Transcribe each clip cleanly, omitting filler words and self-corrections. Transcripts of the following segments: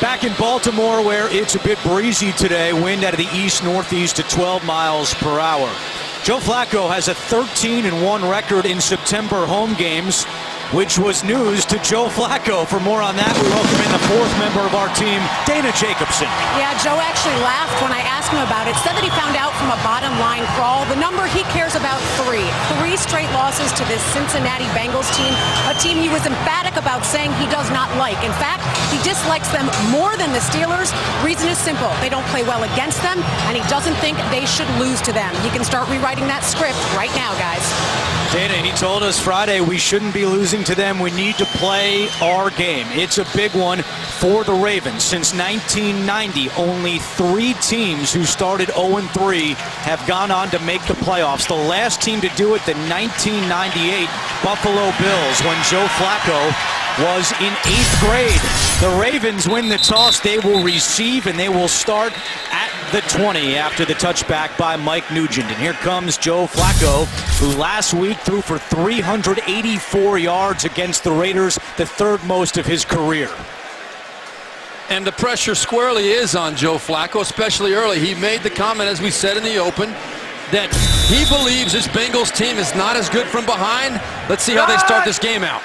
Back in Baltimore, where it's a bit breezy today, wind out of the east-northeast at 12 miles per hour. Joe Flacco has a 13-1 record in September home games, which was news to Joe Flacco. For more on that, we welcome in the fourth member of our team, Dana Jacobson. Yeah, Joe actually laughed when I asked him about it. Said that he found out from a bottom line crawl. The number he cares about, three straight losses to this Cincinnati Bengals team, a team he was emphatic about saying he does not like. In fact, he dislikes them more than the Steelers. Reason is simple. They don't play well against them, and he doesn't think they should lose to them. He can start rewriting that script right now, guys. Dana, he told us Friday we shouldn't be losing to them. We need to play our game. It's a big one for the Ravens. Since 1990, only 3 teams who started 0-3 have gone on to make the playoffs. The last team to do it, the 1998 Buffalo Bills, when Joe Flacco was in 8th grade. The Ravens win the toss. They will receive, and they will start at the 20 after the touchback by Mike Nugent. And here comes Joe Flacco, who last week threw for 384 yards against the Raiders, the third most of his career. And the pressure squarely is on Joe Flacco, especially early. He made the comment, as we said in the open, that he believes this Bengals team is not as good from behind. Let's see how they start this game out.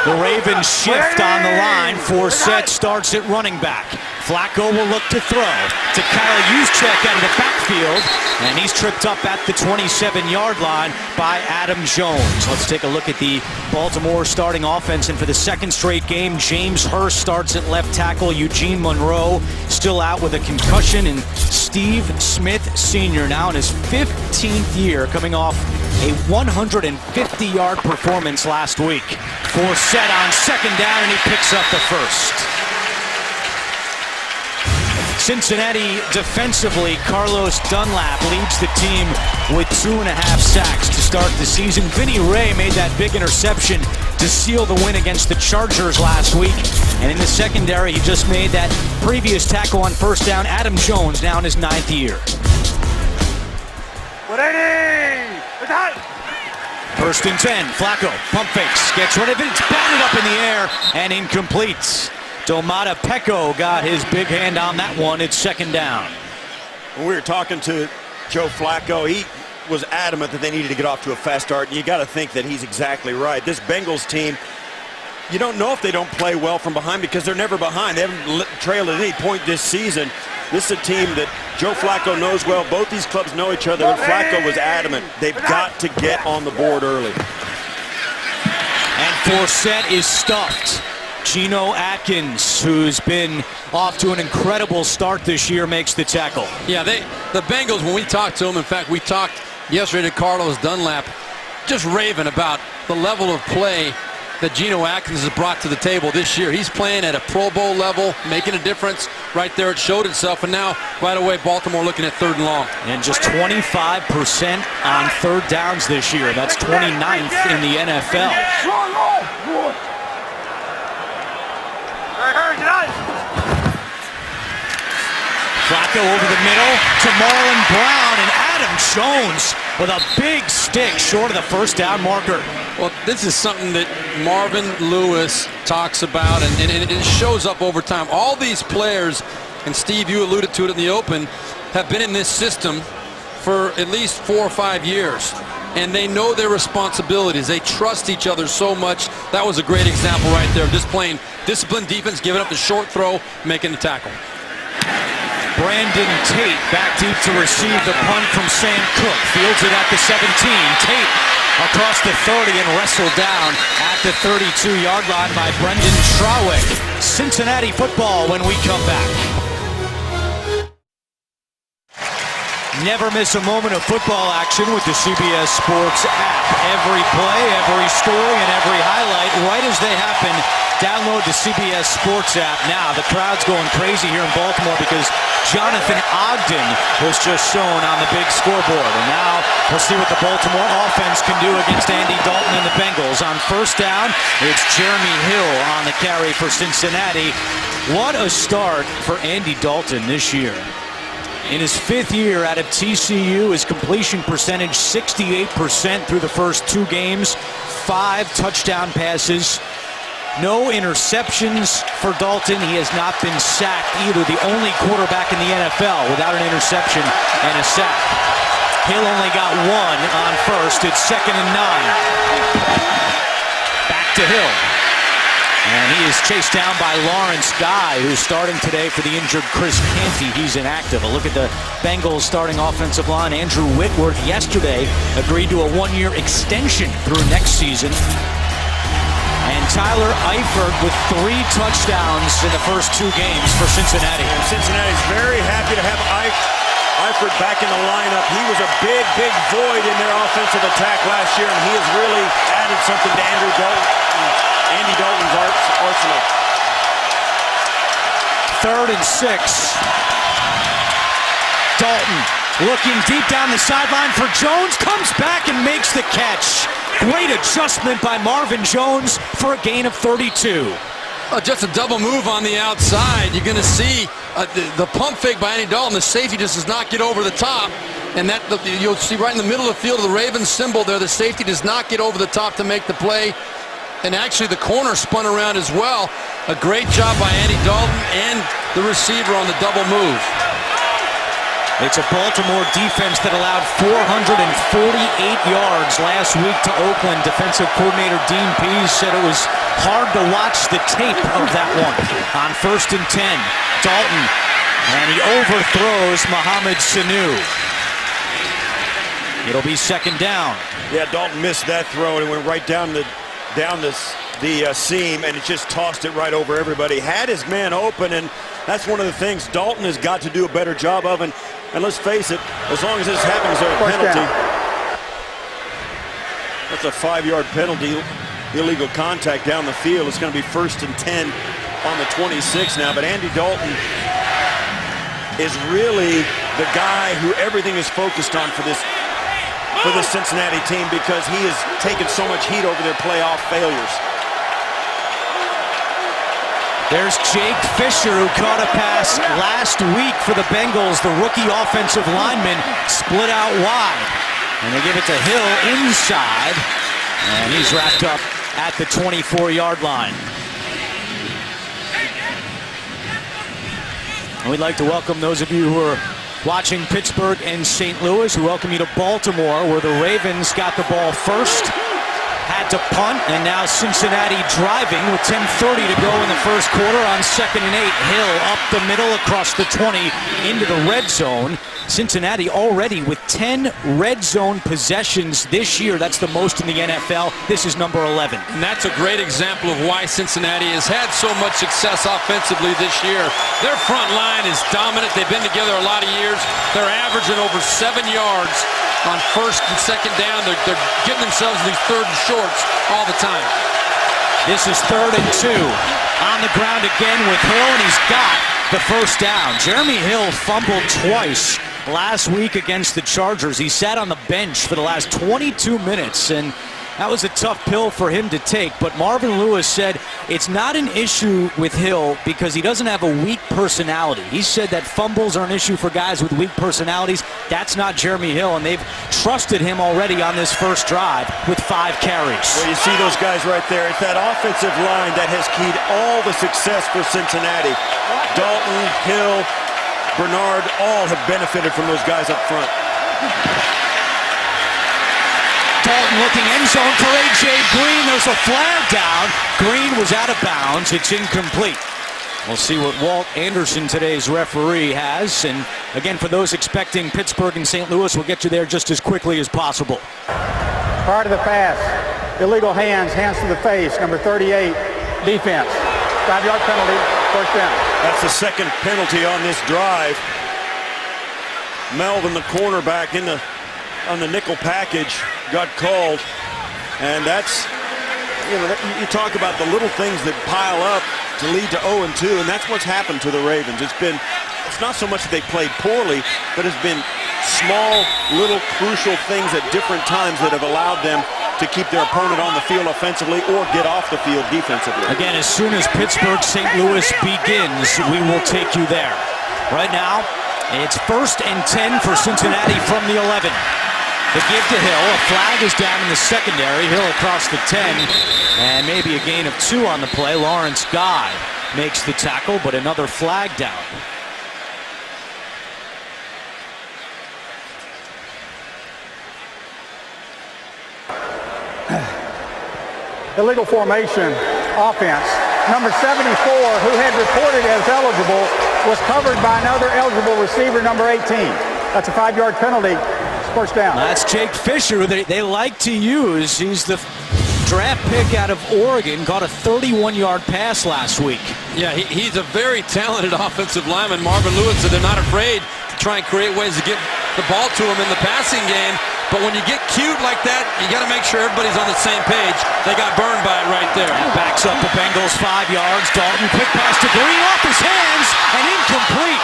The Ravens shift on the line. Forsett starts at running back. Flacco will look to throw to Kyle Juszczyk out of the backfield, and he's tripped up at the 27-yard line by Adam Jones. Let's take a look at the Baltimore starting offense, and for the second straight game, James Hurst starts at left tackle. Eugene Monroe still out with a concussion, and Steve Smith Sr. now in his 15th year, coming off a 150-yard performance last week. Forsett on second down, and he picks up the first. Cincinnati defensively, Carlos Dunlap leads the team with 2.5 sacks to start the season. Vinny Ray made that big interception to seal the win against the Chargers last week. And in the secondary, he just made that previous tackle on first down. Adam Jones now in his 9th year. 1st and 10, Flacco, pump fakes, gets rid of it, it's batted up in the air and incomplete. Domata Peko got his big hand on that one. It's 2nd down. When we were talking to Joe Flacco, he was adamant that they needed to get off to a fast start, and you got to think that he's exactly right. This Bengals team, you don't know if they don't play well from behind because they're never behind. They haven't trailed at any point this season. This is a team that Joe Flacco knows well. Both these clubs know each other, and Flacco was adamant. They've got to get on the board early. And Forsett is stuffed. Geno Atkins, who's been off to an incredible start this year, makes the tackle. Yeah, the Bengals, when we talked to them, in fact, we talked yesterday to Carlos Dunlap, just raving about the level of play that Geno Atkins has brought to the table this year. He's playing at a Pro Bowl level, making a difference. Right there, it showed itself. And now, right away, Baltimore looking at 3rd and long. And just 25% on 3rd downs this year. That's 29th in the NFL. Flacco over the middle to Marlon Brown, and Adam Jones with a big stick short of the 1st down marker. Well, this is something that Marvin Lewis talks about, and it shows up over time. All these players, and Steve, you alluded to it in the open, have been in this system for at least 4 or 5 years. And they know their responsibilities. They trust each other so much. That was a great example right there. Just playing disciplined defense, giving up the short throw, making the tackle. Brandon Tate back deep to receive the punt from Sam Cook. Fields it at the 17. Tate across the 30 and wrestled down at the 32-yard line by Brendan Trawick. Cincinnati football when we come back. Never miss a moment of football action with the CBS Sports app. Every play, every story, and every highlight right as they happen. Download the CBS Sports app now. The crowd's going crazy here in Baltimore because Jonathan Ogden was just shown on the big scoreboard. And now we'll see what the Baltimore offense can do against Andy Dalton and the Bengals. On 1st down, it's Jeremy Hill on the carry for Cincinnati. What a start for Andy Dalton this year. In his 5th year out of TCU, his completion percentage 68% through the first 2 games, 5 touchdown passes. No interceptions for Dalton. He has not been sacked either. The only quarterback in the NFL without an interception and a sack. Hill only got one on first. It's 2nd and 9. Back to Hill. And he is chased down by Lawrence Guy, who's starting today for the injured Chris Canty. He's inactive. A look at the Bengals starting offensive line. Andrew Whitworth yesterday agreed to a 1-year extension through next season. And Tyler Eifert with 3 touchdowns in the first 2 games for Cincinnati. And Cincinnati's very happy to have Eifert back in the lineup. He was a big, big void in their offensive attack last year, and he has really added something to Andy Dalton's arsenal. 3rd and 6. Dalton looking deep down the sideline for Jones. Comes back and makes the catch. Great adjustment by Marvin Jones for a gain of 32. Just a double move on the outside. You're going to see the pump fake by Andy Dalton. The safety just does not get over the top. And that you'll see right in the middle of the field of the Ravens symbol there. The safety does not get over the top to make the play. And actually the corner spun around as well. A great job by Andy Dalton and the receiver on the double move. It's a Baltimore defense that allowed 448 yards last week to Oakland. Defensive coordinator Dean Pease said it was hard to watch the tape of that one. On 1st and 10, Dalton, and he overthrows Mohamed Sanu. It'll be 2nd down. Yeah, Dalton missed that throw and it went right down the seam, and it just tossed it right over everybody. Had his man open, and that's one of the things Dalton has got to do a better job of. And let's face it, as long as this happens, there's a penalty. That's a 5-yard penalty, illegal contact down the field. It's going to be 1st and 10 on the 26 now. But Andy Dalton is really the guy who everything is focused on for this Cincinnati team, because he has taken so much heat over their playoff failures. There's Jake Fisher, who caught a pass last week for the Bengals. The rookie offensive lineman split out wide. And they give it to Hill inside. And he's wrapped up at the 24-yard line. And we'd like to welcome those of you who are watching Pittsburgh and St. Louis. We welcome you to Baltimore, where the Ravens got the ball first, had to punt, and now Cincinnati driving with 10:30 to go in the first quarter on 2nd and 8. Hill up the middle across the 20 into the red zone. Cincinnati already with 10 red zone possessions this year. That's the most in the NFL. This is number 11. And that's a great example of why Cincinnati has had so much success offensively this year. Their front line is dominant. They've been together a lot of years. They're averaging over 7 yards on 1st and 2nd down. They're getting themselves in these 3rd and shorts all the time. This is 3rd and 2. On the ground again with Hill, and he's got the first down. Jeremy Hill fumbled twice last week against the Chargers. He sat on the bench for the last 22 minutes, and that was a tough pill for him to take. But Marvin Lewis said it's not an issue with Hill because he doesn't have a weak personality. He said that fumbles are an issue for guys with weak personalities. That's not Jeremy Hill, and they've trusted him already on this first drive with 5 carries. Well, you see those guys right there. It's that offensive line that has keyed all the success for Cincinnati. Dalton, Hill, Bernard, all have benefited from those guys up front. Dalton looking end zone for A.J. Green. There's a flag down. Green was out of bounds. It's incomplete. We'll see what Walt Anderson, today's referee, has. And again, for those expecting Pittsburgh and St. Louis, we'll get you there just as quickly as possible. Prior to the pass, illegal hands to the face, number 38, defense. 5-yard penalty, 1st down. That's the 2nd penalty on this drive. Melvin, the cornerback, on the nickel package, got called. And that's, you talk about the little things that pile up to lead to 0-2, and that's what's happened to the Ravens. It's not so much that they played poorly, but it's been small, little crucial things at different times that have allowed them to keep their opponent on the field offensively or get off the field defensively. Again, as soon as Pittsburgh-St. Louis begins, we will take you there. Right now, it's 1st and 10 for Cincinnati from the 11. The give to Hill. A flag is down in the secondary. Hill across the 10. And maybe a gain of 2 on the play. Lawrence Guy makes the tackle, but another flag down. Illegal formation offense. Number 74, who had reported as eligible, was covered by another eligible receiver, number 18. That's a 5-yard penalty. First down. That's Jake Fisher, who they like to use. He's the draft pick out of Oregon. Caught a 31-yard pass last week. Yeah, he's a very talented offensive lineman. Marvin Lewis said they're not afraid to try and create ways to get the ball to him in the passing game. But when you get cute like that, you got to make sure everybody's on the same page. They got burned by it right there. Backs up the Bengals 5 yards. Dalton, quick pass to Green, off his hands, and incomplete.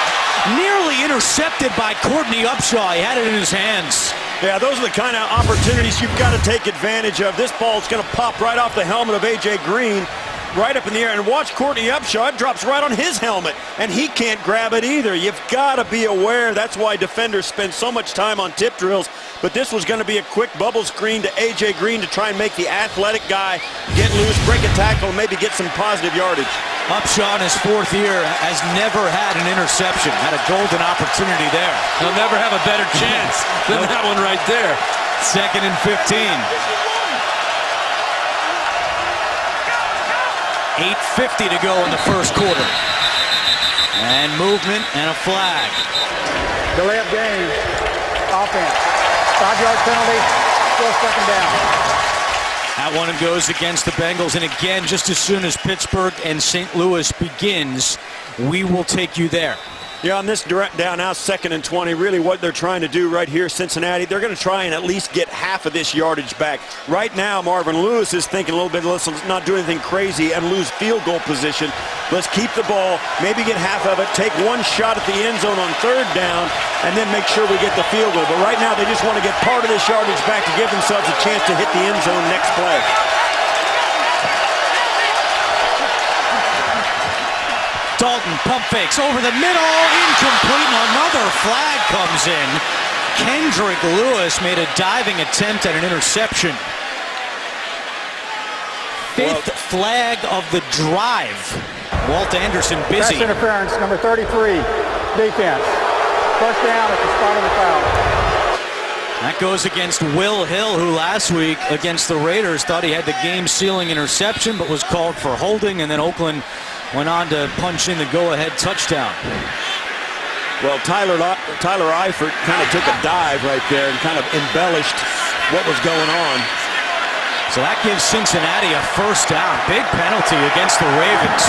Nearly intercepted by Courtney Upshaw. He had it in his hands. Yeah, those are the kind of opportunities you've got to take advantage of. This ball's going to pop right off the helmet of A.J. Green, right up in the air. And watch Courtney Upshaw. It drops right on his helmet, and he can't grab it either. You've got to be aware. That's why defenders spend so much time on tip drills. But this was going to be a quick bubble screen to A.J. Green to try and make the athletic guy get loose, break a tackle, and maybe get some positive yardage. Upshaw in his 4th year has never had an interception. Had a golden opportunity there. He'll never have a better chance than that one right there. 2nd and 15. 8:50 to go in the first quarter. And movement and a flag. Delay of game. Offense. 5-yard penalty. Still 2nd down. That one goes against the Bengals. And again, just as soon as Pittsburgh and St. Louis begins, we will take you there. Yeah, on this direct down now, 2nd and 20, really what they're trying to do right here, Cincinnati, they're going to try and at least get half of this yardage back. Right now, Marvin Lewis is thinking a little bit, let's not do anything crazy and lose field goal position. Let's keep the ball, maybe get half of it, take one shot at the end zone on 3rd down, and then make sure we get the field goal. But right now, they just want to get part of this yardage back to give themselves a chance to hit the end zone next play. Dalton pump fakes over the middle, incomplete, and another flag comes in. Kendrick Lewis made a diving attempt at an interception. 5th flag of the drive. Walt Anderson busy. Pass interference, number 33, defense. First down at the spot of the foul. That goes against Will Hill, who last week against the Raiders thought he had the game-sealing interception, but was called for holding, and then Oakland went on to punch in the go-ahead touchdown. Well, Tyler Eifert kind of took a dive right there and kind of embellished what was going on. So that gives Cincinnati a first down. Big penalty against the Ravens.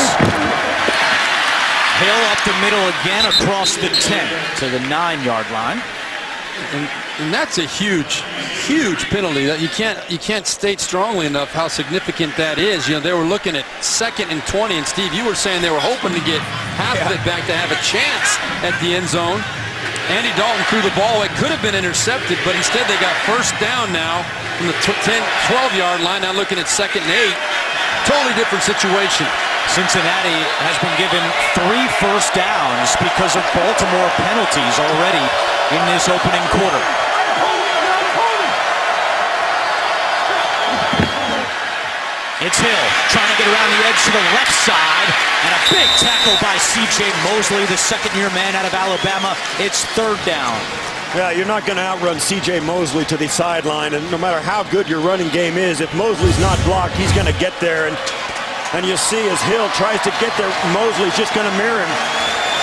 Hill up the middle again across the 10 to the 9-yard line. And that's a huge, huge penalty that you can't state strongly enough how significant that is. You know, they were looking at 2nd and 20, and Steve, you were saying they were hoping to get half of it back to have a chance at the end zone. Andy Dalton threw the ball. It could have been intercepted, but instead they got first down now from the 12-yard line. Now looking at 2nd and 8. Totally different situation. Cincinnati has been given 3 first downs because of Baltimore penalties already in this opening quarter. It's Hill trying to get around the edge to the left side, and a big tackle by C.J. Mosley, the 2nd-year man out of Alabama. It's 3rd down. Yeah, you're not going to outrun C.J. Mosley to the sideline, and no matter how good your running game is, if Mosley's not blocked, he's going to get there. And you see as Hill tries to get there, Mosley's just going to mirror him.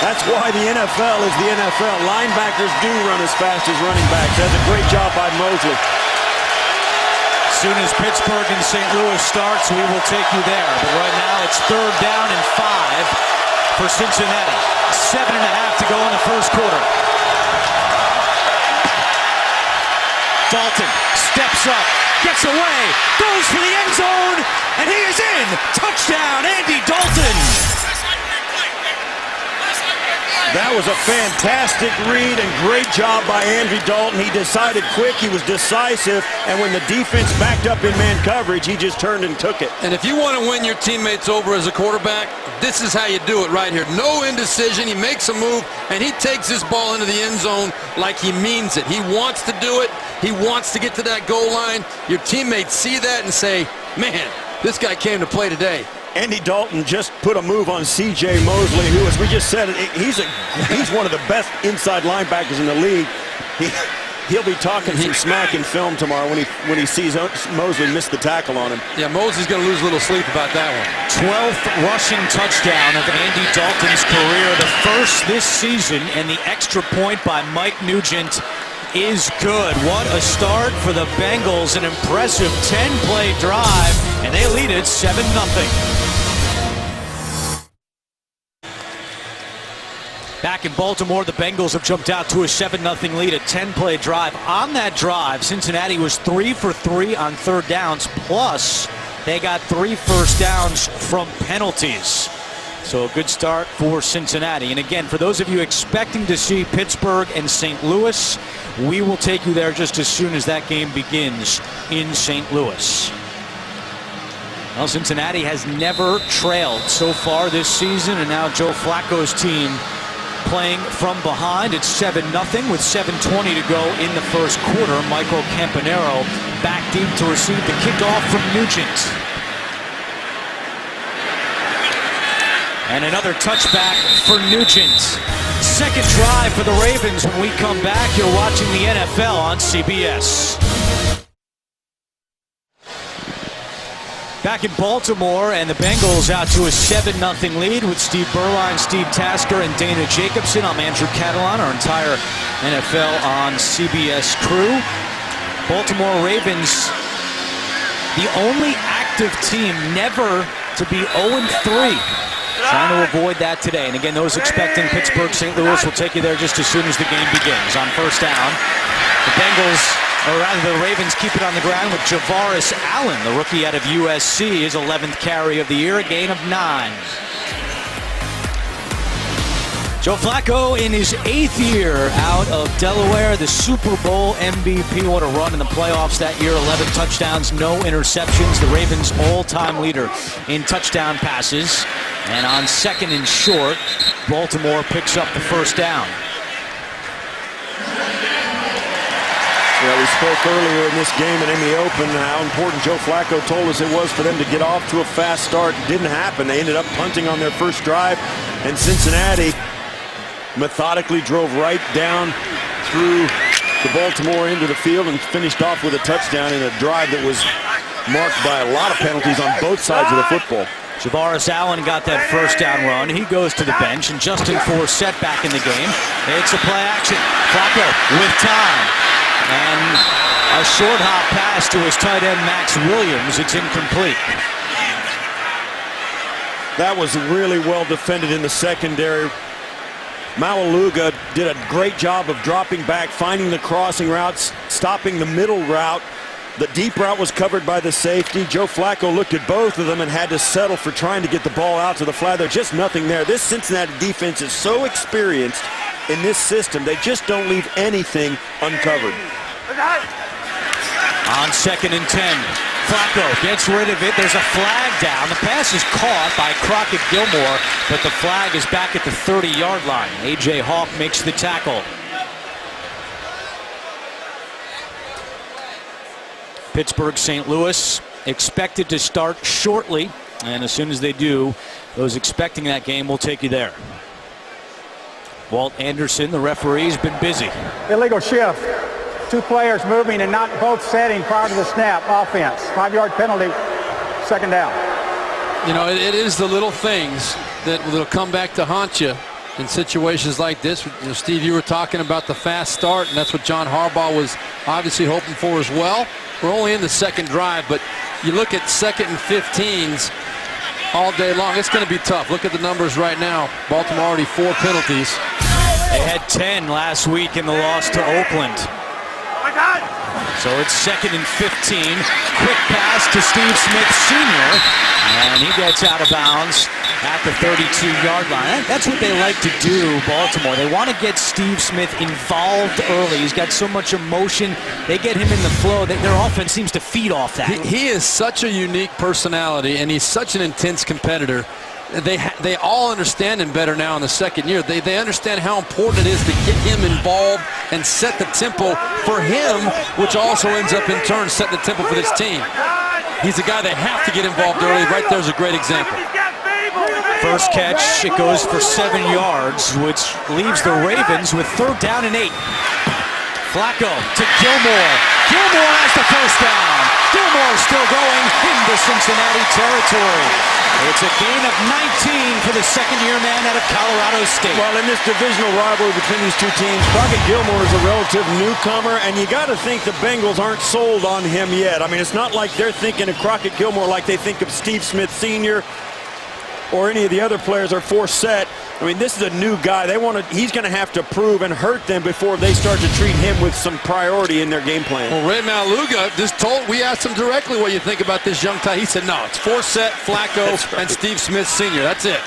That's why the NFL is the NFL. Linebackers do run as fast as running backs. That's a great job by Mosley. As soon as Pittsburgh and St. Louis starts, we will take you there. But right now, it's 3rd down and 5 for Cincinnati. 7.5 to go in the first quarter. Dalton steps up, gets away, goes for the end zone, and he is in. Touchdown, Andy Dalton. That was a fantastic read and great job by Andy Dalton. He decided quick, he was decisive, and when the defense backed up in man coverage, he just turned and took it. And if you want to win your teammates over as a quarterback, this is how you do it right here. No indecision. He makes a move, and he takes this ball into the end zone like he means it. He wants to do it. He wants to get to that goal line. Your teammates see that and say, man, this guy came to play today. Andy Dalton just put a move on C.J. Mosley, who, as we just said, he's one of the best inside linebackers in the league. He'll be talking some smack in film tomorrow when he sees Mosley miss the tackle on him. Yeah, Mosley's going to lose a little sleep about that one. 12th rushing touchdown of Andy Dalton's career, the first this season, and the extra point by Mike Nugent is good. What a start for the Bengals. An impressive 10-play drive, and they lead it 7-0. Back in Baltimore, the Bengals have jumped out to a 7-0 lead, a 10-play drive. On that drive, Cincinnati was 3 for 3 on third downs, plus they got 3 first downs from penalties. So a good start for Cincinnati. And again, for those of you expecting to see Pittsburgh and St. Louis, we will take you there just as soon as that game begins in St. Louis. Well, Cincinnati has never trailed so far this season, and now Joe Flacco's team playing from behind. It's 7-0 with 7:20 to go in the first quarter. Michael Campanaro back deep to receive the kickoff from Nugent. And another touchback for Nugent. Second drive for the Ravens. When we come back, you're watching the NFL on CBS. Back in Baltimore, and the Bengals out to a 7-0 lead with Steve Berline, Steve Tasker, and Dana Jacobson. I'm Andrew Catalan, our entire NFL on CBS crew. Baltimore Ravens, the only active team never to be 0-3. Trying to avoid that today. And again, those expecting Pittsburgh, St. Louis will take you there just as soon as the game begins. On first down, the Bengals, or rather the Ravens, keep it on the ground with Javaris Allen, the rookie out of USC, his 11th carry of the year, a gain of 9. Joe Flacco in his 8th year out of Delaware, the Super Bowl MVP. What a run in the playoffs that year. 11 touchdowns, no interceptions. The Ravens' all-time leader in touchdown passes. And on second and short, Baltimore picks up the first down. Yeah, we spoke earlier in this game and in the open how important Joe Flacco told us it was for them to get off to a fast start. It didn't happen. They ended up punting on their first drive, and Cincinnati methodically drove right down through the Baltimore into the field and finished off with a touchdown in a drive that was marked by a lot of penalties on both sides of the football. Javaris Allen got that first down run. He goes to the bench, and Justin Forsett back in the game. It's a play action. Flacco with time. And a short hop pass to his tight end, Max Williams. It's incomplete. That was really well defended in the secondary. Malaluga did a great job of dropping back, finding the crossing routes, stopping the middle route. The deep route was covered by the safety. Joe Flacco looked at both of them and had to settle for trying to get the ball out to the flat. There's just nothing there. This Cincinnati defense is so experienced in this system. They just don't leave anything uncovered. On second and 10, Flacco gets rid of it. There's a flag down. The pass is caught by Crockett Gilmore, but the flag is back at the 30-yard line. A.J. Hawk makes the tackle. Pittsburgh, St. Louis expected to start shortly, and as soon as they do, those expecting that game will take you there. Walt Anderson, the referee, has been busy. Illegal shift. 2 players moving and not both setting prior to the snap. Offense. 5-yard penalty. Second down. You know, it is the little things that will come back to haunt you in situations like this. You know, Steve, you were talking about the fast start, and that's what John Harbaugh was obviously hoping for as well. We're only in the second drive, but you look at second and 15s all day long. It's going to be tough. Look at the numbers right now. Baltimore already 4 penalties. They had 10 last week in the loss to Oakland. So it's second and 15. Quick pass to Steve Smith Sr. And he gets out of bounds at the 32-yard line. That's what they like to do, Baltimore. They want to get Steve Smith involved early. He's got so much emotion. They get him in the flow. Their offense seems to feed off that. He is such a unique personality, and he's such an intense competitor. They all understand him better now in the second year. They understand how important it is to get him involved and set the tempo for him, which also ends up in turn setting the tempo for this team. He's a guy they have to get involved early. Right there's a great example. First catch, it goes for 7 yards, which leaves the Ravens with 3rd down and 8. Flacco to Gilmore. Gilmore has the first down. Gilmore still going into Cincinnati territory. It's a gain of 19 for the second-year man out of Colorado State. Well, in this divisional rivalry between these two teams, Crockett Gilmore is a relative newcomer, and you got to think the Bengals aren't sold on him yet. I mean, it's not like they're thinking of Crockett Gilmore like they think of Steve Smith Sr. or any of the other players are Forsett. I mean, this is a new guy. He's going to have to prove and hurt them before they start to treat him with some priority in their game plan. Well, Ray Maluga we asked him directly what you think about this young guy. He said, no, it's Forsett, Flacco, right, and Steve Smith Sr. That's it.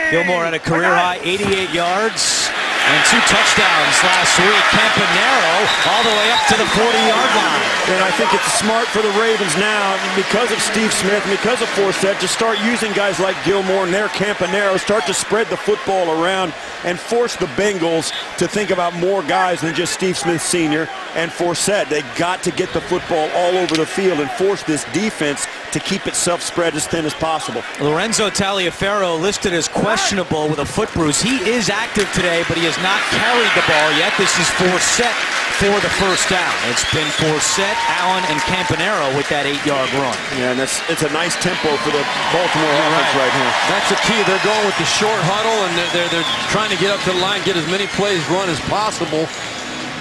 Gilmore had a career-high 88 yards and 2 touchdowns last week. Campanaro all the way up to the 40-yard line. And I think it's smart for the Ravens now, because of Steve Smith, because of Forsett, to start using guys like Gilmore and their Campanaro, start to spread the football around and force the Bengals to think about more guys than just Steve Smith Sr. and Forsett. They got to get the football all over the field and force this defense to keep itself spread as thin as possible. Lorenzo Taliaferro listed as questionable with a foot bruise. He is active today, but he has not carried the ball yet. This is Forsett for the first down. It's been Forsett, Allen, and Campanaro with that 8-yard run. Yeah, and it's a nice tempo for the Baltimore offense right here. That's the key. They're going with the short huddle, and they're trying to get up to the line, get as many plays run as possible.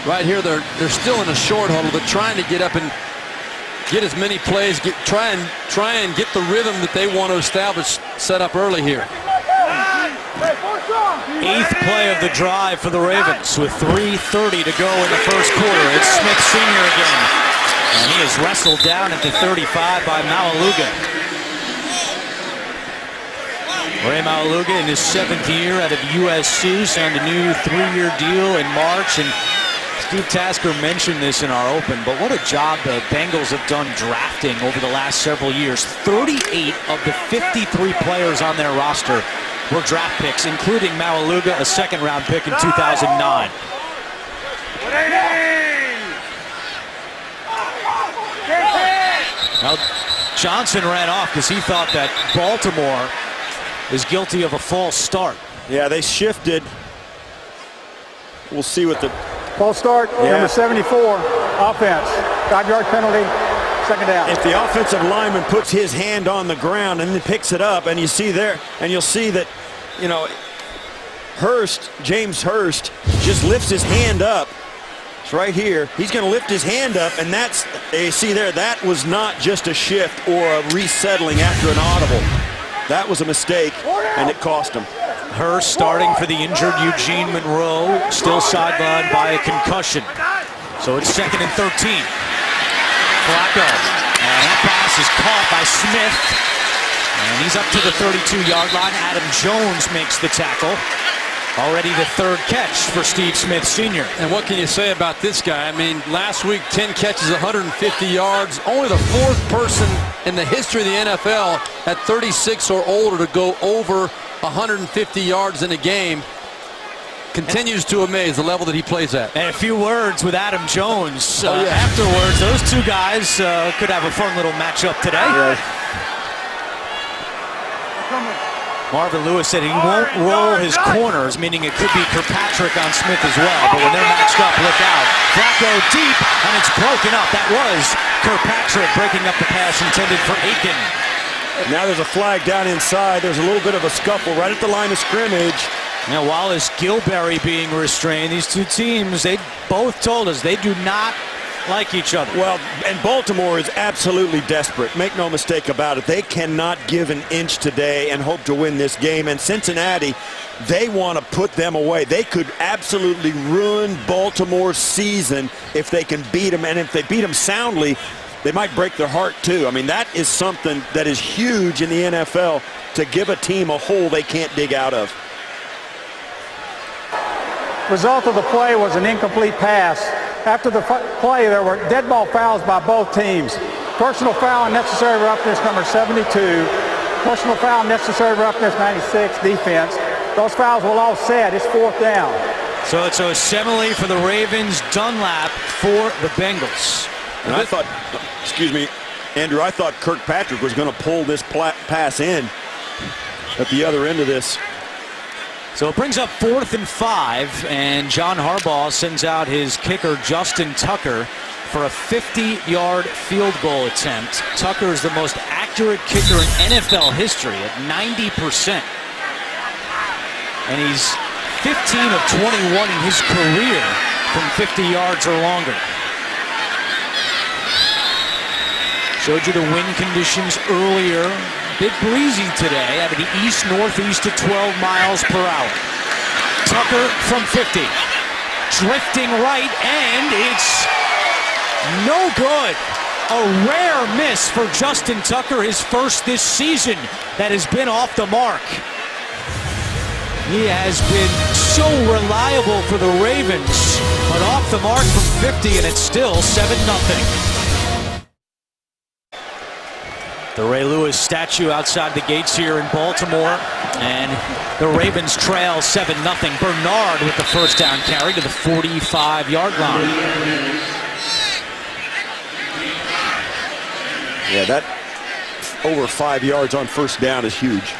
Right here, they're still in a short huddle. They're trying to get up and get as many plays, try and get the rhythm that they want to establish set up early here. 8th play of the drive for the Ravens with 3:30 to go in the first quarter. It's Smith Sr. again. And he is wrestled down at the 35 by Maluga. Ray Maluga in his 7th year out of USC signed a new 3-year deal in March. And Steve Tasker mentioned this in our open, but what a job the Bengals have done drafting over the last several years. 38 of the 53 players on their roster were draft picks, including Maluga, a 2nd-round pick in 2009. Now, Johnson ran off because he thought that Baltimore is guilty of a false start. Yeah, they shifted. We'll see what the... False start, number 74, offense. 5-yard penalty, 2nd down. If the offensive lineman puts his hand on the ground and then picks it up, and you see there, and you'll see that, you know, James Hurst just lifts his hand up. It's right here. He's going to lift his hand up, and that's, you see there, that was not just a shift or a resettling after an audible. That was a mistake, and it cost him. Hurst starting for the injured Eugene Monroe, still sidelined by a concussion. So it's 2nd and 13. Flacco, and that pass is caught by Smith. And he's up to the 32-yard line. Adam Jones makes the tackle. Already the 3rd catch for Steve Smith Sr. And what can you say about this guy? I mean, last week, 10 catches, 150 yards. Only the 4th person in the history of the NFL at 36 or older to go over 150 yards in a game. Continues to amaze the level that he plays at. And a few words with Adam Jones afterwards. Those two guys could have a fun little matchup today. Yeah. Marvin Lewis said he won't roll his corners, meaning it could be Kirkpatrick on Smith as well. But when they're matched up, look out. Flacco deep, and it's broken up. That was Kirkpatrick breaking up the pass intended for Aiken. Now there's a flag down inside. There's a little bit of a scuffle right at the line of scrimmage. Now, Wallace Gilberry being restrained, these two teams, they both told us they do not like each other. Well, and Baltimore is absolutely desperate. Make no mistake about it. They cannot give an inch today and hope to win this game. And Cincinnati, they want to put them away. They could absolutely ruin Baltimore's season if they can beat them. And if they beat them soundly, they might break their heart too. I mean, that is something that is huge in the NFL, to give a team a hole they can't dig out of. Result of the play was an incomplete pass. After the play, there were dead ball fouls by both teams. Personal foul and necessary roughness number 72. Personal foul, necessary roughness 96, defense. Those fouls will all set. It's 4th down. So it's Osemele for the Ravens, Dunlap for the Bengals. And I thought, excuse me, Andrew, I thought Kirkpatrick was going to pull this pass in at the other end of this. So it brings up 4th and 5, and John Harbaugh sends out his kicker, Justin Tucker, for a 50-yard field goal attempt. Tucker is the most accurate kicker in NFL history at 90%. And he's 15 of 21 in his career from 50 yards or longer. Showed you the wind conditions earlier. Bit breezy today out of the east-northeast at 12 miles per hour. Tucker from 50. Drifting right, and it's no good. A rare miss for Justin Tucker, his first this season that has been off the mark. He has been so reliable for the Ravens, but off the mark from 50, and it's still 7-0. The Ray Lewis statue outside the gates here in Baltimore, and the Ravens trail 7-0. Bernard with the first down carry to the 45-yard line. Yeah, that over 5 yards on first down is huge.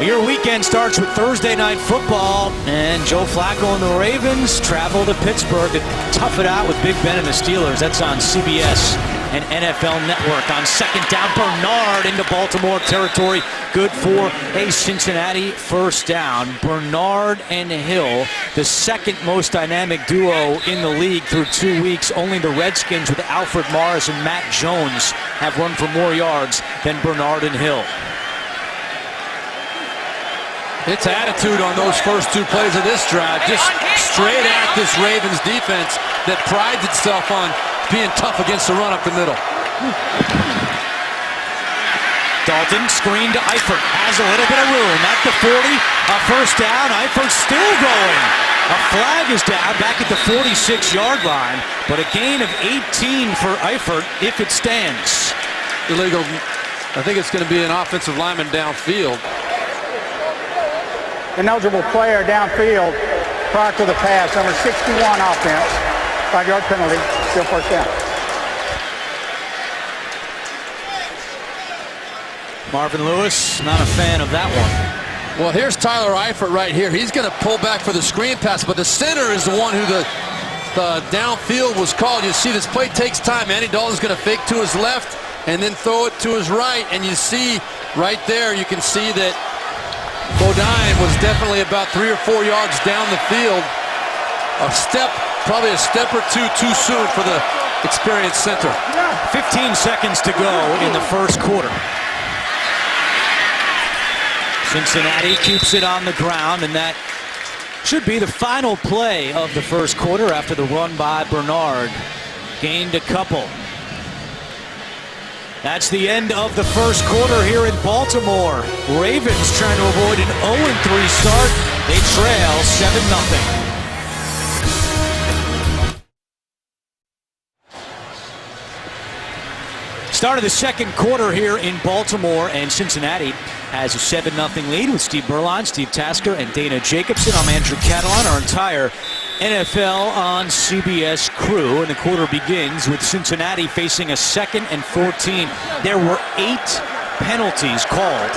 Your weekend starts with Thursday Night Football, and Joe Flacco and the Ravens travel to Pittsburgh to tough it out with Big Ben and the Steelers. That's on CBS and NFL Network. On second down, Bernard into Baltimore territory. Good for a Cincinnati first down. Bernard and Hill, the second most dynamic duo in the league through 2 weeks. Only the Redskins with Alfred Morris and Matt Jones have run for more yards than Bernard and Hill. It's attitude on those first 2 plays of this drive. Just straight at this Ravens defense that prides itself on being tough against the run up the middle. Dalton screen to Eifert. Has a little bit of room. At the 40, a first down. Eifert still going. A flag is down back at the 46-yard line, but a gain of 18 for Eifert if it stands. Illegal. I think it's going to be an offensive lineman downfield. Ineligible player downfield prior to the pass. Number 61 offense. 5-yard penalty. Still first down. Marvin Lewis, not a fan of that one. Well, here's Tyler Eifert right here. He's going to pull back for the screen pass, but the center is the one who the downfield was called. You see this play takes time. Andy Dalton's going to fake to his left and then throw it to his right. And you see right there, you can see that Bodine was definitely about 3 or 4 yards down the field. Probably a step or two too soon for the experienced center. 15 seconds to go in the first quarter. Cincinnati keeps it on the ground, and that should be the final play of the first quarter after the run by Bernard. Gained a couple. That's the end of the first quarter here in Baltimore. Ravens trying to avoid an 0-3 start. They trail 7-0. Start of the second quarter here in Baltimore, and Cincinnati has a 7-0 lead with Steve Berline, Steve Tasker, and Dana Jacobson. I'm Andrew Catalan, our entire NFL on CBS crew, and the quarter begins with Cincinnati facing a 2nd and 14. There were 8 penalties called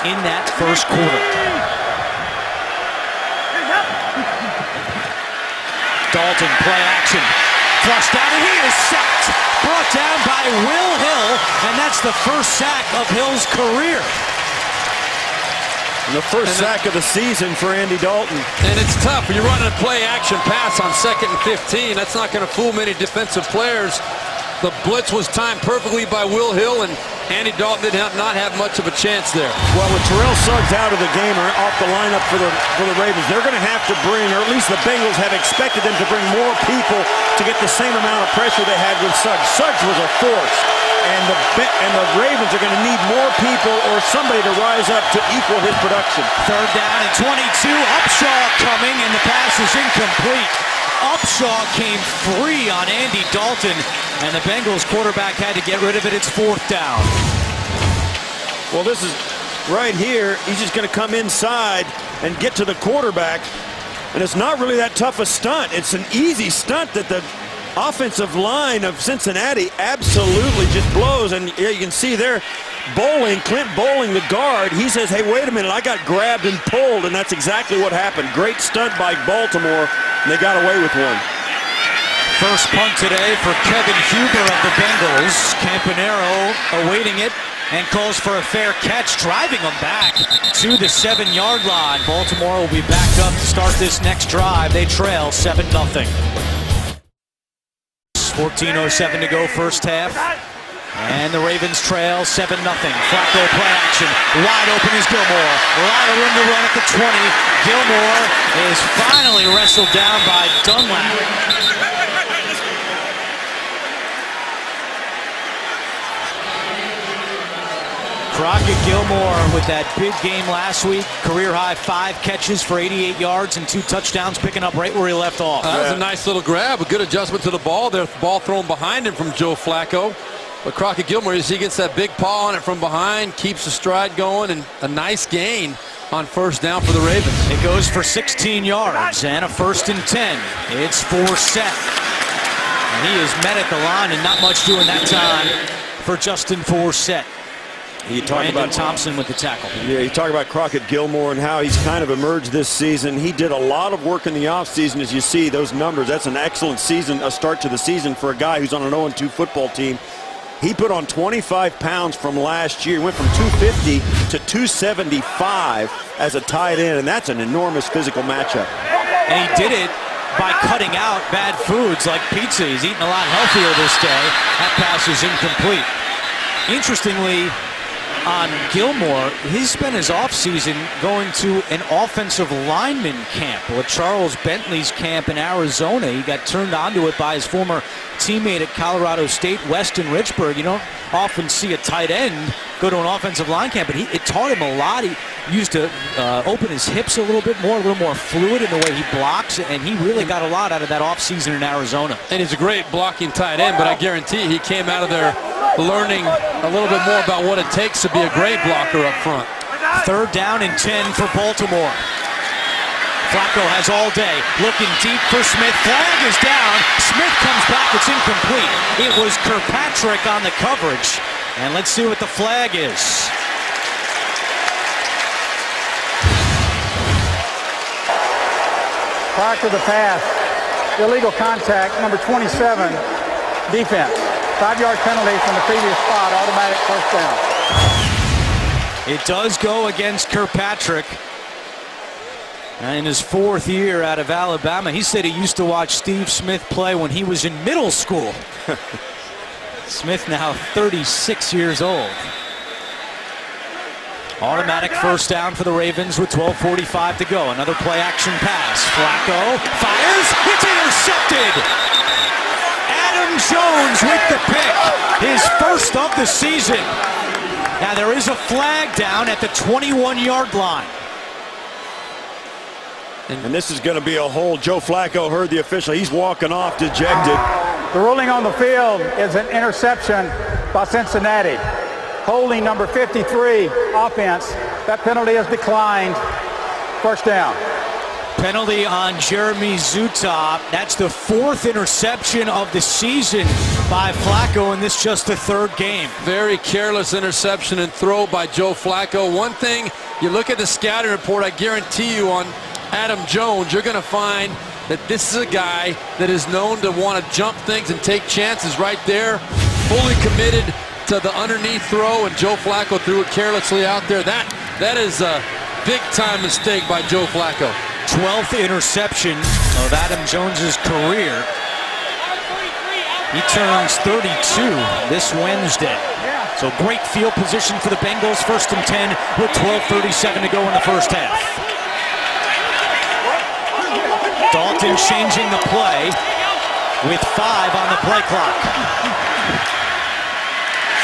in that first quarter. Dalton, play action. Flushed out, and he is sacked. Brought down by Will Hill, and that's the first sack of Hill's career. And the first sack of the season for Andy Dalton. And it's tough when you're running a play action pass on 2nd and 15. That's not going to fool many defensive players. The blitz was timed perfectly by Will Hill, and Andy Dalton did not have much of a chance there. Well, with Terrell Suggs out of the game or off the lineup for the Ravens, they're going to have to bring, or at least the Bengals have expected them to bring more people to get the same amount of pressure they had with Suggs. Suggs was a force, and the Ravens are going to need more people or somebody to rise up to equal his production. Third down and 22. Upshaw coming, and the pass is incomplete. Upshaw came free on Andy Dalton, and the Bengals quarterback had to get rid of it. It's fourth down. Well, this is right here. He's just going to come inside and get to the quarterback, and it's not really that tough a stunt. It's an easy stunt that the offensive line of Cincinnati absolutely just blows, and you can see there Clint Bowling, the guard, he says, hey, wait a minute, I got grabbed and pulled, and that's exactly what happened. Great stunt by Baltimore, and they got away with one. First punt today for Kevin Huber of the Bengals. Campanaro awaiting it and calls for a fair catch, driving them back to the 7-yard line. Baltimore will be backed up to start this next drive. They trail 7-0. 14:07 to go first half. And the Ravens trail 7-0. Flacco play action. Wide open is Gilmore. A lot of room to run at the 20. Gilmore is finally wrestled down by Dunlap. Crockett Gilmore with that big game last week. Career high 5 catches for 88 yards and 2 touchdowns, picking up right where he left off. That was a nice little grab. A good adjustment to the ball. The ball thrown behind him from Joe Flacco. But Crockett Gilmore, as he gets that big paw on it from behind, keeps the stride going, and a nice gain on first down for the Ravens. It goes for 16 yards and a 1st and 10. It's Forsett. And he is met at the line and not much doing that time for Justin Forsett. You talk Brandon about Thompson with the tackle. Yeah, you talk about Crockett Gilmore and how he's kind of emerged this season. He did a lot of work in the offseason, as you see those numbers. That's an excellent season, a start to the season for a guy who's on an 0-2 football team. He put on 25 pounds from last year. He went from 250 to 275 as a tight end, and that's an enormous physical matchup. And he did it by cutting out bad foods like pizza. He's eating a lot healthier this day. That pass is incomplete. Interestingly, on Gilmore, he spent his offseason going to an offensive lineman camp, Charles Bentley's camp in Arizona. He got turned onto it by his former teammate at Colorado State, Weston Richburg. You don't often see a tight end go to an offensive line camp, but it taught him a lot. He used to open his hips a little more fluid in the way he blocks, and he really got a lot out of that offseason in Arizona. And he's a great blocking tight end, but I guarantee he came out of there learning a little bit more about what it takes to be a great blocker up front. 3rd down and 10 for Baltimore. Flacco has all day, looking deep for Smith. Flag is down. Smith comes back. It's incomplete. It was Kirkpatrick on the coverage. And let's see what the flag is. Prior to the pass, illegal contact, number 27, defense. 5-yard penalty from the previous spot, automatic first down. It does go against Kirkpatrick. In his 4th year out of Alabama, he said he used to watch Steve Smith play when he was in middle school. Smith now 36 years old. Automatic first down for the Ravens with 12:45 to go. Another play action pass. Flacco fires. It's intercepted. Adam Jones with the pick. His first of the season. Now there is a flag down at the 21-yard line. And this is going to be a hold. Joe Flacco heard the official. He's walking off dejected. The ruling on the field is an interception by Cincinnati. Holding number 53, offense. That penalty is declined. First down. Penalty on Jeremy Zuta. That's the 4th interception of the season by Flacco, and this just the 3rd game. Very careless interception and throw by Joe Flacco. One thing, you look at the scouting report, I guarantee you on Adam Jones, you're going to find that this is a guy that is known to want to jump things and take chances right there. Fully committed to the underneath throw, and Joe Flacco threw it carelessly out there. That is a big-time mistake by Joe Flacco. 12th interception of Adam Jones's career. He turns 32 this Wednesday. So great field position for the Bengals. 1st and 10 with 12:37 to go in the first half. Dalton changing the play with 5 on the play clock.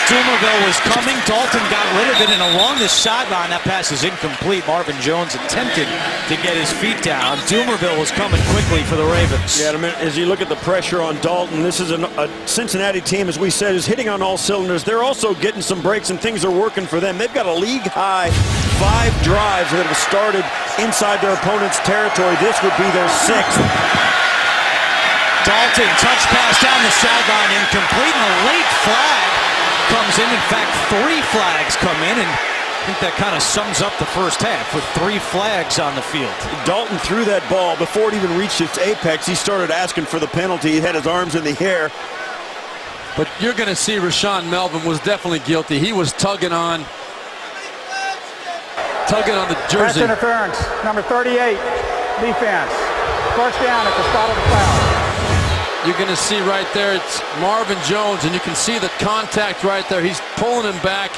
Dumerville was coming. Dalton got rid of it, and along the sideline, that pass is incomplete. Marvin Jones attempted to get his feet down. Dumerville was coming quickly for the Ravens. Yeah, as you look at the pressure on Dalton, this is a Cincinnati team, as we said, is hitting on all cylinders. They're also getting some breaks, and things are working for them. They've got a league-high 5 drives that have started inside their opponent's territory. This would be their 6th. Dalton, touch pass down the sideline, incomplete, and a late flag comes in. In fact, 3 flags come in, and I think that kind of sums up the first half with 3 flags on the field. Dalton threw that ball before it even reached its apex. He started asking for the penalty. He had his arms in the air. But you're going to see Rashaan Melvin was definitely guilty. He was tugging on the jersey. Pass interference, number 38, defense. First down at the start of the foul. You're going to see right there, it's Marvin Jones, and you can see the contact right there. He's pulling him back,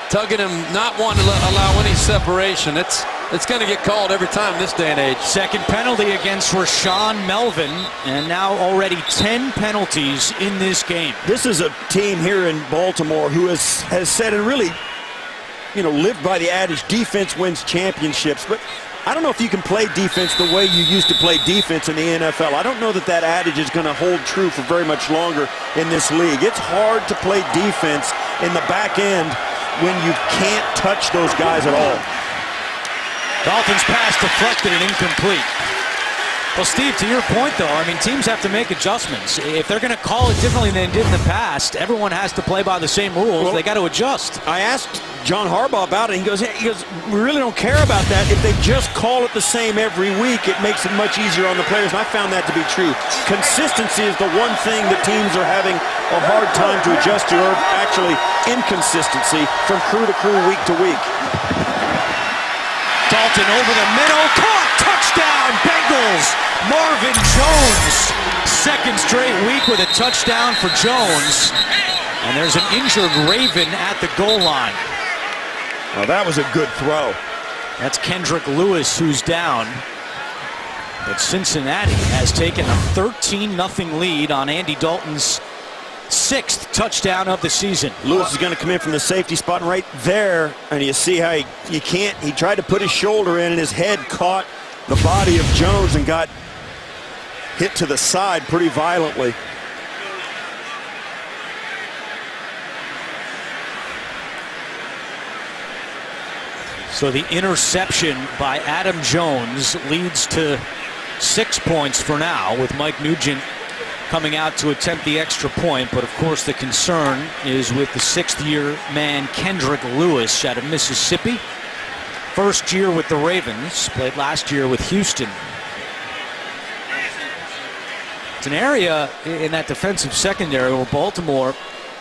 tugging him, not wanting to allow any separation. It's going to get called every time this day and age. Second penalty against Rashaan Melvin, and now already 10 penalties in this game. This is a team here in Baltimore who has said and really, lived by the adage, defense wins championships. But I don't know if you can play defense the way you used to play defense in the NFL. I don't know that adage is going to hold true for very much longer in this league. It's hard to play defense in the back end when you can't touch those guys at all. Dalton's pass deflected and incomplete. Well, Steve, to your point, though, I mean, teams have to make adjustments. If they're going to call it differently than they did in the past, everyone has to play by the same rules. Well, they got to adjust. I asked John Harbaugh about it. He goes, we really don't care about that. If they just call it the same every week, it makes it much easier on the players, and I found that to be true. Consistency is the one thing that teams are having a hard time to adjust to, or actually inconsistency from crew to crew, week to week. Dalton over the middle, caught, touchdown, Bengals. Marvin Jones, 2nd straight week with a touchdown for Jones. And there's an injured Raven at the goal line. Well, that was a good throw. That's Kendrick Lewis who's down. But Cincinnati has taken a 13-0 lead on Andy Dalton's 6th touchdown of the season. Lewis is going to come in from the safety spot right there, and you see how he tried to put his shoulder in, and his head caught the body of Jones and got hit to the side pretty violently. So the interception by Adam Jones leads to 6 points for now, with Mike Nugent coming out to attempt the extra point. But of course the concern is with the 6th-year man Kendrick Lewis out of Mississippi. 1st year with the Ravens, played last year with Houston. It's an area in that defensive secondary where Baltimore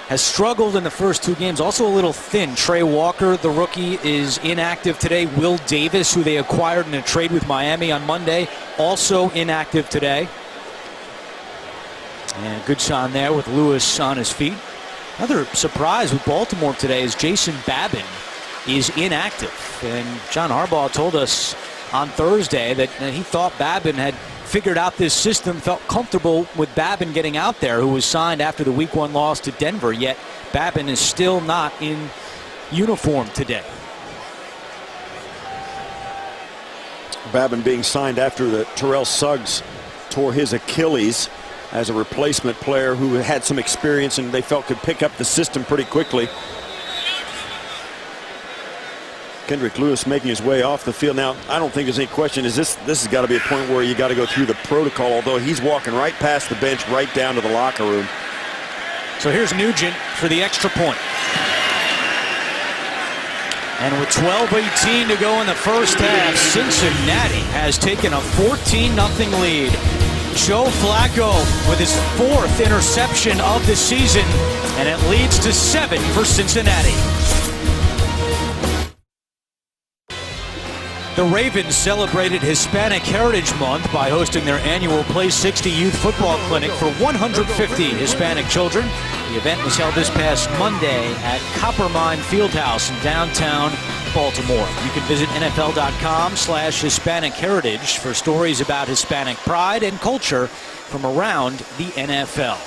has struggled in the first 2 games. Also a little thin. Trey Walker, the rookie, is inactive today. Will Davis, who they acquired in a trade with Miami on Monday, also inactive today. And a good sign there with Lewis on his feet. Another surprise with Baltimore today is Jason Babin is inactive. And John Harbaugh told us on Thursday that he thought Babin had figured out this system, felt comfortable with Babin getting out there, who was signed after the Week 1 loss to Denver, yet Babin is still not in uniform today. Babin being signed after the Terrell Suggs tore his Achilles as a replacement player who had some experience and they felt could pick up the system pretty quickly. Kendrick Lewis making his way off the field. Now, I don't think there's any question. This has got to be a point where you got to go through the protocol, although he's walking right past the bench, right down to the locker room. So here's Nugent for the extra point. And with 12:18 to go in the first half, Cincinnati has taken a 14-0 lead. Joe Flacco with his 4th interception of the season, and it leads to 7 for Cincinnati. The Ravens celebrated Hispanic Heritage Month by hosting their annual Play 60 Youth Football Clinic for 150 Hispanic children. The event was held this past Monday at Coppermine Fieldhouse in downtown Baltimore. You can visit NFL.com/Hispanic Heritage for stories about Hispanic pride and culture from around the NFL.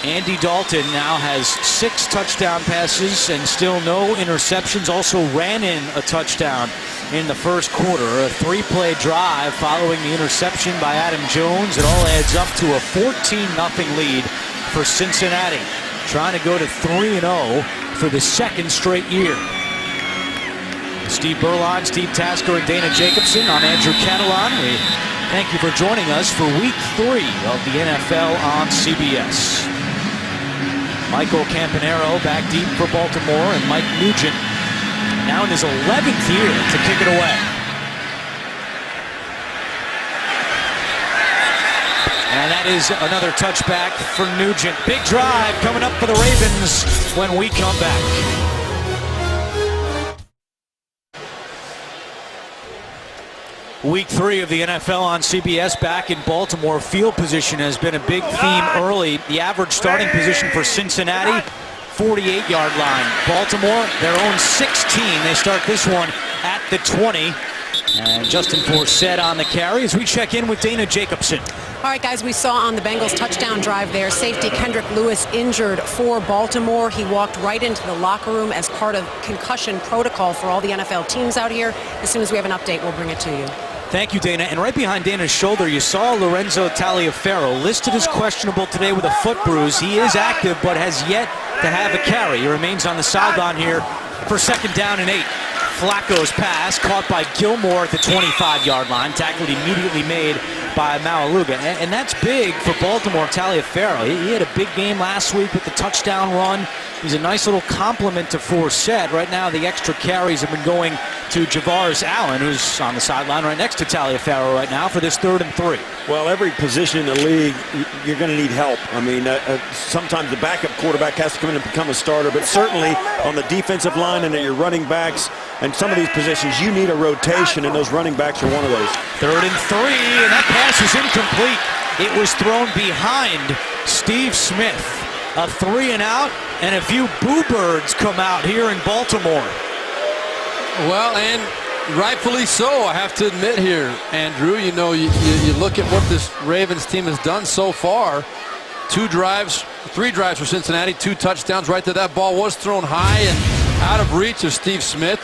Andy Dalton now has 6 touchdown passes and still no interceptions. Also ran in a touchdown in the first quarter. A 3-play drive following the interception by Adam Jones. It all adds up to a 14-0 lead for Cincinnati, trying to go to 3-0 for the second straight year. Steve Berline, Steve Tasker, and Dana Jacobson. I'm Andrew Catalon. We thank you for joining us for Week 3 of the NFL on CBS. Michael Campanaro back deep for Baltimore, and Mike Nugent now in his 11th year to kick it away. And that is another touchback for Nugent. Big drive coming up for the Ravens when we come back. Week 3 of the NFL on CBS back in Baltimore. Field position has been a big theme early. The average starting position for Cincinnati, 48-yard line. Baltimore, their own 16. They start this one at the 20. And Justin Forsett on the carry as we check in with Dana Jacobson. All right, guys, we saw on the Bengals touchdown drive there, safety Kendrick Lewis injured for Baltimore. He walked right into the locker room as part of concussion protocol for all the NFL teams out here. As soon as we have an update, we'll bring it to you. Thank you, Dana. And right behind Dana's shoulder, you saw Lorenzo Taliaferro listed as questionable today with a foot bruise. He is active, but has yet to have a carry. He remains on the sideline here for 2nd down and 8. Flacco's pass caught by Gilmore at the 25-yard line. Tackled immediately made by Maualuga. And that's big for Baltimore. Taliaferro, he had a big game last week with the touchdown run. He's a nice little compliment to Forsett. Right now, the extra carries have been going to Javaris Allen, who's on the sideline right next to Taliaferro right now for this 3rd and 3. Well, every position in the league, you're going to need help. I mean, sometimes the backup quarterback has to come in and become a starter, but certainly on the defensive line and at your running backs and some of these positions, you need a rotation, and those running backs are one of those. 3rd and 3, and that pass is incomplete. It was thrown behind Steve Smith. A 3 and out, and a few boo birds come out here in Baltimore. Well, and rightfully so, I have to admit here, Andrew. You know, you look at what this Ravens team has done so far. 3 drives for Cincinnati, 2 touchdowns. Right there, that ball was thrown high and out of reach of Steve Smith.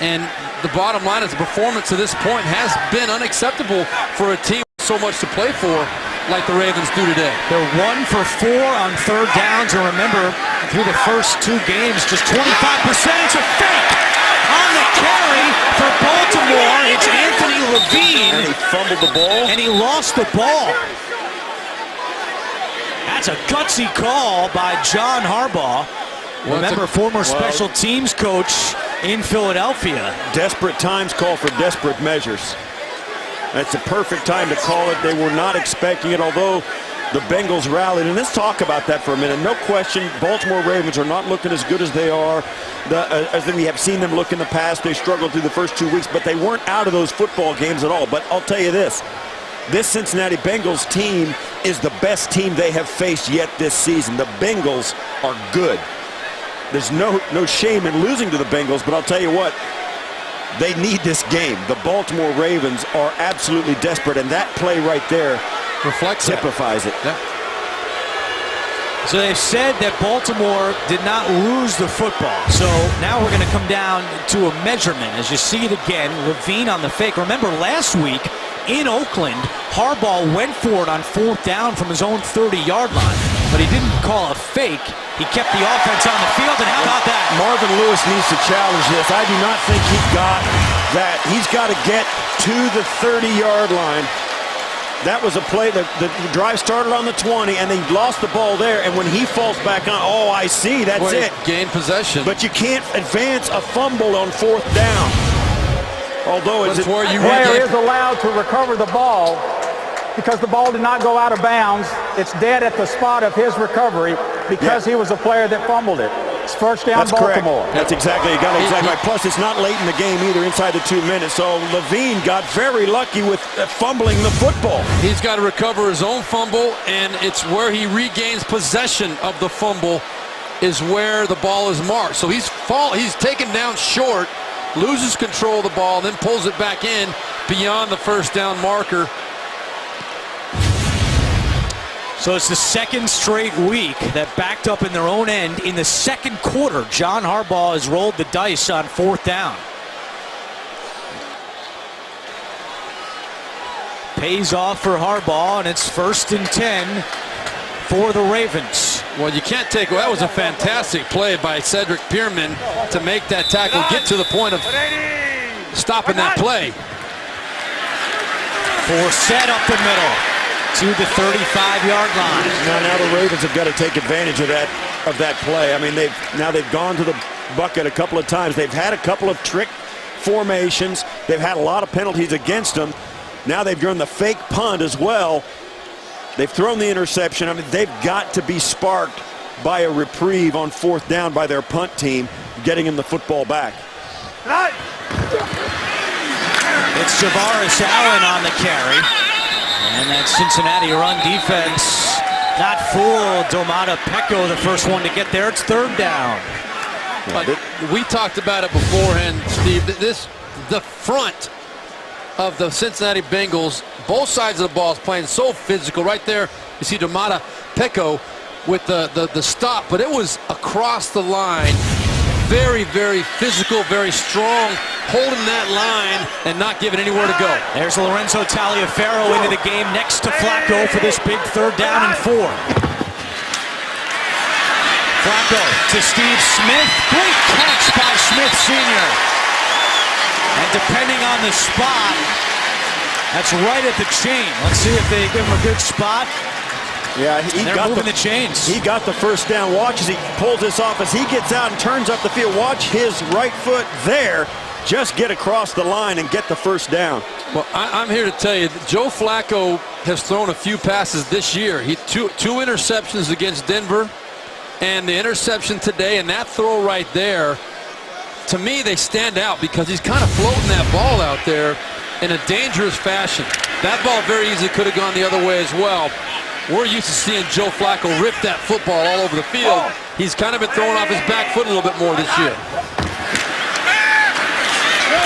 And the bottom line is the performance to this point has been unacceptable for a team with so much to play for like the Ravens do today. They're 1 for 4 on 3rd downs, and remember, through the first 2 games, just 25%. It's a fake on the carry for Baltimore. It's Anthony Levine. And he fumbled the ball. And he lost the ball. That's a gutsy call by John Harbaugh. Remember, former special teams coach in Philadelphia. Desperate times call for desperate measures. That's a perfect time to call it. They were not expecting it, although the Bengals rallied. And let's talk about that for a minute. No question, Baltimore Ravens are not looking as good as they are, as we have seen them look in the past. They struggled through the first 2 weeks, but they weren't out of those football games at all. But I'll tell you this Cincinnati Bengals team is the best team they have faced yet this season. The Bengals are good. There's no shame in losing to the Bengals, but I'll tell you what, they need this game. The Baltimore Ravens are absolutely desperate, and that play right there typifies it. Yeah. So they've said that Baltimore did not lose the football. So now we're going to come down to a measurement. As you see it again, Levine on the fake. Remember last week in Oakland, Harbaugh went for it on 4th down from his own 30-yard line, but he didn't call a fake. He kept the offense on the field, and how about that? Marvin Lewis needs to challenge this. I do not think he's got that. He's got to get to the 30-yard line. That was a play. The drive started on the 20, and they lost the ball there. And when he falls back on, oh, I see, that's it. Gain possession. But you can't advance a fumble on 4th down. Although it's where the player is allowed to recover the ball because the ball did not go out of bounds. It's dead at the spot of his recovery because he was a player that fumbled it. It's first down, That's Baltimore. correct. That's exactly, you got it exactly right. Plus, it's not late in the game either, inside the 2 minutes. So Levine got very lucky with fumbling the football. He's got to recover his own fumble, and it's where he regains possession of the fumble is where the ball is marked. So he's taken down short, loses control of the ball, then pulls it back in beyond the first down marker. So it's the second straight week that backed up in their own end. In the second quarter, John Harbaugh has rolled the dice on fourth down. Pays off for Harbaugh, and it's 1st and 10 for the Ravens. Well, you can't take, well, that was a fantastic play by Cedric Pierman to make that tackle, get to the point of stopping that play. Forsett up the middle to the 35-yard line. Now the Ravens have got to take advantage of that play. I mean, they've gone to the bucket a couple of times. They've had a couple of trick formations. They've had a lot of penalties against them. Now they've run the fake punt as well. They've thrown the interception. I mean, they've got to be sparked by a reprieve on fourth down by their punt team, getting them the football back. It's Javaris Allen on the carry. And that Cincinnati run defense not fooled Domata Pecco, the first one to get there. It's third down. But we talked about it beforehand, Steve. The front of the Cincinnati Bengals, both sides of the ball is playing so physical. Right there, you see Domata Pecco with the stop, but it was across the line. Very, very physical, very strong, holding that line and not giving anywhere to go. There's Lorenzo Taliaferro into the game next to Flacco for this big third down and 4. Flacco to Steve Smith. Great catch by Smith Sr. And depending on the spot, that's right at the chain. Let's see if they give him a good spot. Yeah, they're moving the chains. He got the first down. Watch as he pulls this off as he gets out and turns up the field. Watch his right foot there just get across the line and get the first down. Well, I'm here to tell you, Joe Flacco has thrown a few passes this year. He two interceptions against Denver, and the interception today, and that throw right there, to me, they stand out because he's kind of floating that ball out there in a dangerous fashion. That ball very easily could have gone the other way as well. We're used to seeing Joe Flacco rip that football all over the field. He's kind of been throwing off his back foot a little bit more this year.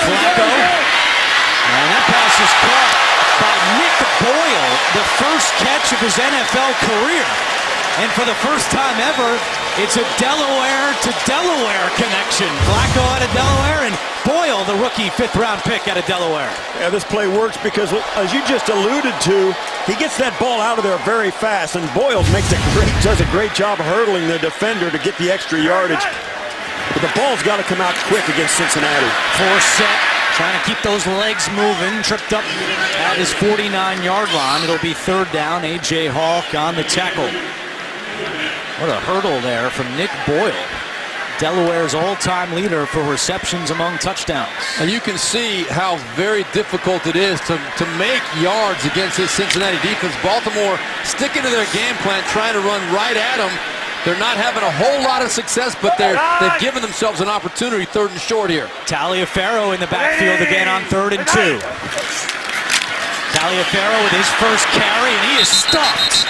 Flacco. And that pass is caught by Nick Boyle, the first catch of his NFL career. And for the first time ever, it's a Delaware to Delaware connection. Flacco out of Delaware and Boyle, the rookie 5th-round pick out of Delaware. Yeah, this play works because, as you just alluded to, he gets that ball out of there very fast, and Boyle does a great job hurdling the defender to get the extra yardage. But the ball's got to come out quick against Cincinnati. Forsett trying to keep those legs moving, tripped up at his 49-yard line. It'll be third down. A.J. Hawk on the tackle. What a hurdle there from Nick Boyle, Delaware's all-time leader for receptions among touchdowns. And you can see how very difficult it is to make yards against this Cincinnati defense. Baltimore sticking to their game plan, trying to run right at them. They're not having a whole lot of success, but they've given themselves an opportunity, third and short here. Taliaferro in the backfield again on 3rd and 2. Taliaferro with his first carry, and he is stuffed.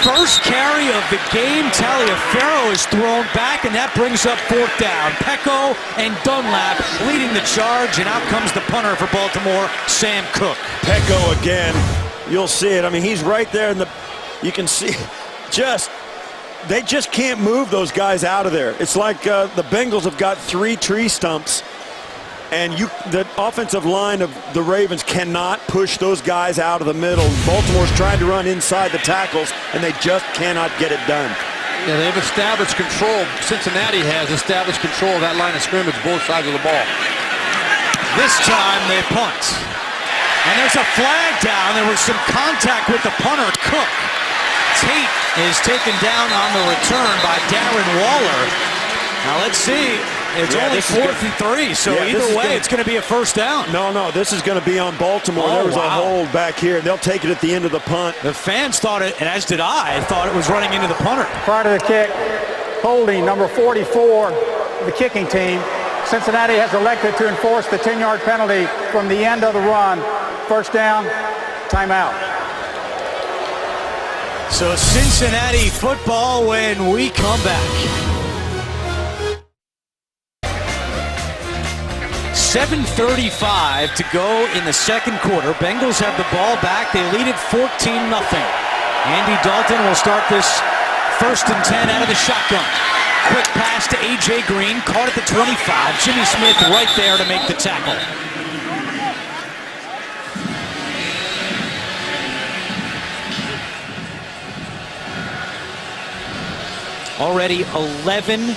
First carry of the game, Taliaferro is thrown back, and that brings up fourth down. Pecco and Dunlap leading the charge, and out comes the punter for Baltimore, Sam Cook. Pecco again, you'll see it. I mean, he's right there, and you can see they just can't move those guys out of there. It's like the Bengals have got 3 tree stumps, and the offensive line of the Ravens cannot push those guys out of the middle. Baltimore's trying to run inside the tackles, and they just cannot get it done. Yeah, they've established control. Cincinnati has established control of that line of scrimmage, both sides of the ball. This time they punt. And there's a flag down. There was some contact with the punter, Cook. Tate is taken down on the return by Darren Waller. Now let's see. It's only 4th and 3, so either way, it's going to be a first down. No, this is going to be on Baltimore. There was a hold back here, and they'll take it at the end of the punt. The fans thought it, and as did I, thought it was running into the punter. Prior to the kick, holding number 44, the kicking team. Cincinnati has elected to enforce the 10-yard penalty from the end of the run. First down, timeout. So Cincinnati football when we come back. 7:35 to go in the second quarter. Bengals have the ball back. They lead it 14-0. Andy Dalton will start this 1st and 10 out of the shotgun. Quick pass to A.J. Green, caught at the 25. Jimmy Smith right there to make the tackle. Already 11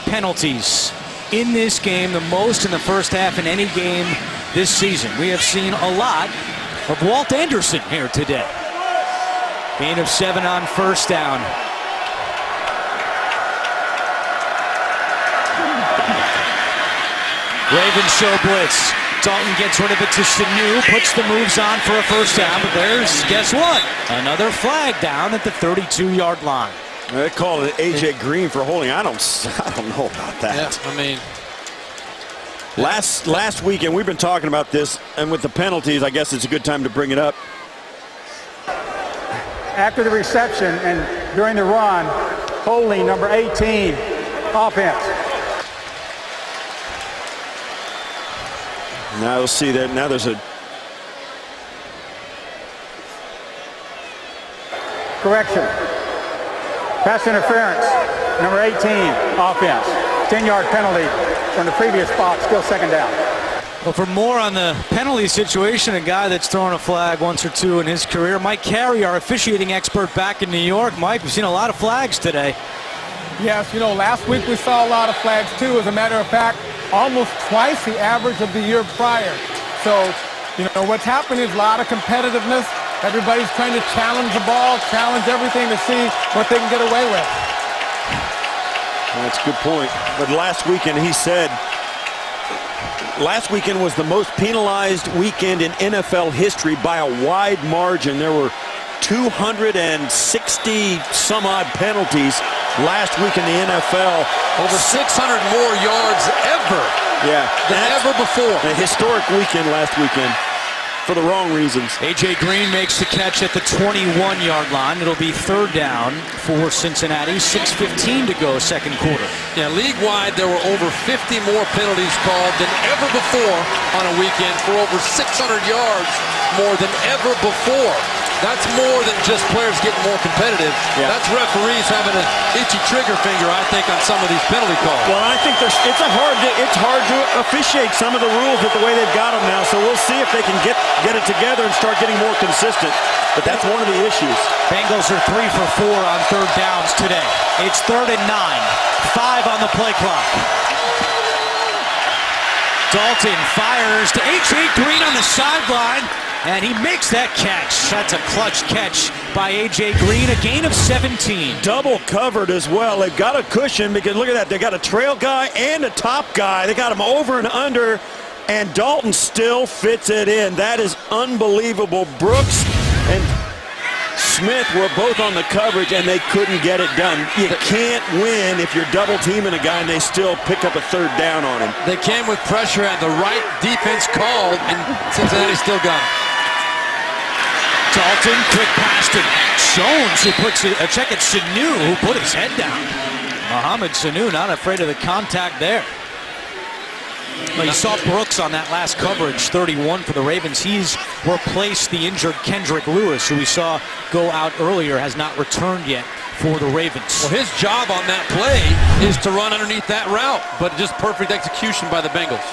penalties in this game, the most in the first half in any game this season. We have seen a lot of Walt Anderson here today. Gain of 7 on first down. Ravens show blitz. Dalton gets rid of it to Sanu, puts the moves on for a first down, but there's, guess what? Another flag down at the 32-yard line. They called it A.J. Green for holding. I don't know about that. Yeah, I mean, last weekend we've been talking about this, and with the penalties, I guess it's a good time to bring it up. After the reception and during the run, holding number 18, offense. Now you'll see that now there's a Correction. Pass interference, number 18, offense. 10-yard penalty from the previous spot, still second down. Well, for more on the penalty situation, a guy that's thrown a flag once or two in his career, Mike Carey, our officiating expert back in New York. Mike, we've seen a lot of flags today. Yes, you know, last week we saw a lot of flags too. As a matter of fact, almost twice the average of the year prior. So, you know, what's happened is a lot of competitiveness. Everybody's trying to challenge the ball, challenge everything to see what they can get away with. That's a good point. But last weekend he said, last weekend was the most penalized weekend in NFL history by a wide margin. There were 260 some odd penalties last week in the NFL. over 600 more yards ever than ever before. A historic weekend last weekend for the wrong reasons. A.J. Green makes the catch at the 21-yard line. It'll be third down for Cincinnati. 6:15 to go, second quarter. Yeah, league-wide, there were over 50 more penalties called than ever before on a weekend for over 600 yards more than ever before. That's more than just players getting more competitive. Yeah. That's referees having an itchy trigger finger, I think, on some of these penalty calls. Well, I think it's hard to officiate some of the rules with the way they've got them now. So we'll see if they can get it together and start getting more consistent. But that's one of the issues. Bengals are 3 for 4 on third downs today. It's 3rd and 9. 5 on the play clock. Dalton fires to A.J. Green on the sideline. And he makes that catch. That's a clutch catch by A.J. Green. A gain of 17. Double covered as well. They've got a cushion because look at that. They got a trail guy and a top guy. They got him over and under. And Dalton still fits it in. That is unbelievable. Brooks and Smith were both on the coverage and they couldn't get it done. You can't win if you're double teaming a guy and they still pick up a third down on him. They came with pressure and the right defense called, and Cincinnati still got it. Dalton, quick pass to Jones, who puts a check at Sanu, who put his head down. Mohamed Sanu not afraid of the contact there. Well, you saw Brooks on that last coverage, 31 for the Ravens. He's replaced the injured Kendrick Lewis, who we saw go out earlier, has not returned yet for the Ravens. Well, his job on that play is to run underneath that route, but just perfect execution by the Bengals.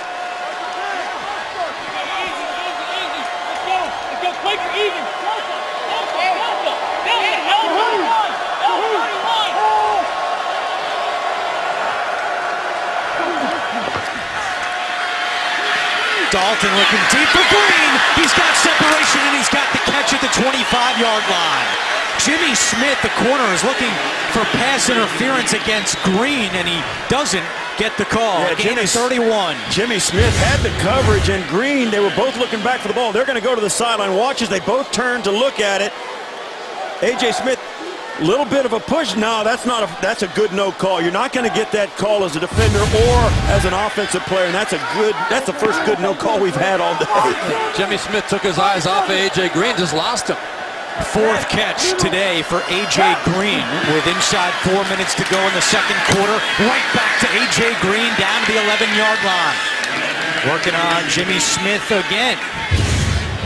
Dalton looking deep for Green. He's got separation and he's got the catch at the 25-yard line. Jimmy Smith, the corner, is looking for pass interference against Green, and he doesn't get the call. Yeah, Gain of 31. Jimmy Smith had the coverage, and Green, they were both looking back for the ball. They're going to go to the sideline. Watch as they both turn to look at it. A.J. Smith Little bit of a push. No, that's a good no call. You're not going to get that call as a defender or as an offensive player, and that's the first good no call we've had all day. Jimmy Smith took his eyes off of A.J. Green, just lost him. Fourth catch today for A.J. Green with inside 4 minutes to go in the second quarter. Right back to A.J. Green down to the 11-yard line. Working on Jimmy Smith again.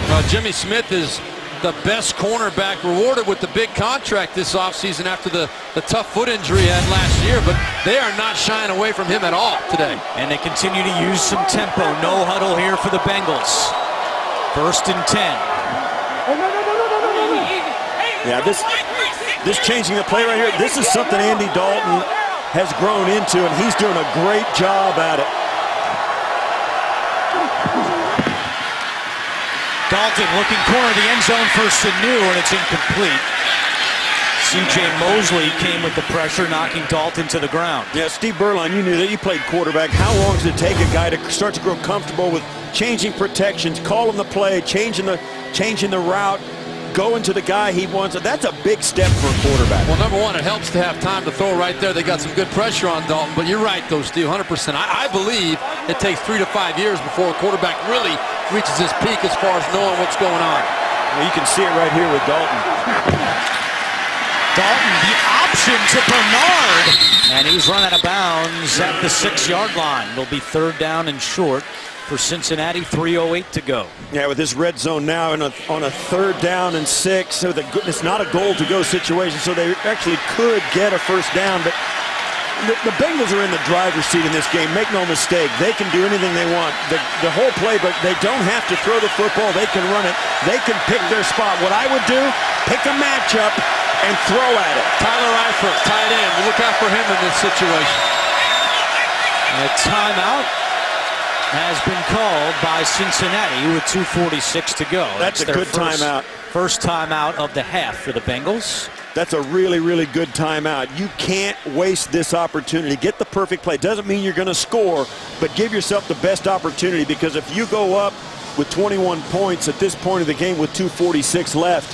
Well, Jimmy Smith is the best cornerback, rewarded with the big contract this offseason after the tough foot injury he had last year, but they are not shying away from him at all today. And they continue to use some tempo. No huddle here for the Bengals. 1st and 10. Yeah, this changing the play right here, this is something Andy Dalton has grown into, and he's doing a great job at it. Dalton looking corner of the end zone for Sanu, and it's incomplete. C.J. Mosley came with the pressure, knocking Dalton to the ground. Yeah, Steve Berline, you knew that. You played quarterback. How long does it take a guy to start to grow comfortable with changing protections, calling the play, changing the route, going to the guy he wants? That's a big step for a quarterback. Well, number one, it helps to have time to throw right there. They got some good pressure on Dalton, but you're right, though, Steve, 100%. I believe it takes 3 to 5 years before a quarterback really reaches his peak as far as knowing what's going on. Well, you can see it right here with Dalton. Dalton, the option to Bernard, and he's run out of bounds at the 6-yard line. It'll be 3rd down and short for Cincinnati, 3:08 to go. Yeah, with this red zone now on a 3rd down and 6, so it's not a goal-to-go situation, so they actually could get a 1st down, but the Bengals are in the driver's seat in this game. Make no mistake, they can do anything they want. The whole playbook, they don't have to throw the football. They can run it. They can pick their spot. What I would do, pick a matchup and throw at it. Tyler Eifert, tight end. Look out for him in this situation. A timeout has been called by Cincinnati with 2:46 to go. That's a good timeout. First timeout of the half for the Bengals. That's a really, really good timeout. You can't waste this opportunity. Get the perfect play. Doesn't mean you're going to score, but give yourself the best opportunity, because if you go up with 21 points at this point of the game with 2:46 left,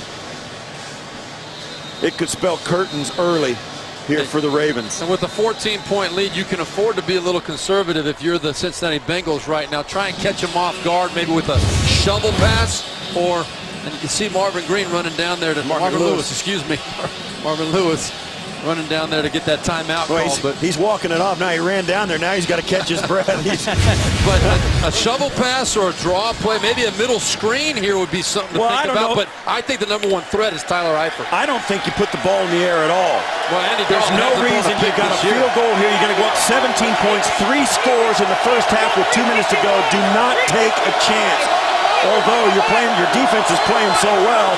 it could spell curtains early here for the Ravens. And with a 14-point lead, you can afford to be a little conservative if you're the Cincinnati Bengals right now. Try and catch them off guard, maybe with a shovel pass, and you can see Marvin Green running down there to Marvin Lewis, excuse me. Marvin Lewis running down there to get that timeout call. But he's walking it off now. He ran down there. Now he's got to catch his breath. But a shovel pass or a draw play, maybe a middle screen here would be something to think about. But I think the number one threat is Tyler Eifert. I don't think you put the ball in the air at all. Well, Andy, there's no reason. You've got a field goal here. You're going to go up 17 points, 3 scores in the first half with 2 minutes to go. Do not take a chance. Although your defense is playing so well,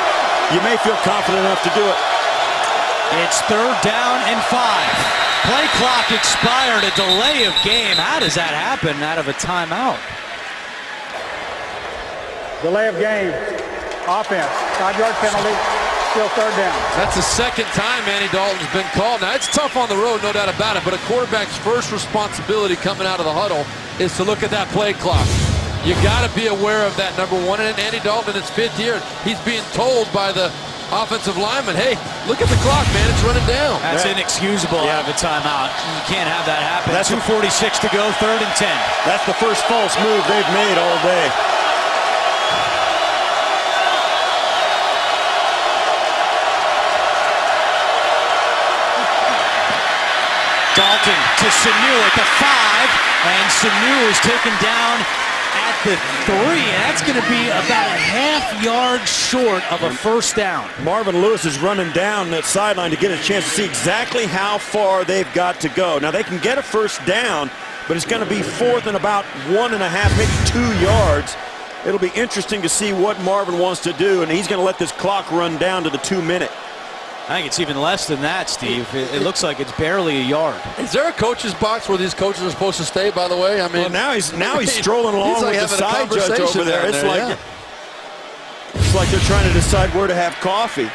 you may feel confident enough to do it. It's 3rd down and 5. Play clock expired, a delay of game. How does that happen out of a timeout? Delay of game. Offense. 5-yard penalty. Still 3rd down. That's the 2nd time Andy Dalton's been called. Now, it's tough on the road, no doubt about it, but a quarterback's first responsibility coming out of the huddle is to look at that play clock. You got to be aware of that, number one. And Andy Dalton in his 5th year, he's being told by the offensive lineman, hey, look at the clock, man, it's running down. That's inexcusable out of a timeout. You can't have that happen. That's 2:46 to go, 3rd and 10. That's the first false move they've made all day. Dalton to Sanu at the 5, and Sanu is taken down at the 3, and that's going to be about a half-yard short of a 1st down. Marvin Lewis is running down that sideline to get a chance to see exactly how far they've got to go. Now, they can get a 1st down, but it's going to be 4th and about 1.5, maybe 2 yards. It'll be interesting to see what Marvin wants to do, and he's going to let this clock run down to the 2-minute. I think it's even less than that, Steve. It looks like it's barely a yard. Is there a coach's box where these coaches are supposed to stay, by the way? I mean, well, now he's strolling along with the side judge over there. It's like they're trying to decide where to have coffee.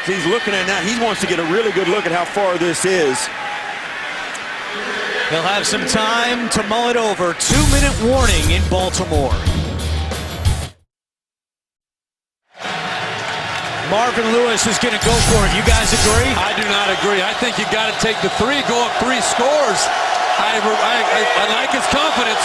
So he's looking at now. He wants to get a really good look at how far this is. He'll have some time to mull it over. 2-minute warning in Baltimore. Marvin Lewis is going to go for it. You guys agree? I do not agree. I think you got to take the 3, go up 3 scores. I like his confidence.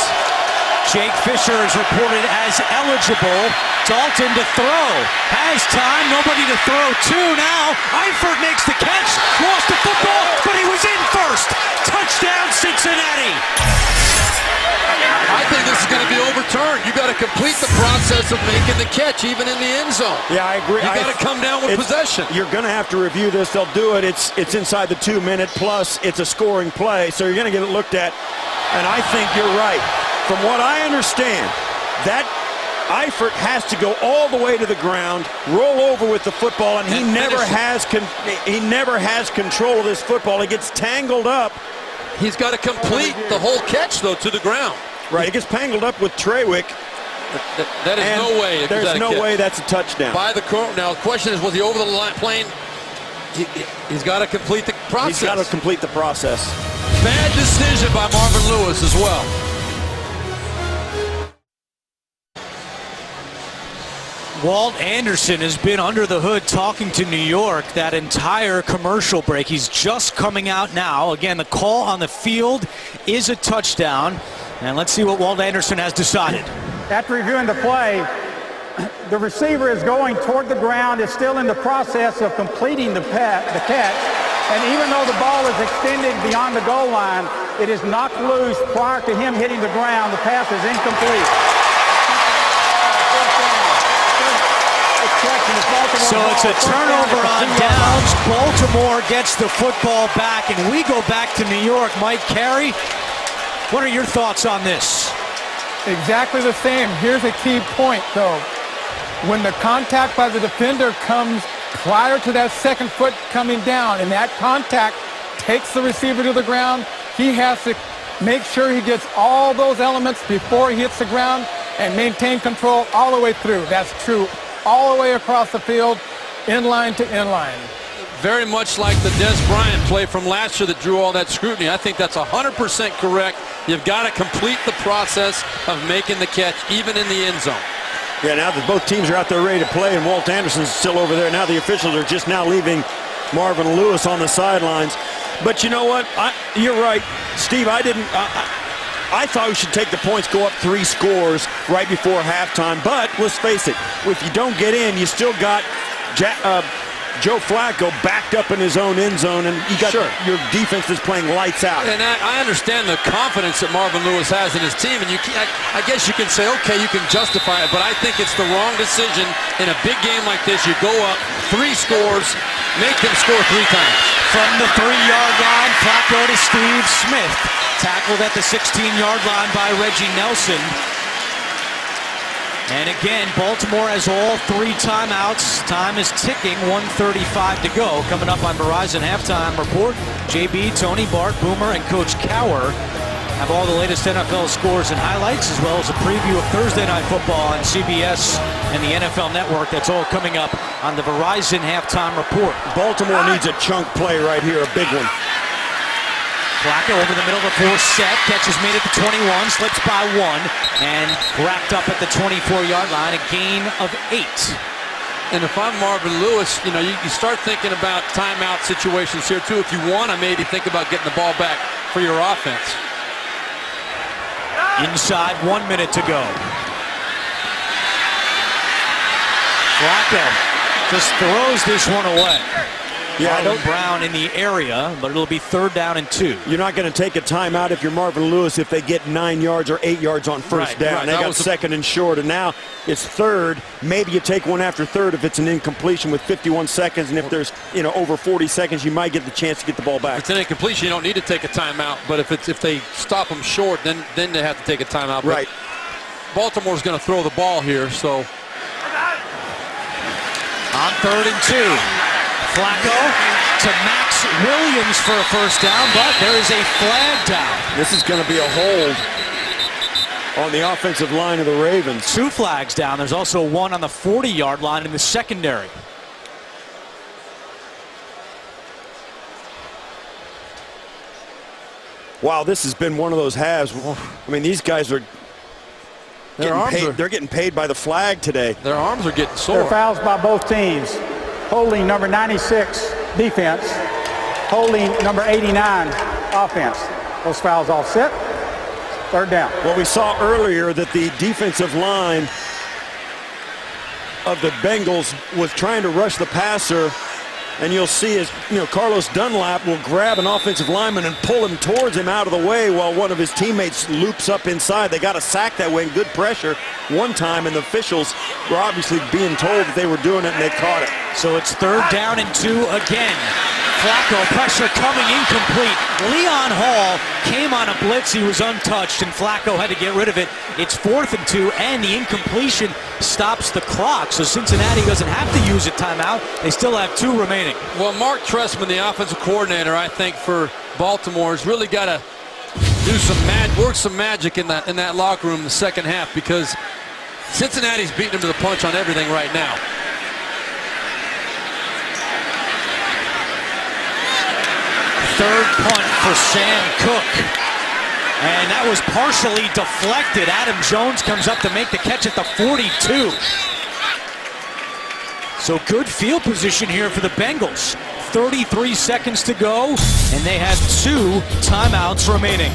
Jake Fisher is reported as eligible. Dalton to throw. Has time. Nobody to throw to now. Eifert makes the catch. Lost the football, but he was in first. Touchdown, Cincinnati. I think this is going to be overturned. You got to complete the process of making the catch, even in the end zone. Yeah, I agree. You got to come down with possession. You're going to have to review this. They'll do it. It's inside the 2-minute plus. It's a scoring play, so you're going to get it looked at. And I think you're right. From what I understand, that Eifert has to go all the way to the ground, roll over with the football, and he never has control of this football. He gets tangled up. He's got to complete the whole catch, though, to the ground. Right, he gets tangled up with Trawick. That is no way. There's no way that's a touchdown. By the court. Now, the question is, was he over the line playing? He's got to complete the process. He's got to complete the process. Bad decision by Marvin Lewis as well. Walt Anderson has been under the hood talking to New York that entire commercial break. He's just coming out now. Again, the call on the field is a touchdown. And let's see what Walt Anderson has decided. After reviewing the play, the receiver is going toward the ground, is still in the process of completing the catch. And even though the ball is extended beyond the goal line, it is knocked loose prior to him hitting the ground. The pass is incomplete. So it's a turnover on downs. Baltimore gets the football back, and we go back to New York. Mike Carey, what are your thoughts on this? Exactly the same. Here's a key point, though. When the contact by the defender comes prior to that second foot coming down, and that contact takes the receiver to the ground, he has to make sure he gets all those elements before he hits the ground and maintain control all the way through. That's true all the way across the field, inline to inline. Very much like the Des Bryant play from last year that drew all that scrutiny. I think that's 100% correct. You've got to complete the process of making the catch, even in the end zone. Yeah, now that both teams are out there ready to play and Walt Anderson's still over there, now the officials are just now leaving Marvin Lewis on the sidelines. But you know what? You're right, Steve. I thought we should take the points, go up 3 scores right before halftime. But let's face it, if you don't get in, you still got Joe Flacco backed up in his own end zone, and you got your defense is playing lights out. And I understand the confidence that Marvin Lewis has in his team, and I guess you can say, okay, you can justify it, but I think it's the wrong decision in a big game like this. You go up 3 scores, make them score 3 times. From the 3-yard line, Flacco to Steve Smith. Tackled at the 16-yard line by Reggie Nelson. And again, Baltimore has all 3 timeouts. Time is ticking, 1:35 to go. Coming up on Verizon Halftime Report, JB, Tony, Bart, Boomer, and Coach Cower have all the latest NFL scores and highlights, as well as a preview of Thursday Night Football on CBS and the NFL Network. That's all coming up on the Verizon Halftime Report. Baltimore needs a chunk play right here, a big one. Flacco over the middle of the 4th set, catches made at the 21, slips by 1, and wrapped up at the 24-yard line, a gain of 8. And if I'm Marvin Lewis, you start thinking about timeout situations here too. If you want to maybe think about getting the ball back for your offense. Inside, 1 minute to go. Flacco just throws this one away. Yeah, Marlon Brown in the area, but it'll be 3rd down and 2. You're not going to take a timeout if you're Marvin Lewis if they get 9 yards or 8 yards on first down. Right. They got 2nd and short, and now it's 3rd. Maybe you take one after 3rd if it's an incompletion with 51 seconds, and if there's over 40 seconds, you might get the chance to get the ball back. If it's an incompletion, you don't need to take a timeout, but if they stop them short, then they have to take a timeout. Right. But Baltimore's going to throw the ball here, so. On 3rd and 2. Flacco to Max Williams for a first down, but there is a flag down. This is going to be a hold on the offensive line of the Ravens. 2 flags down. There's also one on the 40-yard line in the secondary. Wow, this has been one of those halves. I mean, these guys are they're getting paid by the flag today. Their arms are getting sore. There are fouls by both teams. holding number 96 defense, holding number 89 offense. Those fouls offset. Third down. Well, we saw earlier that the defensive line of the Bengals was trying to rush the passer, and you'll see as Carlos Dunlap will grab an offensive lineman and pull him towards him out of the way while one of his teammates loops up inside. They got a sack that way and good pressure one time, and the officials were obviously being told that they were doing it, and they caught it. So it's 3rd down and 2 again. Flacco, pressure coming, incomplete. Leon Hall came on a blitz. He was untouched, and Flacco had to get rid of it. It's 4th and 2, and the incompletion stops the clock. So Cincinnati doesn't have to use a timeout. They still have 2 remaining. Well, Mark Trestman, the offensive coordinator, I think, for Baltimore, has really got to do work some magic in that locker room in the second half, because Cincinnati's beating them to the punch on everything right now. Third punt for Sam Cook. And that was partially deflected. Adam Jones comes up to make the catch at the 42. So good field position here for the Bengals. 33 seconds to go, and they have 2 timeouts remaining.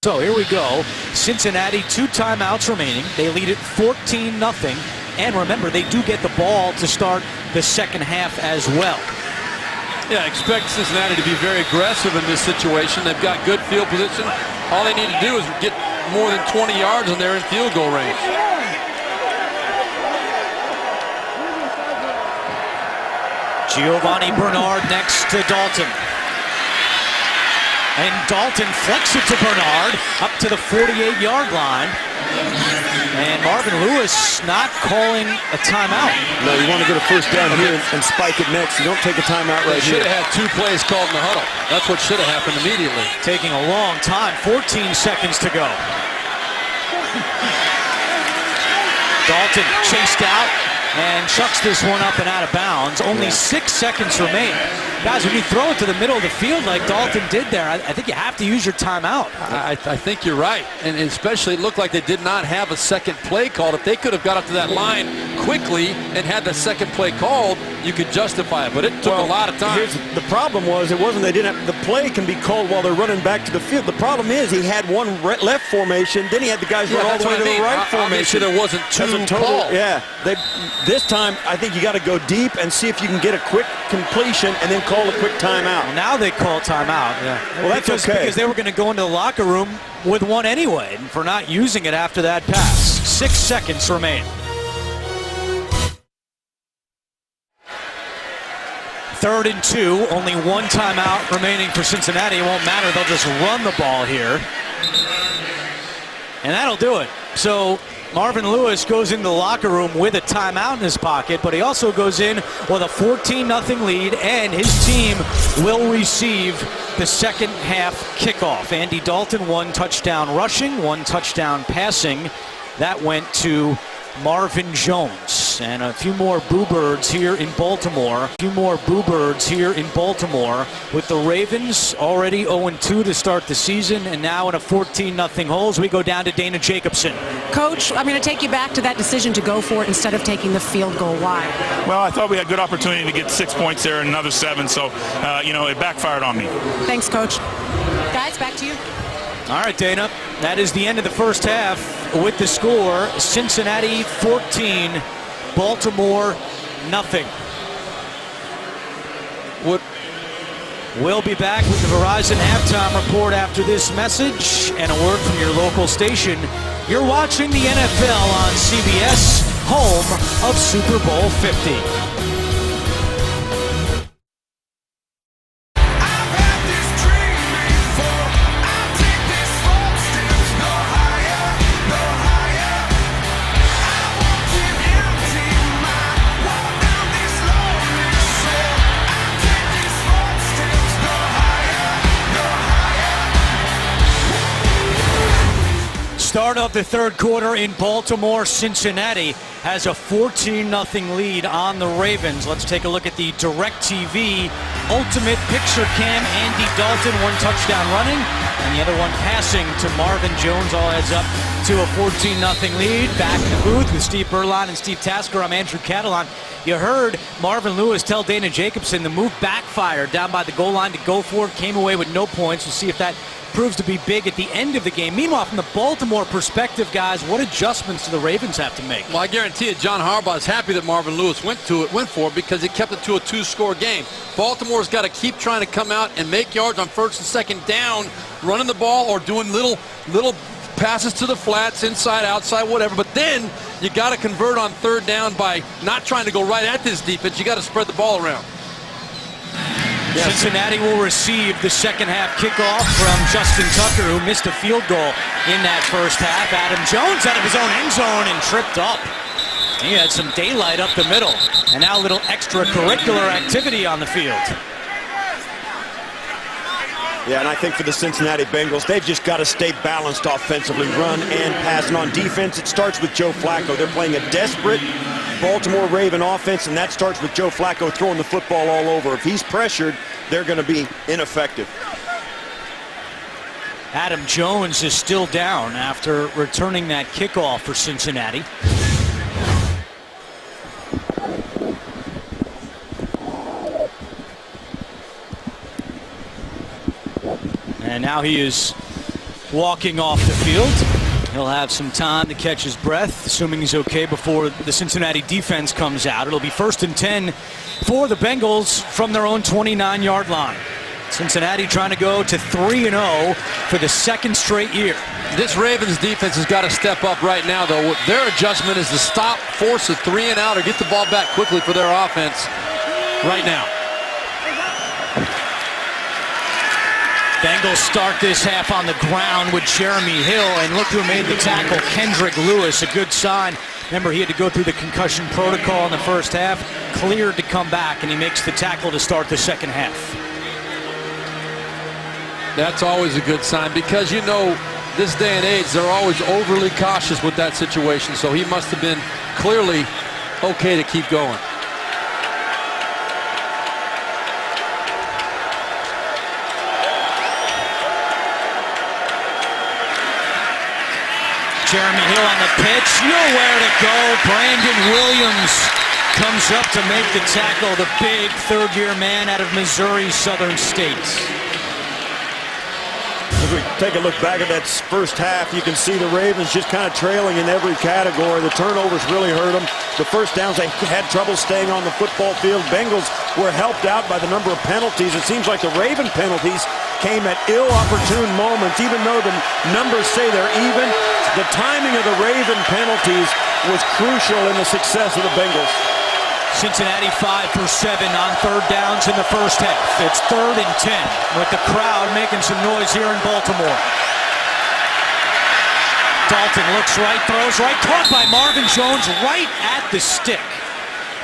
So here we go. Cincinnati, 2 timeouts remaining. They lead it 14-0. And remember, they do get the ball to start the second half as well. Yeah, expect Cincinnati to be very aggressive in this situation. They've got good field position. All they need to do is get more than 20 yards and they're in field goal range. Giovanni Bernard next to Dalton. And Dalton flicks it to Bernard up to the 48-yard line. And Marvin Lewis not calling a timeout. No, you want to get a first down here and spike it next. You don't take a timeout right here. Should have had 2 plays called in the huddle. That's what should have happened immediately. Taking a long time, 14 seconds to go. Dalton chased out and chucks this one up and out of bounds. Only 6 seconds remain. Guys, when you throw it to the middle of the field like Dalton did there, I think you have to use your timeout. I think you're right. And especially it looked like they did not have a second play called. If they could have got up to that line quickly and had the second play called, you could justify it. But it took a lot of time. The problem was, it wasn't they didn't have, the play can be called while they're running back to the field. The problem is he had one left formation, then he had the guys run all the way to the right formation. There wasn't 2 calls. Yeah. This time, I think you got to go deep and see if you can get a quick completion and then call a quick timeout. Well, now they call timeout. Yeah. Well, that's okay. Because they were going to go into the locker room with one anyway for not using it after that pass. 6 seconds remain. Third and 2, only 1 timeout remaining for Cincinnati. It won't matter. They'll just run the ball here. And that'll do it. So Marvin Lewis goes into the locker room with a timeout in his pocket, but he also goes in with a 14-0 lead, and his team will receive the second half kickoff. Andy Dalton, 1 touchdown rushing, 1 touchdown passing. That went to Marvin Jones. And a few more Boo Birds here in Baltimore. With the Ravens already 0-2 to start the season, and now in a 14-0 hole as we go down to Dana Jacobson. Coach, I'm going to take you back to that decision to go for it instead of taking the field goal. Why? Well, I thought we had good opportunity to get 6 points there and another 7, so, it backfired on me. Thanks, Coach. Guys, back to you. All right, Dana, that is the end of the first half with the score, Cincinnati 14, Baltimore nothing. We'll be back with the Verizon halftime report after this message and a word from your local station. You're watching the NFL on CBS, home of Super Bowl 50. Start of the third quarter in Baltimore. Cincinnati has a 14-0 lead on the Ravens. Let's take a look at the DirecTV Ultimate Picture Cam. Andy Dalton, 1 touchdown running, And the other one passing to Marvin Jones. All heads up to a 14-0 lead. Back in the booth with Steve Berline and Steve Tasker. I'm Andrew Catalon. You heard Marvin Lewis tell Dana Jacobson the move backfired down by the goal line to go for it. Came away with no points. We'll see if that proves to be big at the end of the game. Meanwhile, from the Baltimore perspective, guys, what adjustments do the Ravens have to make? Well, I guarantee you, John Harbaugh is happy that Marvin Lewis went for it because it kept it to a 2-score game. Baltimore's got to keep trying to come out and make yards on first and second down, running the ball or doing little passes to the flats, inside, outside, whatever. But then you got to convert on third down by not trying to go right at this defense. You got to spread the ball around. Yes. Cincinnati will receive the second half kickoff from Justin Tucker, who missed a field goal in that first half. Adam Jones out of his own end zone and tripped up. He had some daylight up the middle. And now a little extracurricular activity on the field. Yeah, and I think for the Cincinnati Bengals, they've just got to stay balanced offensively, run and pass. And on defense, it starts with Joe Flacco. They're playing a desperate Baltimore Raven offense, and that starts with Joe Flacco throwing the football all over. If he's pressured, they're going to be ineffective. Adam Jones is still down after returning that kickoff for Cincinnati. And now he is walking off the field. He'll have some time to catch his breath, assuming he's okay before the Cincinnati defense comes out. It'll be 1st and 10 for the Bengals from their own 29-yard line. Cincinnati trying to go to 3-0 for the second straight year. This Ravens defense has got to step up right now, though. Their adjustment is to stop, force a 3-and-out, or get the ball back quickly for their offense right now. Bengals start this half on the ground with Jeremy Hill, and look who made the tackle, Kendrick Lewis, a good sign. Remember, he had to go through the concussion protocol in the first half, cleared to come back, and he makes the tackle to start the second half. That's always a good sign because, you know, this day and age, they're always overly cautious with that situation, so he must have been clearly okay to keep going. Jeremy Hill on the pitch, nowhere to go. Brandon Williams comes up to make the tackle, the big third-year man out of Missouri Southern State. If we take a look back at that first half, you can see the Ravens just kind of trailing in every category. The turnovers really hurt them. The first downs, they had trouble staying on the football field. Bengals were helped out by the number of penalties. It seems like the Raven penalties came at ill-opportune moments. Even though the numbers say they're even, the timing of the Raven penalties was crucial in the success of the Bengals. Cincinnati 5 for 7 on third downs in the first half. It's 3rd and 10 with the crowd making some noise here in Baltimore. Dalton looks right, throws right, caught by Marvin Jones right at the stick.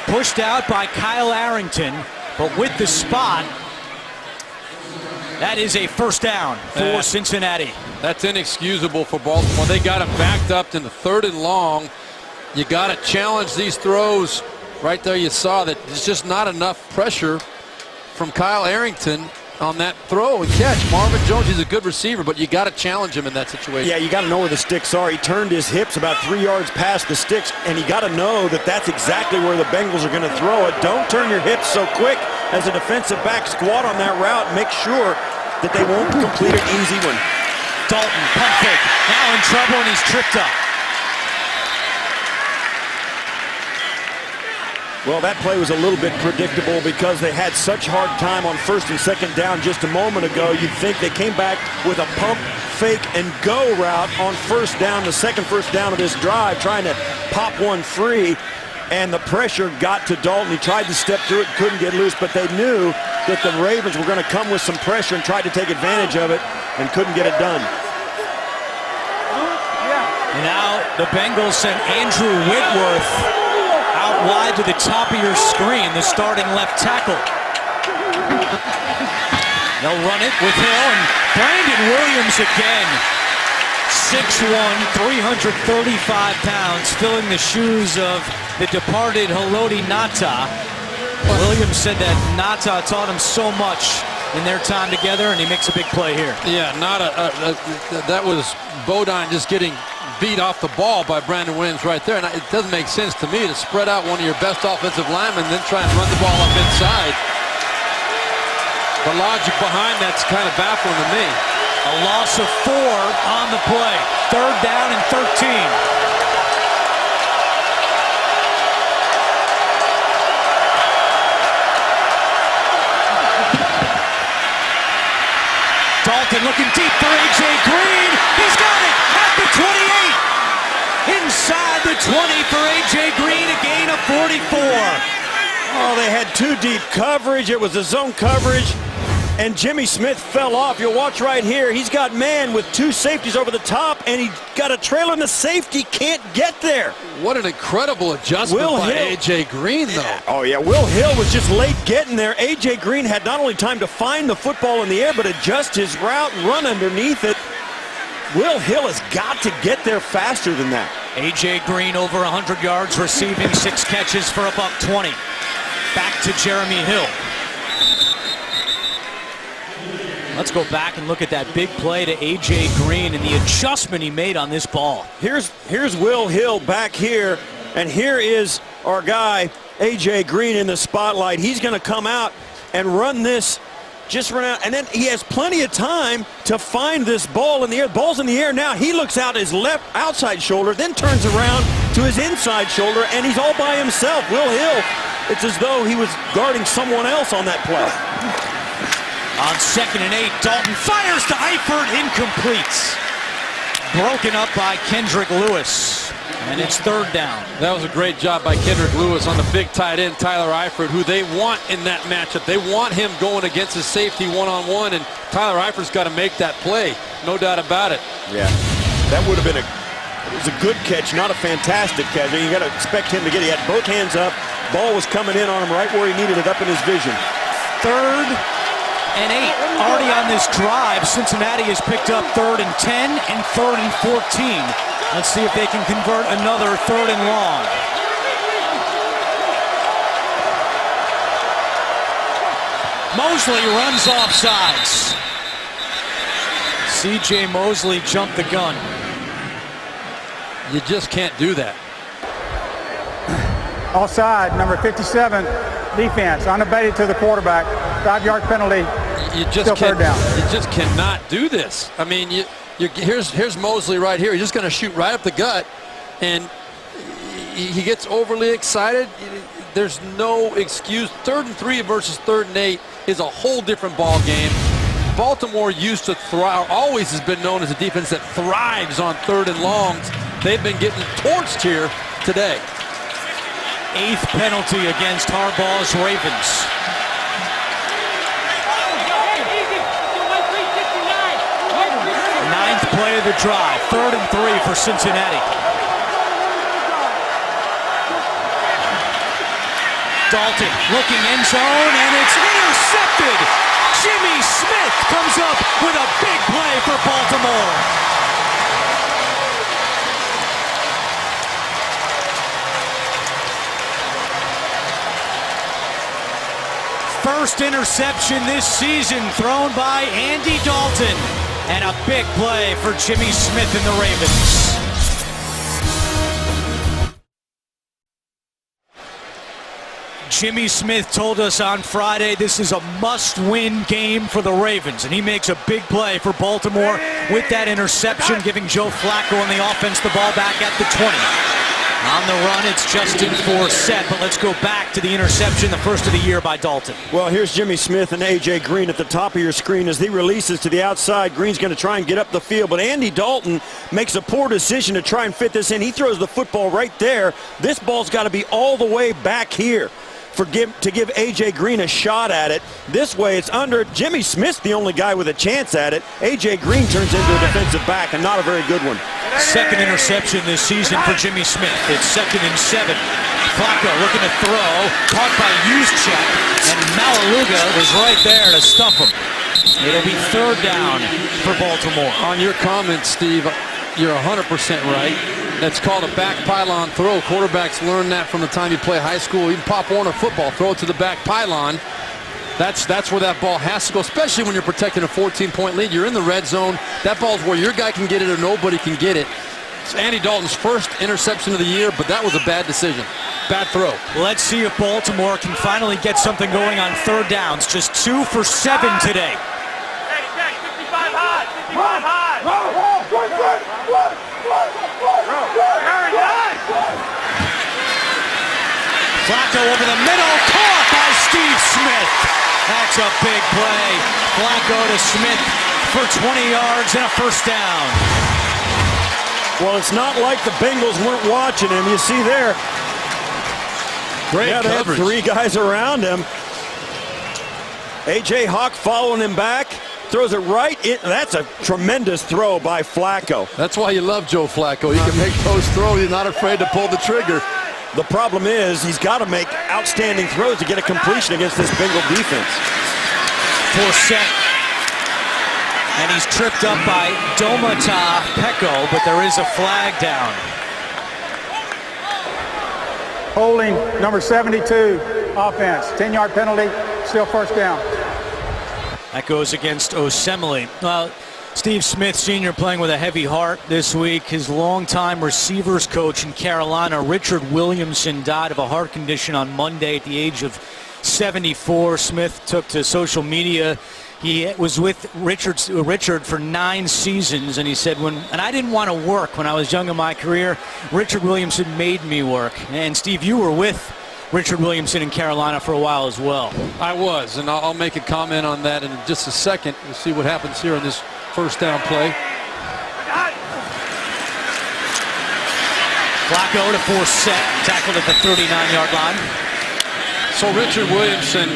Pushed out by Kyle Arrington, but with the spot, that is a first down for Cincinnati. That's inexcusable for Baltimore. They got him backed up in the 3rd and long. You got to challenge these throws. Right there you saw that there's just not enough pressure from Kyle Arrington on that throw and catch. Marvin Jones is a good receiver, but you got to challenge him in that situation. Yeah, you got to know where the sticks are. He turned his hips about 3 yards past the sticks, and you got to know that that's exactly where the Bengals are going to throw it. Don't turn your hips so quick as a defensive back. Squat on that route. Make sure that they won't complete an easy one. Dalton, pump fake, now in trouble, and he's tripped up. Well, that play was a little bit predictable because they had such hard time on first and second down just a moment ago. You'd think they came back with a pump, fake, and go route on first down, the second first down of this drive, trying to pop one free, and the pressure got to Dalton. He tried to step through it, couldn't get loose, but they knew that the Ravens were going to come with some pressure and tried to take advantage of it and couldn't get it done. And now the Bengals send Andrew Whitworth out wide to the top of your screen, the starting left tackle. They'll run it with Hill and Brandon Williams again. 6'1", 335 pounds, filling the shoes of the departed Haloti Ngata. Williams said that Ngata taught him so much in their time together, and he makes a big play here. Yeah, that was Bodine just getting beat off the ball by Brandon Williams right there. And it doesn't make sense to me to spread out one of your best offensive linemen and then try and run the ball up inside. The logic behind that's kind of baffling to me. A loss of 4 on the play. 3rd down and 13. Dalton looking deep for A.J. Green. He's got it at the 28. Inside the 20 for A.J. Green, a gain of 44. Oh, they had 2 deep coverage. It was a zone coverage, and Jimmy Smith fell off. You'll watch right here. He's got man with 2 safeties over the top, and he got a trail on the safety. Can't get there. What an incredible adjustment by A.J. Green, though. Oh, yeah. Will Hill was just late getting there. A.J. Green had not only time to find the football in the air, but adjust his route and run underneath it. Will Hill has got to get there faster than that. A.J. Green over 100 yards receiving, 6 catches for a buck 20. Back to Jeremy Hill. Let's go back and look at that big play to A.J. Green and the adjustment he made on this ball. Here's Will Hill back here, and here is our guy, A.J. Green, in the spotlight. He's going to come out and run this, just run out, and then he has plenty of time to find this ball in the air. The ball's in the air now. He looks out his left outside shoulder, then turns around to his inside shoulder, and he's all by himself. Will Hill, it's as though he was guarding someone else on that play. On 2nd and 8, Dalton fires to Eifert, incomplete. Broken up by Kendrick Lewis, and it's 3rd down. That was a great job by Kendrick Lewis on the big tight end, Tyler Eifert, who they want in that matchup. They want him going against his safety one-on-one, and Tyler Eifert's got to make that play, no doubt about it. Yeah, that would have been it was a good catch, not a fantastic catch. You got to expect him to get it. He had both hands up. Ball was coming in on him right where he needed it, up in his vision. 3rd and 8. Already on this drive, Cincinnati has picked up 3rd and 10 and 3rd and 14. Let's see if they can convert another 3rd and long. Mosley runs off sides. C.J. Mosley jumped the gun. You just can't do that. Offside, number 57, defense, unabated to the quarterback. 5-yard penalty. You just Still can't. 3rd down. You just cannot do this. I mean, here's Mosley right here. He's just going to shoot right up the gut, and he gets overly excited. There's no excuse. 3rd and 3 versus 3rd and 8 is a whole different ball game. Baltimore used to thrive, always has been known as a defense that thrives on 3rd and longs. They've been getting torched here today. 8th penalty against Harbaugh's Ravens. 9th play of the drive. 3rd and 3 for Cincinnati. Dalton looking end zone, and it's intercepted. Jimmy Smith comes up with a big play for Baltimore. First interception this season thrown by Andy Dalton, and a big play for Jimmy Smith and the Ravens. Jimmy Smith told us on Friday this is a must-win game for the Ravens, and he makes a big play for Baltimore with that interception, giving Joe Flacco and the offense the ball back at the 20. On the run, it's Justin Forsett, but let's go back to the interception, the first of the year by Dalton. Well, here's Jimmy Smith and A.J. Green at the top of your screen as he releases to the outside. Green's going to try and get up the field, but Andy Dalton makes a poor decision to try and fit this in. He throws the football right there. This ball's got to be all the way back here to give A.J. Green a shot at it. This way, it's under. Jimmy Smith's the only guy with a chance at it. A.J. Green turns into a defensive back, and not a very good one. 2nd interception this season for Jimmy Smith. It's 2nd and 7. Flacco looking to throw, caught by Juszczyk, and Malaluga was right there to stuff him. It'll be 3rd down for Baltimore. On your comments, Steve, you're 100% right. That's called a back pylon throw. Quarterbacks learn that from the time you play high school. Even Pop Warner football, throw it to the back pylon. That's where that ball has to go, especially when you're protecting a 14-point lead. You're in the red zone. That ball's where your guy can get it or nobody can get it. It's Andy Dalton's first interception of the year, but that was a bad decision. Bad throw. Let's see if Baltimore can finally get something going on third downs. Just 2 for 7 today. 55 high. 55 high. Flacco over the middle, caught by Steve Smith. That's a big play. Flacco to Smith for 20 yards and a first down. Well, it's not like the Bengals weren't watching him. You see there. Great they had coverage. 3 guys around him. A.J. Hawk following him back. Throws it right in. That's a tremendous throw by Flacco. That's why you love Joe Flacco. He can make those throws. He's not afraid to pull the trigger. The problem is he's got to make outstanding throws to get a completion against this Bengal defense. Forsett. And he's tripped up by Domata Peko, but there is a flag down. Holding number 72, offense. 10-yard penalty, still first down. That goes against Osemele. Well, Steve Smith Sr. playing with a heavy heart this week. His longtime receivers coach in Carolina, Richard Williamson, died of a heart condition on Monday at the age of 74. Smith took to social media. He was with Richard for 9 seasons, and he said, and I didn't want to work when I was young in my career. Richard Williamson made me work. And Steve, you were with Richard Williamson in Carolina for a while as well. I was, and I'll make a comment on that in just a second. We'll see what happens here on this first down play. Flacco to Forsett, tackled at the 39-yard line. So Richard Williamson,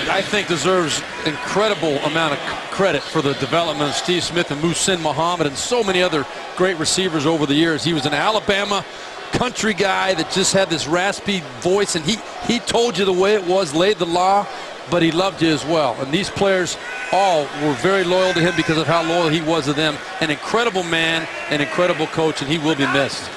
I think, deserves incredible amount of credit for the development of Steve Smith and Muhsin Muhammad and so many other great receivers over the years. He was an Alabama country guy that just had this raspy voice, and he told you the way it was, laid the law, but he loved you as well. And these players all were very loyal to him because of how loyal he was to them. An incredible man, an incredible coach, and he will be missed.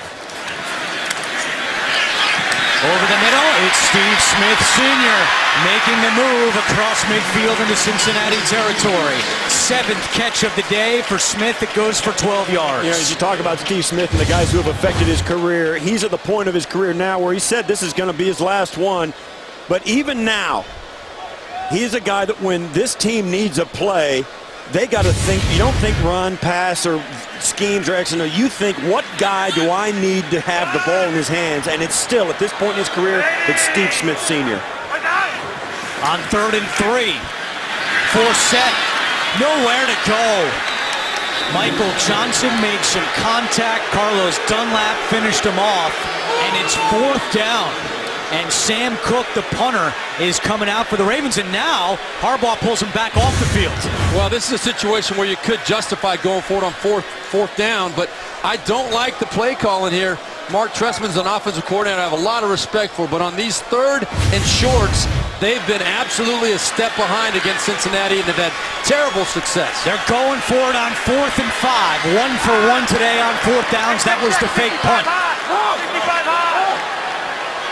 Over the middle, it's Steve Smith Sr. making the move across midfield into Cincinnati territory. 7th catch of the day for Smith. It goes for 12 yards. Yeah, as you talk about Steve Smith and the guys who have affected his career, he's at the point of his career now where he said this is going to be his last one. But even now, he's a guy that when this team needs a play, they got to think. You don't think run, pass, or schemes or X. No, you think, what guy do I need to have the ball in his hands? And it's still, at this point in his career, it's Steve Smith Sr. On 3rd and 3. Forsett, nowhere to go. Michael Johnson made some contact. Carlos Dunlap finished him off. And it's 4th down. And Sam Cook, the punter, is coming out for the Ravens. And now Harbaugh pulls him back off the field. Well, this is a situation where you could justify going for it on fourth down, but I don't like the play calling here. Mark Trestman's an offensive coordinator I have a lot of respect for, but on these 3rd and shorts, they've been absolutely a step behind against Cincinnati and have had terrible success. They're going for it on 4th and 5. 1 for 1 today on 4th downs. That was the fake punt.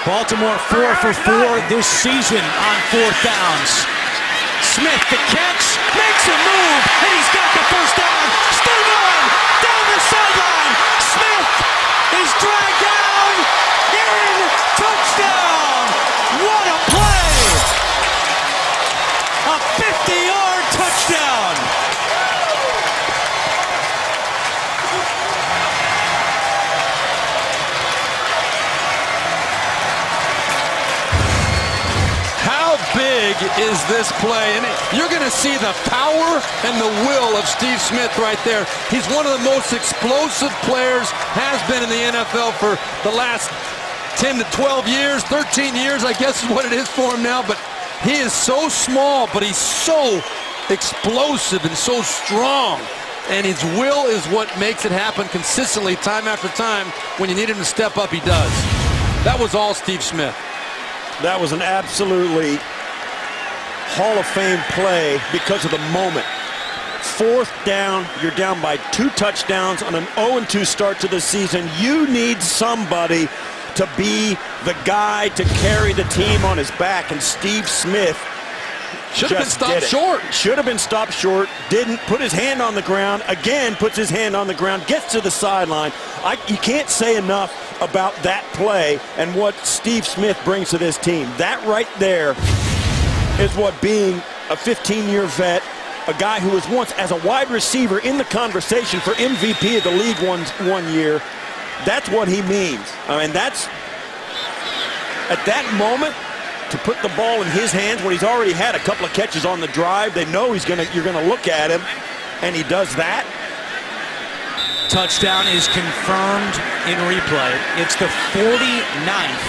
Baltimore 4 for 4 this season on 4th downs. Smith, the catch, makes a move, and he's got the first down. Still going, down the sideline. Smith is dragged down, in, touchdown. What a play. A 50-yard touchdown. Big is this play, and you're going to see the power and the will of Steve Smith right there. He's one of the most explosive players, has been in the NFL for the last 10 to 12 years, 13 years, I guess is what it is for him now, but he is so small, but he's so explosive and so strong, and his will is what makes it happen consistently time after time. When you need him to step up, he does. That was all Steve Smith. That was an absolutely Hall of Fame play because of the moment. 4th down, you're down by 2 touchdowns on an 0-2 start to the season. You need somebody to be the guy to carry the team on his back, and Steve Smith Should have been stopped short. Should have been stopped short. Didn't. Put his hand on the ground. Again, puts his hand on the ground. Gets to the sideline. You can't say enough about that play and what Steve Smith brings to this team. That right there is what being a 15-year vet, a guy who was once as a wide receiver in the conversation for MVP of the league one year, that's what he means. I mean, that's at that moment, to put the ball in his hands when he's already had a couple of catches on the drive. They know you're gonna look at him, and he does that. Touchdown is confirmed in replay. It's the 49th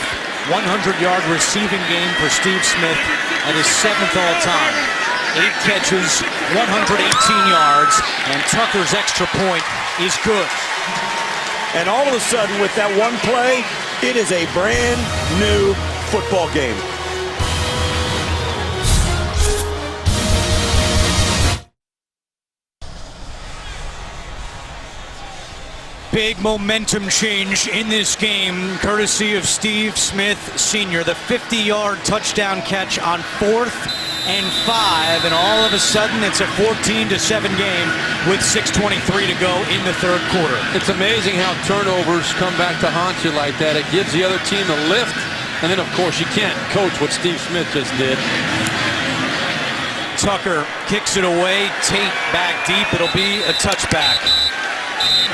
100-yard receiving game for Steve Smith and his 7th all-time. 8 catches, 118 yards, and Tucker's extra point is good. And all of a sudden, with that one play, it is a brand new football game. Big momentum change in this game, courtesy of Steve Smith Sr. The 50-yard touchdown catch on 4th and 5, and all of a sudden it's a 14-7 game with 6:23 to go in the third quarter. It's amazing how turnovers come back to haunt you like that. It gives the other team a lift, and then of course you can't coach what Steve Smith just did. Tucker kicks it away, Tate back deep, it'll be a touchback.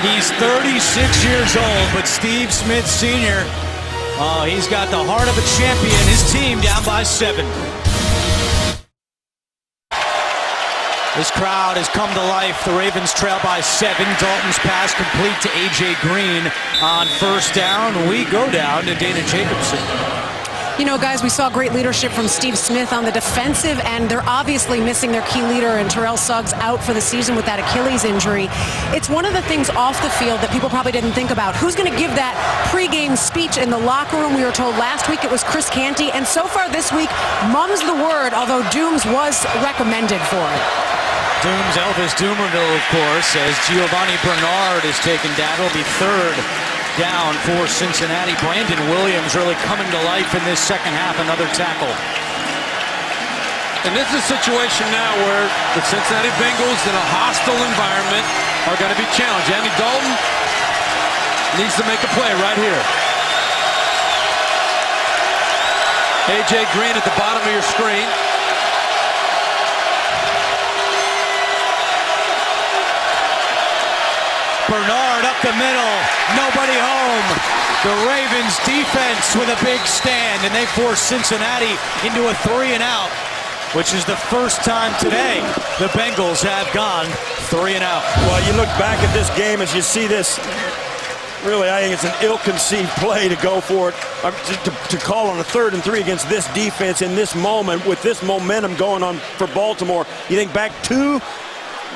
He's 36 years old, but Steve Smith Sr., he's got the heart of a champion. His team down by 7. This crowd has come to life. The Ravens trail by 7. Dalton's pass complete to A.J. Green on first down. We go down to Dana Jacobson. You know, guys, we saw great leadership from Steve Smith on the defensive end. They're obviously missing their key leader, and Terrell Suggs out for the season with that Achilles injury. It's one of the things off the field that people probably didn't think about. Who's going to give that pregame speech in the locker room? We were told last week it was Chris Canty, and so far this week, mum's the word, although Dooms was recommended for it. Dooms, Elvis Dumerville, of course, as Giovanni Bernard is taken down. It'll be 3rd down for Cincinnati. Brandon Williams really coming to life in this second half, another tackle. And this is a situation now where the Cincinnati Bengals in a hostile environment are going to be challenged. Andy Dalton needs to make a play right here. A.J. Green at the bottom of your screen. Bernard up the middle, nobody home. The Ravens defense with a big stand, and they force Cincinnati into a 3-and-out, which is the first time today the Bengals have gone 3-and-out. Well, you look back at this game as you see this. Really, I think it's an ill-conceived play to go for it, to call on a 3rd and 3 against this defense in this moment with this momentum going on for Baltimore. You think back 2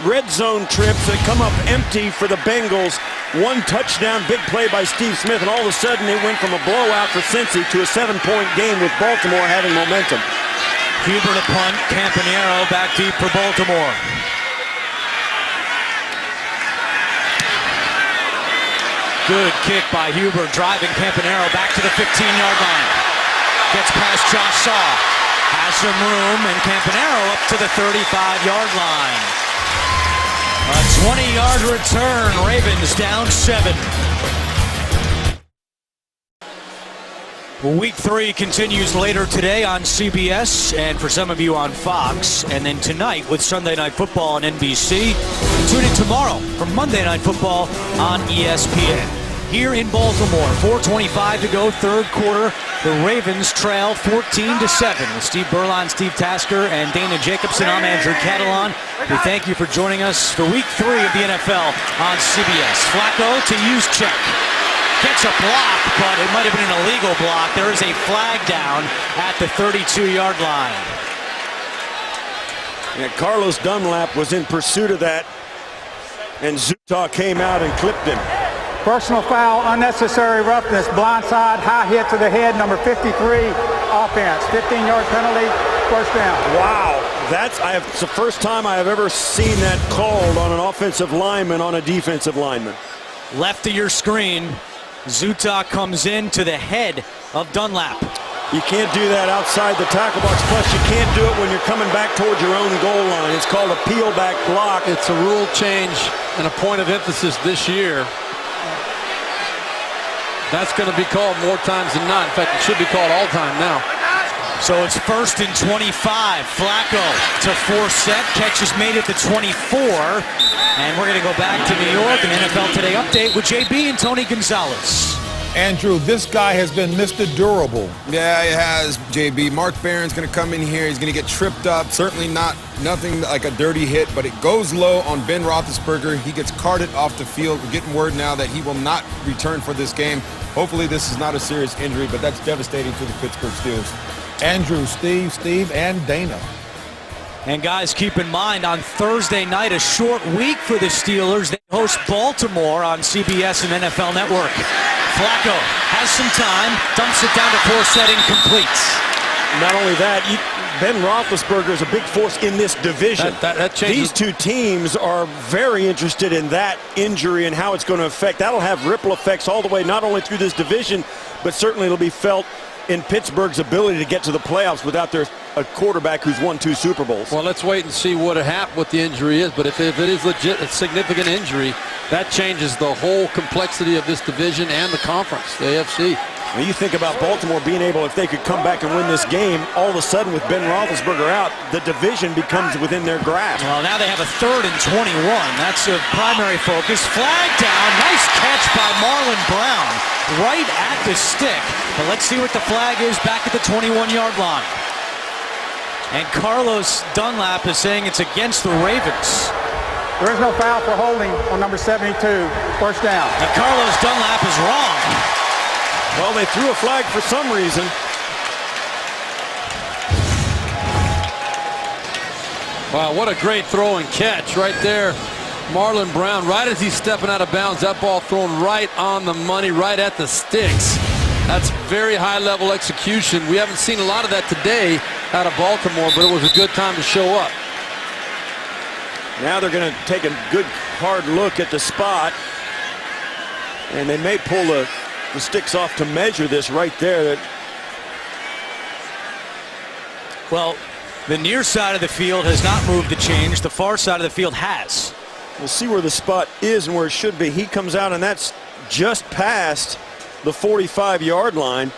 red zone trips that come up empty for the Bengals. 1 touchdown, big play by Steve Smith, and all of a sudden it went from a blowout for Cincy to a 7-point game with Baltimore having momentum. Huber to punt, Campanaro back deep for Baltimore. Good kick by Huber, driving Campanaro back to the 15-yard line. Gets past Josh Shaw, has some room, and Campanaro up to the 35-yard line. A 20-yard return, Ravens down 7. Week 3 continues later today on CBS, and for some of you on Fox, and then tonight with Sunday Night Football on NBC. Tune in tomorrow for Monday Night Football on ESPN. Here in Baltimore, 4:25 to go, third quarter. The Ravens trail 14-7. With Steve Berline, Steve Tasker, and Dana Jacobson, I'm Andrew Catalan. We thank you for joining us for Week 3 of the NFL on CBS. Flacco to Juszczyk. Gets a block, but it might have been an illegal block. There is a flag down at the 32-yard line. Yeah, Carlos Dunlap was in pursuit of that, and Zutah came out and clipped him. Personal foul, unnecessary roughness, blindside, high hit to the head, number 53, offense. 15-yard penalty, first down. Wow, it's the first time I have ever seen that called on an offensive lineman on a defensive lineman. Left of your screen, Zutah comes in to the head of Dunlap. You can't do that outside the tackle box. Plus, you can't do it when you're coming back towards your own goal line. It's called a peel back block. It's a rule change and a point of emphasis this year. That's going to be called more times than not. In fact, it should be called all time now. So it's 1st and 25. Flacco to Forsett. Catch is made at the 24. And we're going to go back to New York. An NFL Today update with JB and Tony Gonzalez. Andrew, this guy has been Mr. Durable. Yeah, it has, JB. Mark Barron's going to come in here. He's going to get tripped up. Certainly nothing like a dirty hit, but it goes low on Ben Roethlisberger. He gets carted off the field. We're getting word now that he will not return for this game. Hopefully this is not a serious injury, but that's devastating to the Pittsburgh Steelers. Andrew, Steve, and Dana. And guys, keep in mind, on Thursday night, a short week for the Steelers. They host Baltimore on CBS and NFL Network. Flacco has some time, dumps it down to Forsett, incomplete. Not only that, Ben Roethlisberger is a big force in this division. That changes. These two teams are very interested in that injury and how it's going to affect. That'll have ripple effects all the way, not only through this division, but certainly it'll be felt in Pittsburgh's ability to get to the playoffs without a quarterback who's won 2 Super Bowls. Well, let's wait and see what the injury is. But if it is legit, a significant injury, that changes the whole complexity of this division and the conference, the AFC. When you think about Baltimore being able, if they could come back and win this game, all of a sudden with Ben Roethlisberger out, the division becomes within their grasp. Well, now they have a 3rd and 21. That's a primary focus. Flag down. Nice catch by Marlon Brown right at the stick. But let's see what the flag is back at the 21-yard line. And Carlos Dunlap is saying it's against the Ravens. There is no foul for holding on number 72. First down. And Carlos Dunlap is wrong. Well, they threw a flag for some reason. Wow, what a great throw and catch right there. Marlon Brown, right as he's stepping out of bounds, that ball thrown right on the money, right at the sticks. That's very high-level execution. We haven't seen a lot of that today out of Baltimore, but it was a good time to show up. Now they're going to take a good, hard look at the spot. And they may pull the sticks off to measure this right there. Well, the near side of the field has not moved the change. The far side of the field has. We'll see where the spot is and where it should be. He comes out, and that's just past the 45-yard line.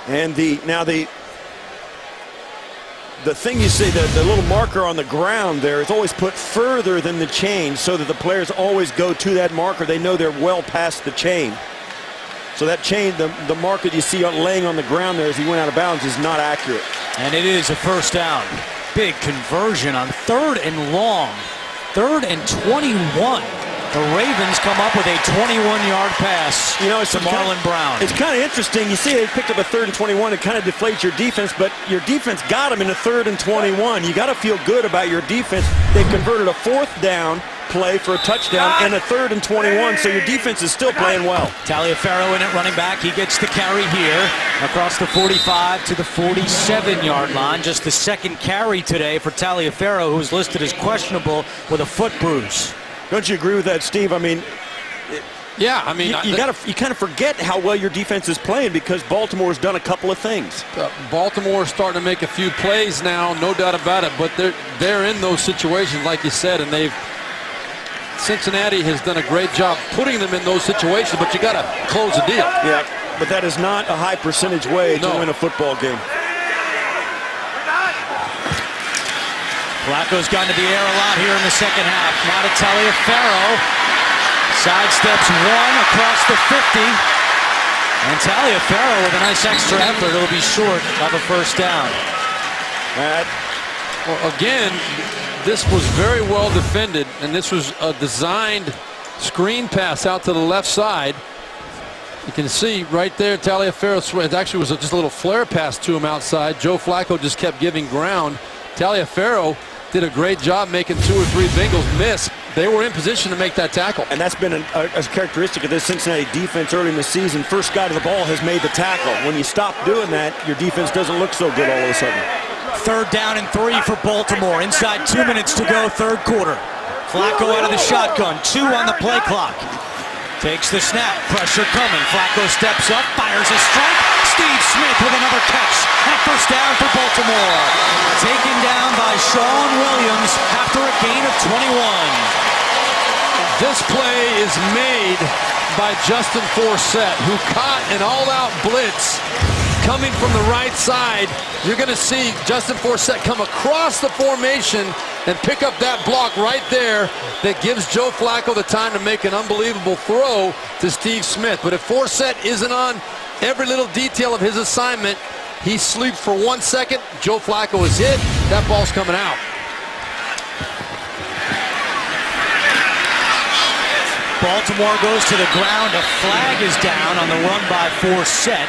And the thing you see, the little marker on the ground there is always put further than the chain so that the players always go to that marker. They know they're well past the chain. So that chain, the marker you see laying on the ground there as he went out of bounds is not accurate. And it is a first down. Big conversion on 3rd and long. 3rd and 21. The Ravens come up with a 21-yard pass to Marlon Brown. It's kind of interesting. You see they picked up a 3rd and 21. It kind of deflates your defense, but your defense got them in a 3rd and 21. You got to feel good about your defense. They've converted a 4th down play for a touchdown and a 3rd and 21, so your defense is still playing well. Taliaferro in at running back. He gets the carry here across the 45 to the 47-yard line. Just the 2nd carry today for Taliaferro, who's listed as questionable with a foot bruise. Don't you agree with that, Steve? I mean, yeah, I mean, you kind of forget how well your defense is playing because Baltimore's done a couple of things. Baltimore's starting to make a few plays now, no doubt about it. But they're in those situations, like you said, and Cincinnati has done a great job putting them in those situations. But you got to close the deal. Yeah, but that is not a high percentage way to win a football game. Flacco's gone to the air a lot here in the second half. Now to Taliaferro. Sidesteps one across the 50. And Taliaferro with a nice extra effort. It'll be short of a first down. Well, again, this was very well defended, and this was a designed screen pass out to the left side. You can see right there, Taliaferro, it actually was just a little flare pass to him outside. Joe Flacco just kept giving ground. Taliaferro did a great job making 2 or 3 Bengals miss. They were in position to make that tackle. And that's been a characteristic of this Cincinnati defense early in the season. First guy to the ball has made the tackle. When you stop doing that, your defense doesn't look so good all of a sudden. 3rd down and 3 for Baltimore. Inside 2 minutes to go, 3rd quarter. Flacco out of the shotgun. 2 on the play clock. Takes the snap. Pressure coming. Flacco steps up, fires a strike. Steve Smith with another catch. And a first down for Baltimore. Taken down by Sean Williams after a gain of 21. This play is made by Justin Forsett, who caught an all-out blitz coming from the right side. You're going to see Justin Forsett come across the formation and pick up that block right there that gives Joe Flacco the time to make an unbelievable throw to Steve Smith. But if Forsett isn't on every little detail of his assignment, he sleeps for 1 second, Joe Flacco is hit, that ball's coming out. Baltimore goes to the ground. A flag is down on the run by Forsett.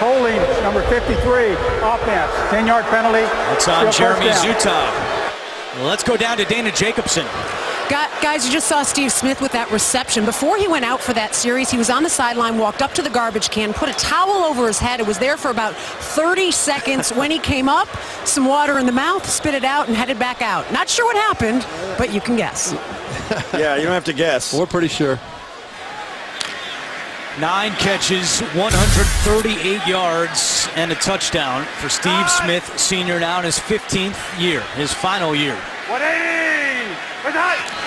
Holding number 53, offense, 10-yard penalty. It's on Still Jeremy first down. Zuttag. Let's go down to Dana Jacobson. Guys, you just saw Steve Smith with that reception. Before he went out for that series, he was on the sideline, walked up to the garbage can, put a towel over his head. It was there for about 30 seconds. When he came up, some water in the mouth, spit it out, and headed back out. Not sure what happened, but you can guess. Yeah, you don't have to guess. We're pretty sure. 9 catches, 138 yards, and a touchdown for Steve Smith, senior, now in his 15th year, his final year. 180.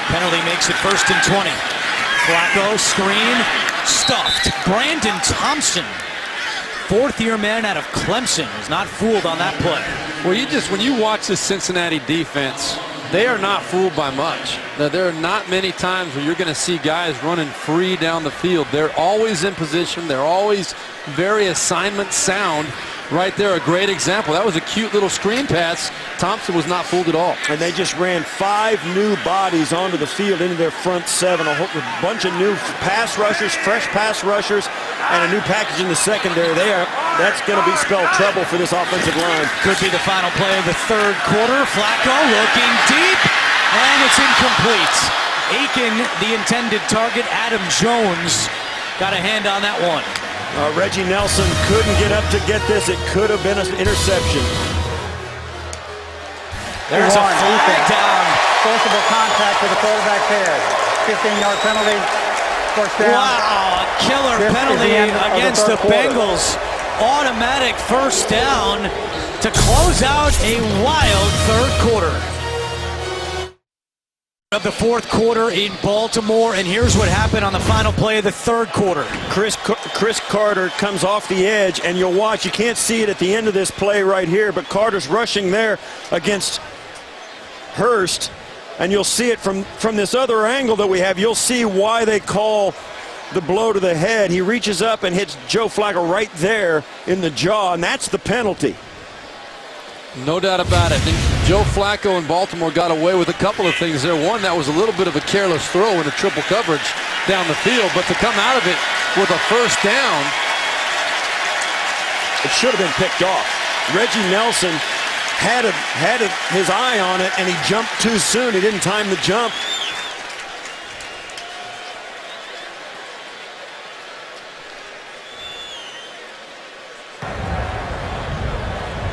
Penalty makes it 1st and 20. Flacco, screen, stuffed. Brandon Thompson, 4th-year man out of Clemson, was not fooled on that play. Well, when you watch this Cincinnati defense, they are not fooled by much. Now, there are not many times where you're going to see guys running free down the field. They're always in position. They're always very assignment sound. Right there, a great example. That was a cute little screen pass. Thompson was not fooled at all. And they just ran 5 new bodies onto the field into their front 7. A bunch of new pass rushers, fresh pass rushers, and a new package in the secondary. That's going to be spelled trouble for this offensive line. Could be the final play of the 3rd quarter. Flacco looking deep, and it's incomplete. Aiken, the intended target. Adam Jones got a hand on that one. Reggie Nelson couldn't get up to get this. It could have been an interception. There's a flag down. Forcible contact to the quarterback's head. 15-yard penalty. First down. Wow, a killer This is penalty the end of against the third quarter. Bengals. Automatic first down to close out a wild 3rd quarter of the 4th quarter in Baltimore, and here's what happened on the final play of the 3rd quarter. Chris Carter comes off the edge, and you'll watch. You can't see it at the end of this play right here, but Carter's rushing there against Hurst, and you'll see it from this other angle that we have. You'll see why they call the blow to the head. He reaches up and hits Joe Flacco right there in the jaw, and that's the penalty. No doubt about it. And Joe Flacco in Baltimore got away with a couple of things there. One, that was a little bit of a careless throw in a triple coverage down the field, but to come out of it with a first down. It should have been picked off. Reggie Nelson had his eye on it, and he jumped too soon. He didn't time the jump.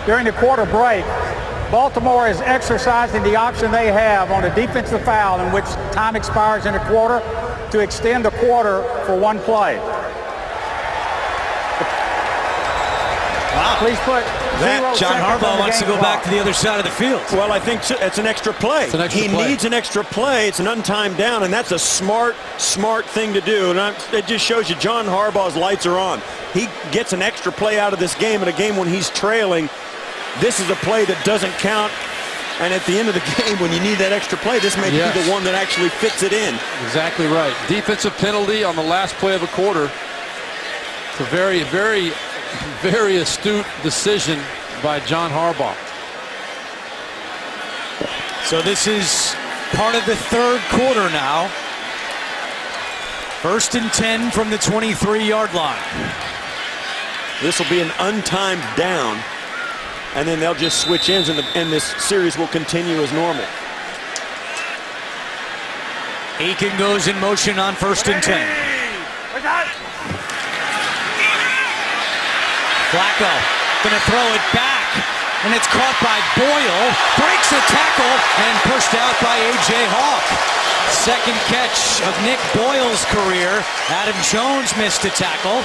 During the quarter break, Baltimore is exercising the option they have on a defensive foul in which time expires in a quarter to extend the quarter for 1 play. Wow. Please put John Harbaugh wants to go back to the other side of the field. Well, I think it's an extra play. He needs an extra play. It's an untimed down, and that's a smart thing to do. And it just shows you John Harbaugh's lights are on. He gets an extra play out of this game, in a game when he's trailing. This is a play that doesn't count, and at the end of the game, when you need that extra play, this may be the one that actually fits it in. Exactly right. Defensive penalty on the last play of a quarter. It's a very, very, very astute decision by John Harbaugh. So this is part of the 3rd quarter now. 1st and 10 from the 23-yard line. This will be an untimed down, and then they'll just switch ends, and this series will continue as normal. Aiken goes in motion on 1st and 10. Flacco gonna throw it back, and it's caught by Boyle, breaks a tackle, and pushed out by A.J. Hawk. 2nd catch of Nick Boyle's career. Adam Jones missed a tackle.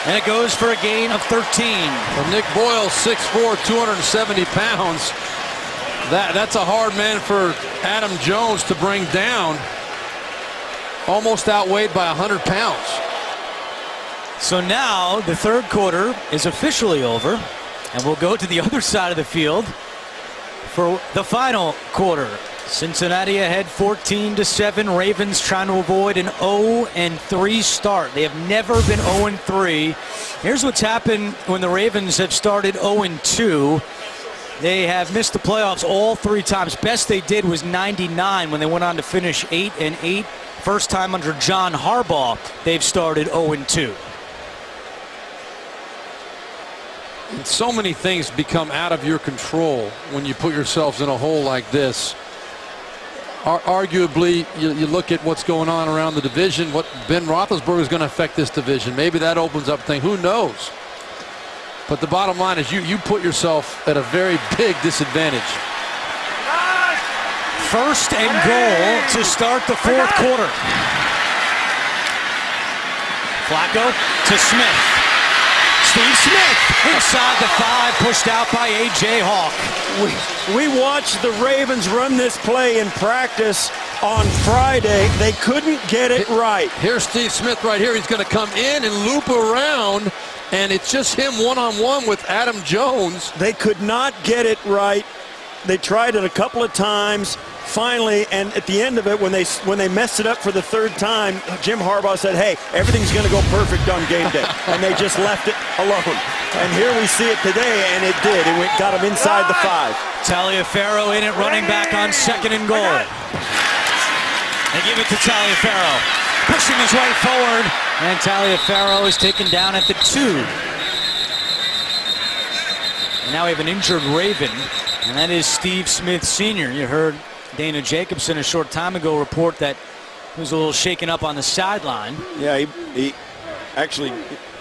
And it goes for a gain of 13. Well, Nick Boyle, 6'4", 270 pounds. That's a hard man for Adam Jones to bring down. Almost outweighed by 100 pounds. So now the third quarter is officially over, and we'll go to the other side of the field for the final quarter. Cincinnati ahead 14-7. Ravens trying to avoid an 0-3 start. They have never been 0-3. Here's what's happened when the Ravens have started 0-2. They have missed the playoffs all 3 times. Best they did was 99 when they went on to finish 8-8. First time under John Harbaugh they've started 0-2. And so many things become out of your control when you put yourselves in a hole like this. Arguably, you look at what's going on around the division, what Ben Roethlisberger is going to affect this division. Maybe that opens up things. Who knows? But the bottom line is you put yourself at a very big disadvantage. First and goal to start the fourth quarter. Flacco to Smith. Steve Smith inside the 5, pushed out by A.J. Hawk. We watched the Ravens run this play in practice on Friday. They couldn't get it right. Here's Steve Smith right here. He's going to come in and loop around, and it's just him one-on-one with Adam Jones. They could not get it right. They tried it a couple of times. Finally, and at the end of it, when they messed it up for the third time, Jim Harbaugh said, hey, everything's going to go perfect on game day. And they just left it alone. And here we see it today, and it did. It got him inside the 5. Taliaferro in it, running back on second and goal. They give it to Taliaferro, pushing his way forward, and Taliaferro is taken down at the 2. And now we have an injured Raven, and that is Steve Smith Sr. You heard Dana Jacobson a short time ago report that he was a little shaken up on the sideline. Yeah, he actually,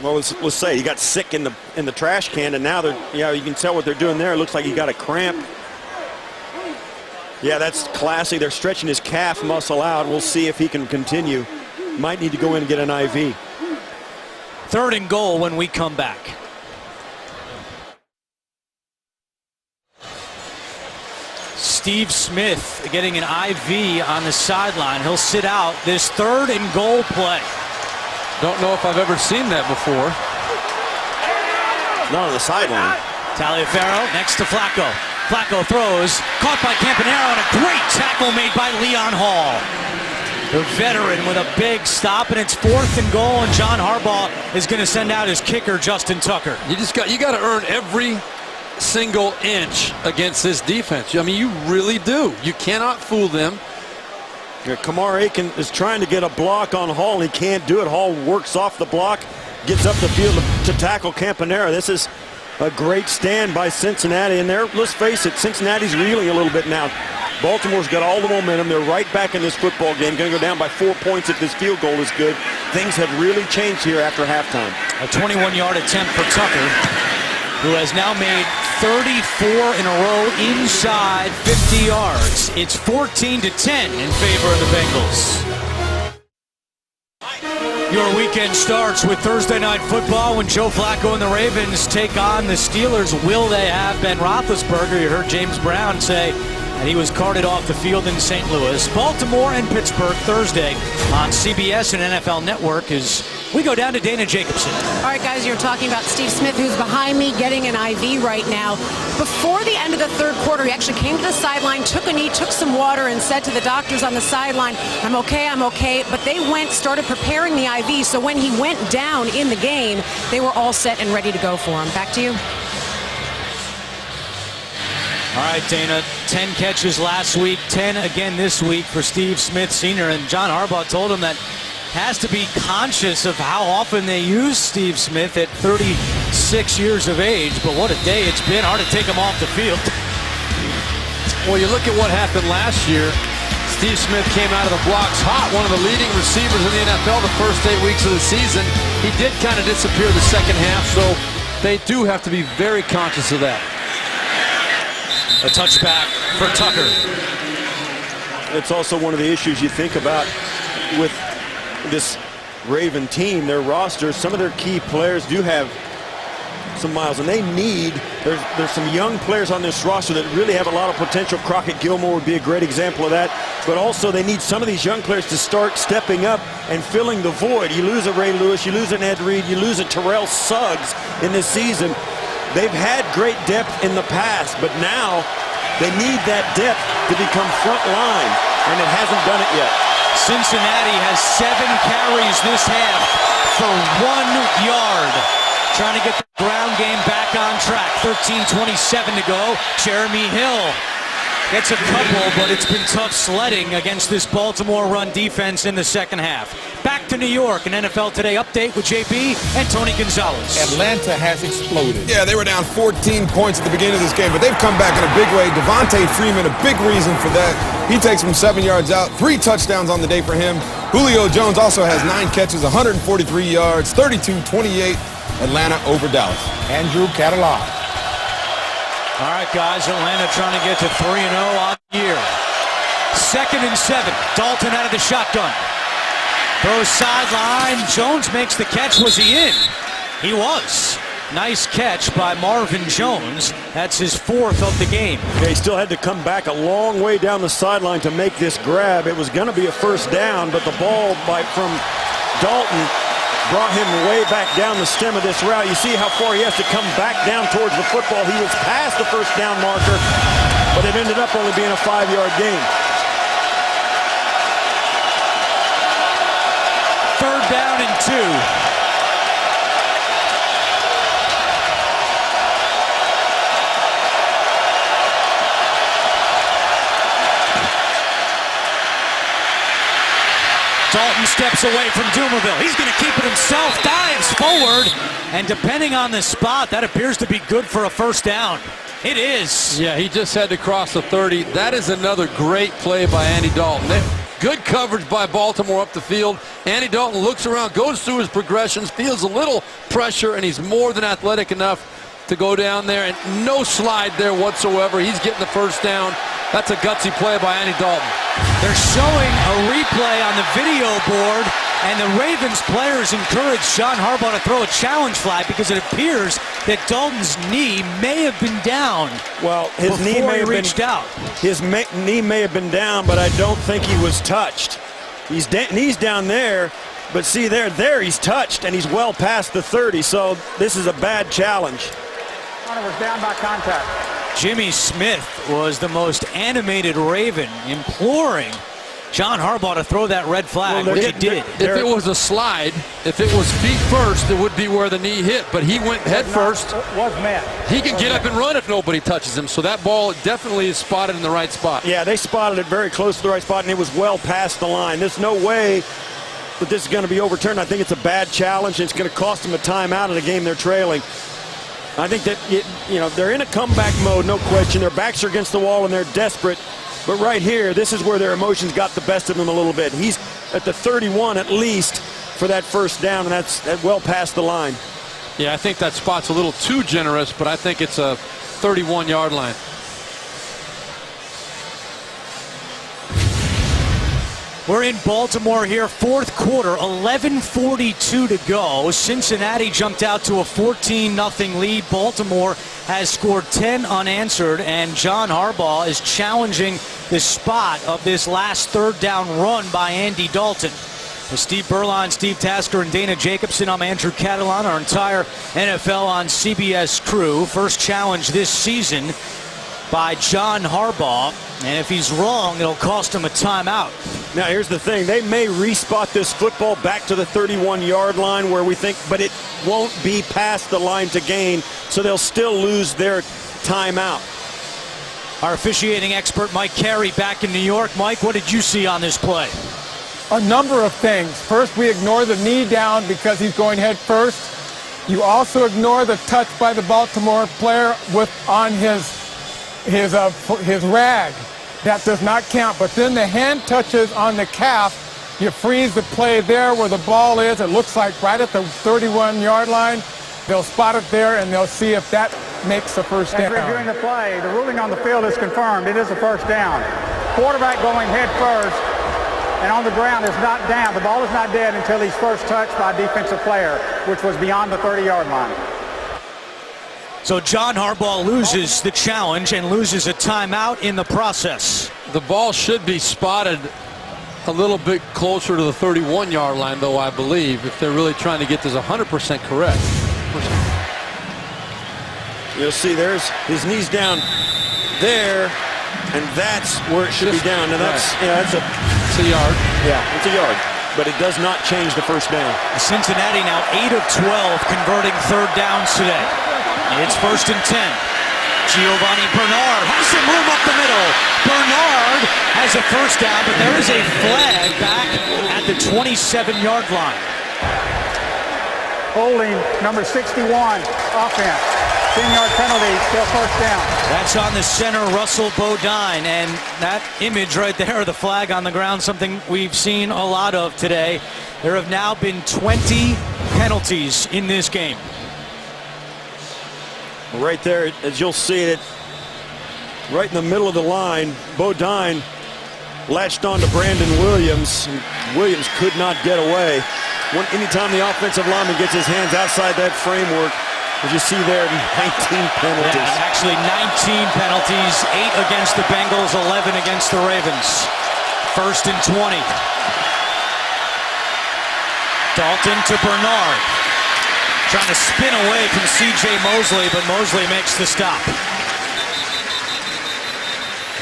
well, let's say he got sick in the trash can, and now you can tell what they're doing there. It looks like he got a cramp. Yeah, that's classy. They're stretching his calf muscle out. We'll see if he can continue. Might need to go in and get an IV. Third and goal when we come back. Steve Smith getting an IV on the sideline. He'll sit out this third and goal play. Don't know if I've ever seen that before. Not on the sideline. Taliaferro next to Flacco. Flacco throws, caught by Campanaro, and a great tackle made by Leon Hall. The veteran with a big stop, and it's fourth and goal, and John Harbaugh is going to send out his kicker, Justin Tucker. You got to earn every single inch against this defense. I mean, you really do. You cannot fool them. Yeah, Kamar Aiken is trying to get a block on Hall, and he can't do it. Hall works off the block, gets up the field to tackle Campanaro. This is a great stand by Cincinnati, and let's face it, Cincinnati's reeling a little bit now. Baltimore's got all the momentum. They're right back in this football game. Going to go down by 4 points if this field goal is good. Things have really changed here after halftime. A 21-yard attempt for Tucker, who has now made 34 in a row inside 50 yards. It's 14-10 in favor of the Bengals. Your weekend starts with Thursday Night Football when Joe Flacco and the Ravens take on the Steelers. Will they have Ben Roethlisberger? You heard James Brown say that he was carted off the field in St. Louis. Baltimore and Pittsburgh Thursday on CBS and NFL Network as we go down to Dana Jacobson. All right, guys, you're talking about Steve Smith, who's behind me getting an IV right now. Before the end of the third quarter, he actually came to the sideline, took a knee, took some water, and said to the doctors on the sideline, I'm okay. But they started preparing the IV, so when he went down in the game, they were all set and ready to go for him. Back to you. All right, Dana, 10 catches last week, 10 again this week for Steve Smith Sr. And John Harbaugh told him that has to be conscious of how often they use Steve Smith at 36 years of age. But what a day it's been. Hard to take him off the field. Well, you look at what happened last year. Steve Smith came out of the blocks hot, one of the leading receivers in the NFL the first 8 weeks of the season. He did kind of disappear the second half, so they do have to be very conscious of that. A touchback for Tucker. It's also one of the issues you think about with this Raven team, their roster, some of their key players do have some miles, and they need, there's some young players on this roster that really have a lot of potential. Crockett Gilmore would be a great example of that, but also they need some of these young players to start stepping up and filling the void. You lose a Ray Lewis, you lose an Ed Reed, you lose a Terrell Suggs in this season. They've had great depth in the past, but now they need that depth to become front line, and it hasn't done it yet. Cincinnati has 7 carries this half for 1 yard. Trying to get the ground game back on track. 13:27 to go. Jeremy Hill gets a couple, but it's been tough sledding against this Baltimore run defense in the second half. Back to New York, an NFL Today update with JB and Tony Gonzalez. Atlanta has exploded. Yeah, they were down 14 points at the beginning of this game, but they've come back in a big way. Devontae Freeman, a big reason for that. He takes from 7 yards out, 3 touchdowns on the day for him. Julio Jones also has 9 catches, 143 yards, 32-28. Atlanta over Dallas. Andrew Catalan. All right, guys, Atlanta trying to get to 3-0 on the year. 2nd and 7. Dalton out of the shotgun. Throws sideline. Jones makes the catch. Was he in? He was. Nice catch by Marvin Jones. That's his 4th of the game. Yeah, he still had to come back a long way down the sideline to make this grab. It was going to be a first down, but the ball from Dalton brought him way back down the stem of this route. You see how far he has to come back down towards the football. He was past the first down marker, but it ended up only being a 5-yard gain. 3rd down and 2. Dalton steps away from Dumerville. He's going to keep it himself, dives forward, and depending on the spot, that appears to be good for a first down. It is. Yeah, he just had to cross the 30. That is another great play by Andy Dalton. Good coverage by Baltimore up the field. Andy Dalton looks around, goes through his progressions, feels a little pressure, and he's more than athletic enough to go down there, and no slide there whatsoever. He's getting the first down. That's a gutsy play by Andy Dalton. They're showing a replay on the video board, and the Ravens players encourage John Harbaugh to throw a challenge flag because it appears that Dalton's knee may have been down. Well, his knee may have reached out. His knee may have been down, but I don't think he was touched. His knee's down there, but see there he's touched, and he's well past the 30, so this is a bad challenge. Hunter was down by contact. Jimmy Smith was the most animated Raven, imploring John Harbaugh to throw that red flag, which he did. If it was a slide, if it was feet first, it would be where the knee hit, but he went head first. Was met. He can get up and run if nobody touches him, so that ball definitely is spotted in the right spot. Yeah, they spotted it very close to the right spot, and it was well past the line. There's no way that this is going to be overturned. I think it's a bad challenge, and it's going to cost them a timeout in a game they're trailing. I think that, they're in a comeback mode, no question. Their backs are against the wall, and they're desperate. But right here, this is where their emotions got the best of them a little bit. He's at the 31 at least for that first down, and that's well past the line. Yeah, I think that spot's a little too generous, but I think it's a 31-yard line. We're in Baltimore here, 4th quarter, 11:42 to go. Cincinnati jumped out to a 14-0 lead. Baltimore has scored 10 unanswered, and John Harbaugh is challenging the spot of this last 3rd down run by Andy Dalton. With Steve Berline, Steve Tasker, and Dana Jacobson, I'm Andrew Catalan, our entire NFL on CBS crew. First challenge this season by John Harbaugh, and if he's wrong, it'll cost him a timeout. Now, here's the thing. They may respot this football back to the 31-yard line where we think, but it won't be past the line to gain, so they'll still lose their timeout. Our officiating expert, Mike Carey, back in New York. Mike, what did you see on this play? A number of things. First, we ignore the knee down because he's going head first. You also ignore the touch by the Baltimore player on his rag. That does not count. But then the hand touches on the calf. You freeze the play there where the ball is. It looks like right at the 31-yard line. They'll spot it there, and they'll see if that makes the first down. As reviewing the play, the ruling on the field is confirmed. It is a first down. Quarterback going head first, and on the ground is not down. The ball is not dead until he's first touched by a defensive player, which was beyond the 30-yard line. So John Harbaugh loses the challenge and loses a timeout in the process. The ball should be spotted a little bit closer to the 31-yard line, though, I believe, if they're really trying to get this 100% correct. You'll see there's his knees down there, and that's where it should be down. Now that's, right. It's a yard. Yeah, it's a yard. But it does not change the first down. Cincinnati now 8 of 12 converting third downs today. It's 1st and 10. Giovanni Bernard has some room up the middle. Bernard has a first down, but there is a flag back at the 27-yard line. Holding number 61, offense. 10-yard penalty, still first down. That's on the center, Russell Bodine, and that image right there, the flag on the ground, something we've seen a lot of today. There have now been 20 penalties in this game. Right there, as you'll see it, right in the middle of the line, Bodine latched on to Brandon Williams. Williams could not get away. Anytime the offensive lineman gets his hands outside that framework, as you see there, 19 penalties. Yeah, actually 19 penalties, 8 against the Bengals, 11 against the Ravens. 1st and 20. Dalton to Bernard. Trying to spin away from C.J. Mosley, but Mosley makes the stop.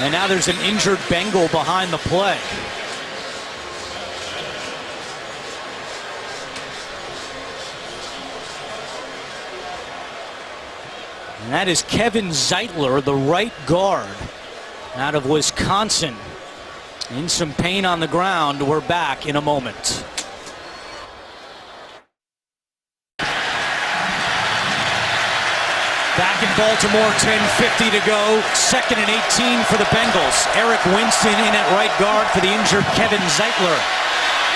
And now there's an injured Bengal behind the play. And that is Kevin Zeitler, the right guard out of Wisconsin. In some pain on the ground. We're back in a moment. Back in Baltimore, 10:50 to go. 2nd and 18 for the Bengals. Eric Winston in at right guard for the injured Kevin Zeitler.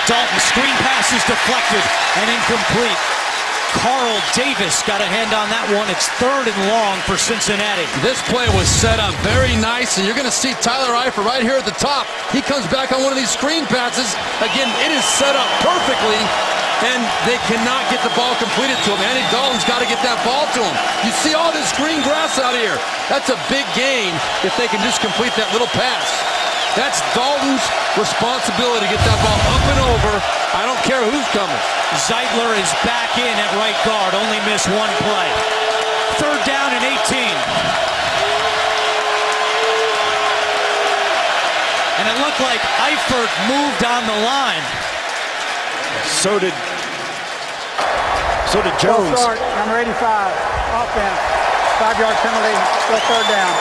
Dalton, screen pass is deflected and incomplete. Carl Davis got a hand on that one. It's 3rd and long for Cincinnati. This play was set up very nice, and you're going to see Tyler Eifert right here at the top. He comes back on one of these screen passes. Again, it is set up perfectly, and they cannot get the ball completed to him. Andy Dalton's got to get that ball to him. You see all this green grass out here. That's a big gain if they can just complete that little pass. That's Dalton's responsibility to get that ball up and over. I don't care who's coming. Zeitler is back in at right guard. Only missed one play. 3rd down and 18. And it looked like Eifert moved on the line. So did Jones. Start, number 85, offense. 5-yard penalty, still 3rd down.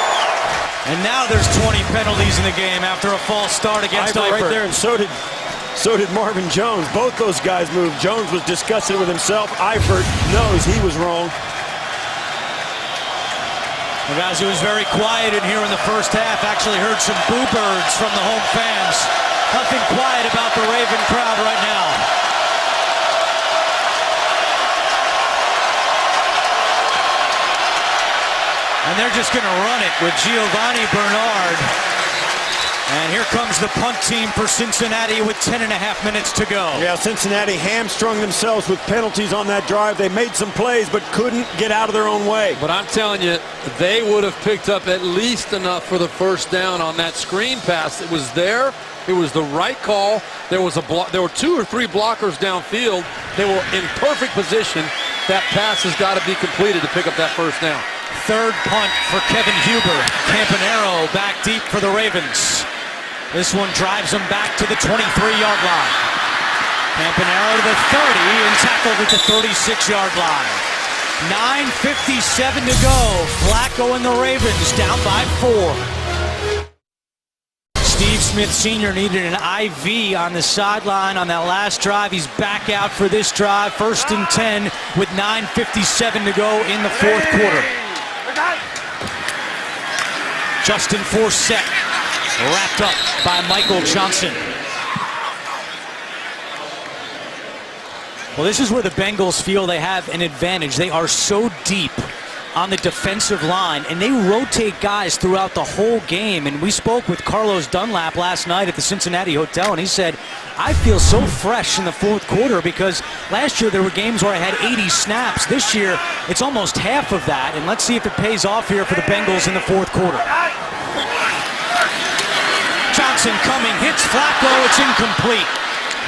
And now there's 20 penalties in the game after a false start against Eifert. Right there, and so did Marvin Jones. Both those guys moved. Jones was disgusted with himself. Eifert knows he was wrong. Well, guys, it was very quiet in here in the first half. Actually heard some boo birds from the home fans. Nothing quiet about the Raven crowd right now. And they're just going to run it with Giovanni Bernard. And here comes the punt team for Cincinnati with 10.5 minutes to go. Yeah, Cincinnati hamstrung themselves with penalties on that drive. They made some plays but couldn't get out of their own way. But I'm telling you, they would have picked up at least enough for the first down on that screen pass. It was there. It was the right call. There was there were 2 or 3 blockers downfield. They were in perfect position. That pass has got to be completed to pick up that first down. 3rd punt for Kevin Huber. Campanaro back deep for the Ravens. This one drives them back to the 23-yard line. Campanaro to the 30 and tackled at the 36-yard line. 9:57 to go. Flacco and the Ravens down by 4. Steve Smith Sr. needed an IV on the sideline on that last drive. He's back out for this drive. 1st and 10 with 9:57 to go in the 4th quarter. Justin Forsett wrapped up by Michael Johnson. Well, this is where the Bengals feel they have an advantage. They are so deep on the defensive line, and they rotate guys throughout the whole game. And we spoke with Carlos Dunlap last night at the Cincinnati Hotel, and he said, I feel so fresh in the fourth quarter because last year there were games where I had 80 snaps. This year, it's almost half of that, and let's see if it pays off here for the Bengals in the fourth quarter. Johnson coming, hits Flacco, it's incomplete.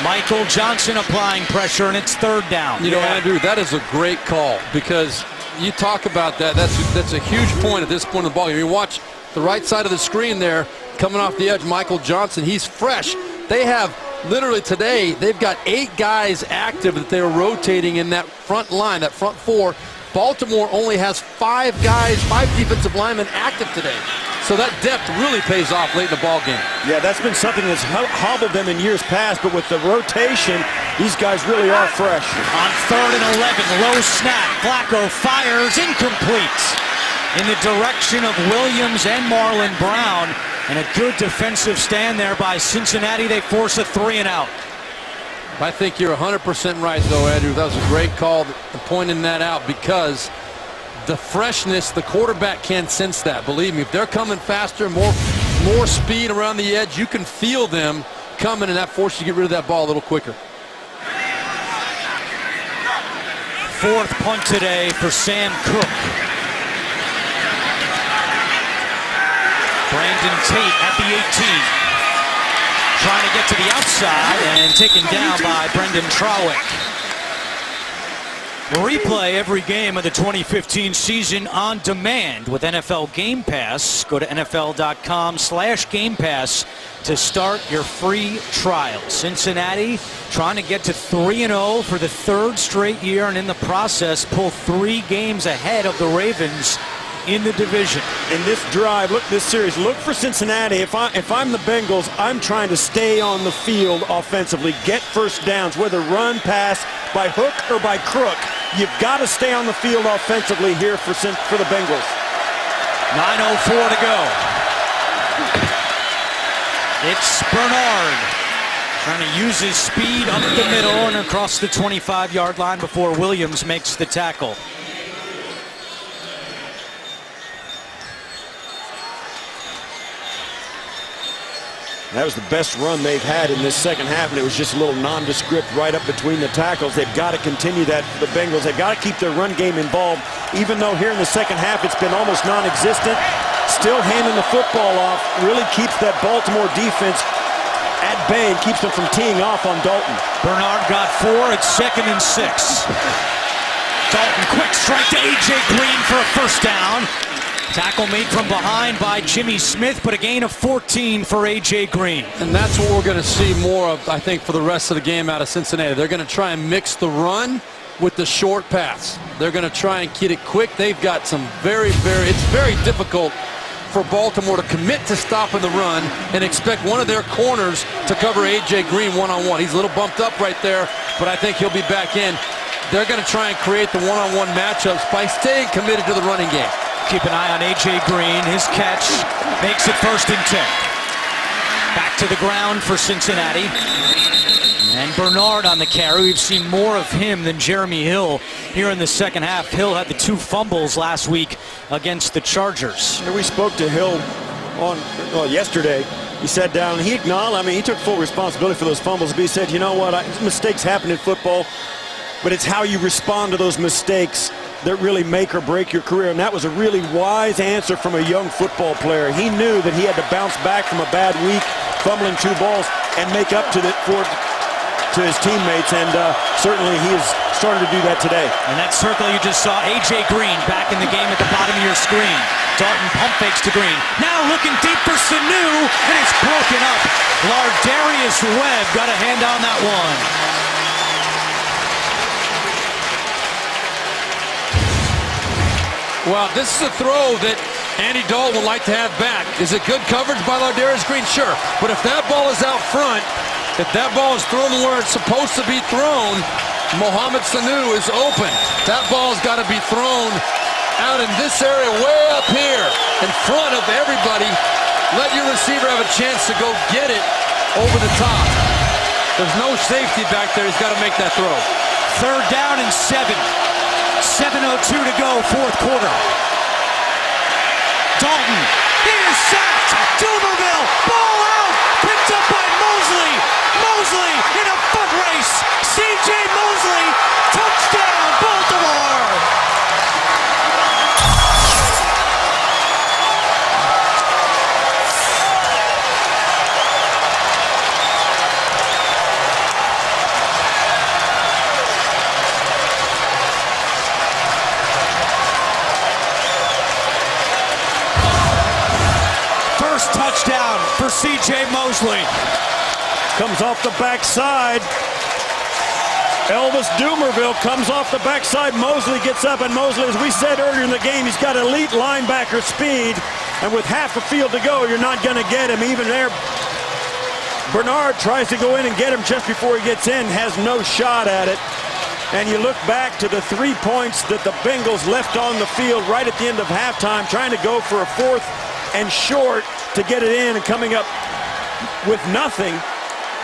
Michael Johnson applying pressure, and it's third down. You know, Andrew, that is a great call because you talk about that. That's a huge point at this point in the ball game. You watch the right side of the screen there, coming off the edge, Michael Johnson. He's fresh. They have literally today, they've got 8 guys active that they're rotating in that front line, that front 4. Baltimore only has 5 guys, 5 defensive linemen active today. So that depth really pays off late in the ball game. Yeah, that's been something that's hobbled them in years past, but with the rotation, these guys really are fresh. On 3rd and 11, low snap. Flacco fires, incomplete. In the direction of Williams and Marlon Brown. And a good defensive stand there by Cincinnati. They force a 3-and-out. I think you're 100% right, though, Andrew. That was a great call pointing that out because the freshness, the quarterback can't sense that. Believe me, if they're coming faster, more speed around the edge, you can feel them coming, and that forces you to get rid of that ball a little quicker. 4th punt today for Sam Cook. Brandon Tate at the 18. Trying to get to the outside and taken down by Brendan Trowick. Replay every game of the 2015 season on demand with NFL Game Pass. Go to NFL.com/Game Pass to start your free trial. Cincinnati trying to get to 3-0 for the 3rd straight year, and in the process pull 3 games ahead of the Ravens in the division. In this drive, look, this series, look for Cincinnati. If I'm the Bengals, I'm trying to stay on the field offensively, get first downs, whether run, pass, by hook or by crook. You've got to stay on the field offensively here for the Bengals. 9:04 to go. It's Bernard trying to use his speed up the middle and across the 25-yard line before Williams makes the tackle. That was the best run they've had in this second half, and it was just a little nondescript right up between the tackles. They've got to continue that for the Bengals. They've got to keep their run game involved, even though here in the second half it's been almost non-existent. Still handing the football off really keeps that Baltimore defense at bay and keeps them from teeing off on Dalton. Bernard got 4. It's 2nd and 6. Dalton, quick strike to A.J. Green for a first down. Tackle made from behind by Jimmy Smith, but a gain of 14 for A.J. Green. And that's what we're going to see more of, I think, for the rest of the game out of Cincinnati. They're going to try and mix the run with the short pass. They're going to try and get it quick. They've got some it's very difficult for Baltimore to commit to stopping the run and expect one of their corners to cover A.J. Green one-on-one. He's a little bumped up right there, but I think he'll be back in. They're going to try and create the one-on-one matchups by staying committed to the running game. Keep an eye on A.J. Green. His catch makes it 1st and 10. Back to the ground for Cincinnati. And Bernard on the carry. We've seen more of him than Jeremy Hill here in the second half. Hill had the 2 fumbles last week against the Chargers. We spoke to Hill yesterday. He sat down. He acknowledged, he took full responsibility for those fumbles, but he said, you know what, mistakes happen in football, but it's how you respond to those mistakes that really make or break your career. And that was a really wise answer from a young football player. He knew that he had to bounce back from a bad week, fumbling 2 balls, and make up to his teammates, and certainly he has started to do that today. And that circle you just saw, A.J. Green back in the game at the bottom of your screen. Dalton pump fakes to Green. Now looking deep for Sanu, and it's broken up. Lardarius Webb got a hand on that one. Well, this is a throw that Andy Dalton would like to have back. Is it good coverage by Lardarius Green? Sure. But if that ball is out front, if that ball is thrown where it's supposed to be thrown, Mohamed Sanu is open. That ball's got to be thrown out in this area, way up here, in front of everybody. Let your receiver have a chance to go get it over the top. There's no safety back there. He's got to make that throw. 3rd down and 7. 7:02 to go, fourth quarter. Dalton, he is sacked. Dumerville, ball out, picked up by Mosley. Mosley in a foot race. C.J. Mosley, touchdown, Baltimore. First touchdown for C.J. Mosley. Comes off the backside. Elvis Dumerville comes off the backside. Mosley gets up, and Mosley, as we said earlier in the game, he's got elite linebacker speed. And with half a field to go, you're not going to get him. Even there, Bernard tries to go in and get him just before he gets in, has no shot at it. And you look back to the 3 points that the Bengals left on the field right at the end of halftime, trying to go for a fourth and short to get it in, and coming up with nothing.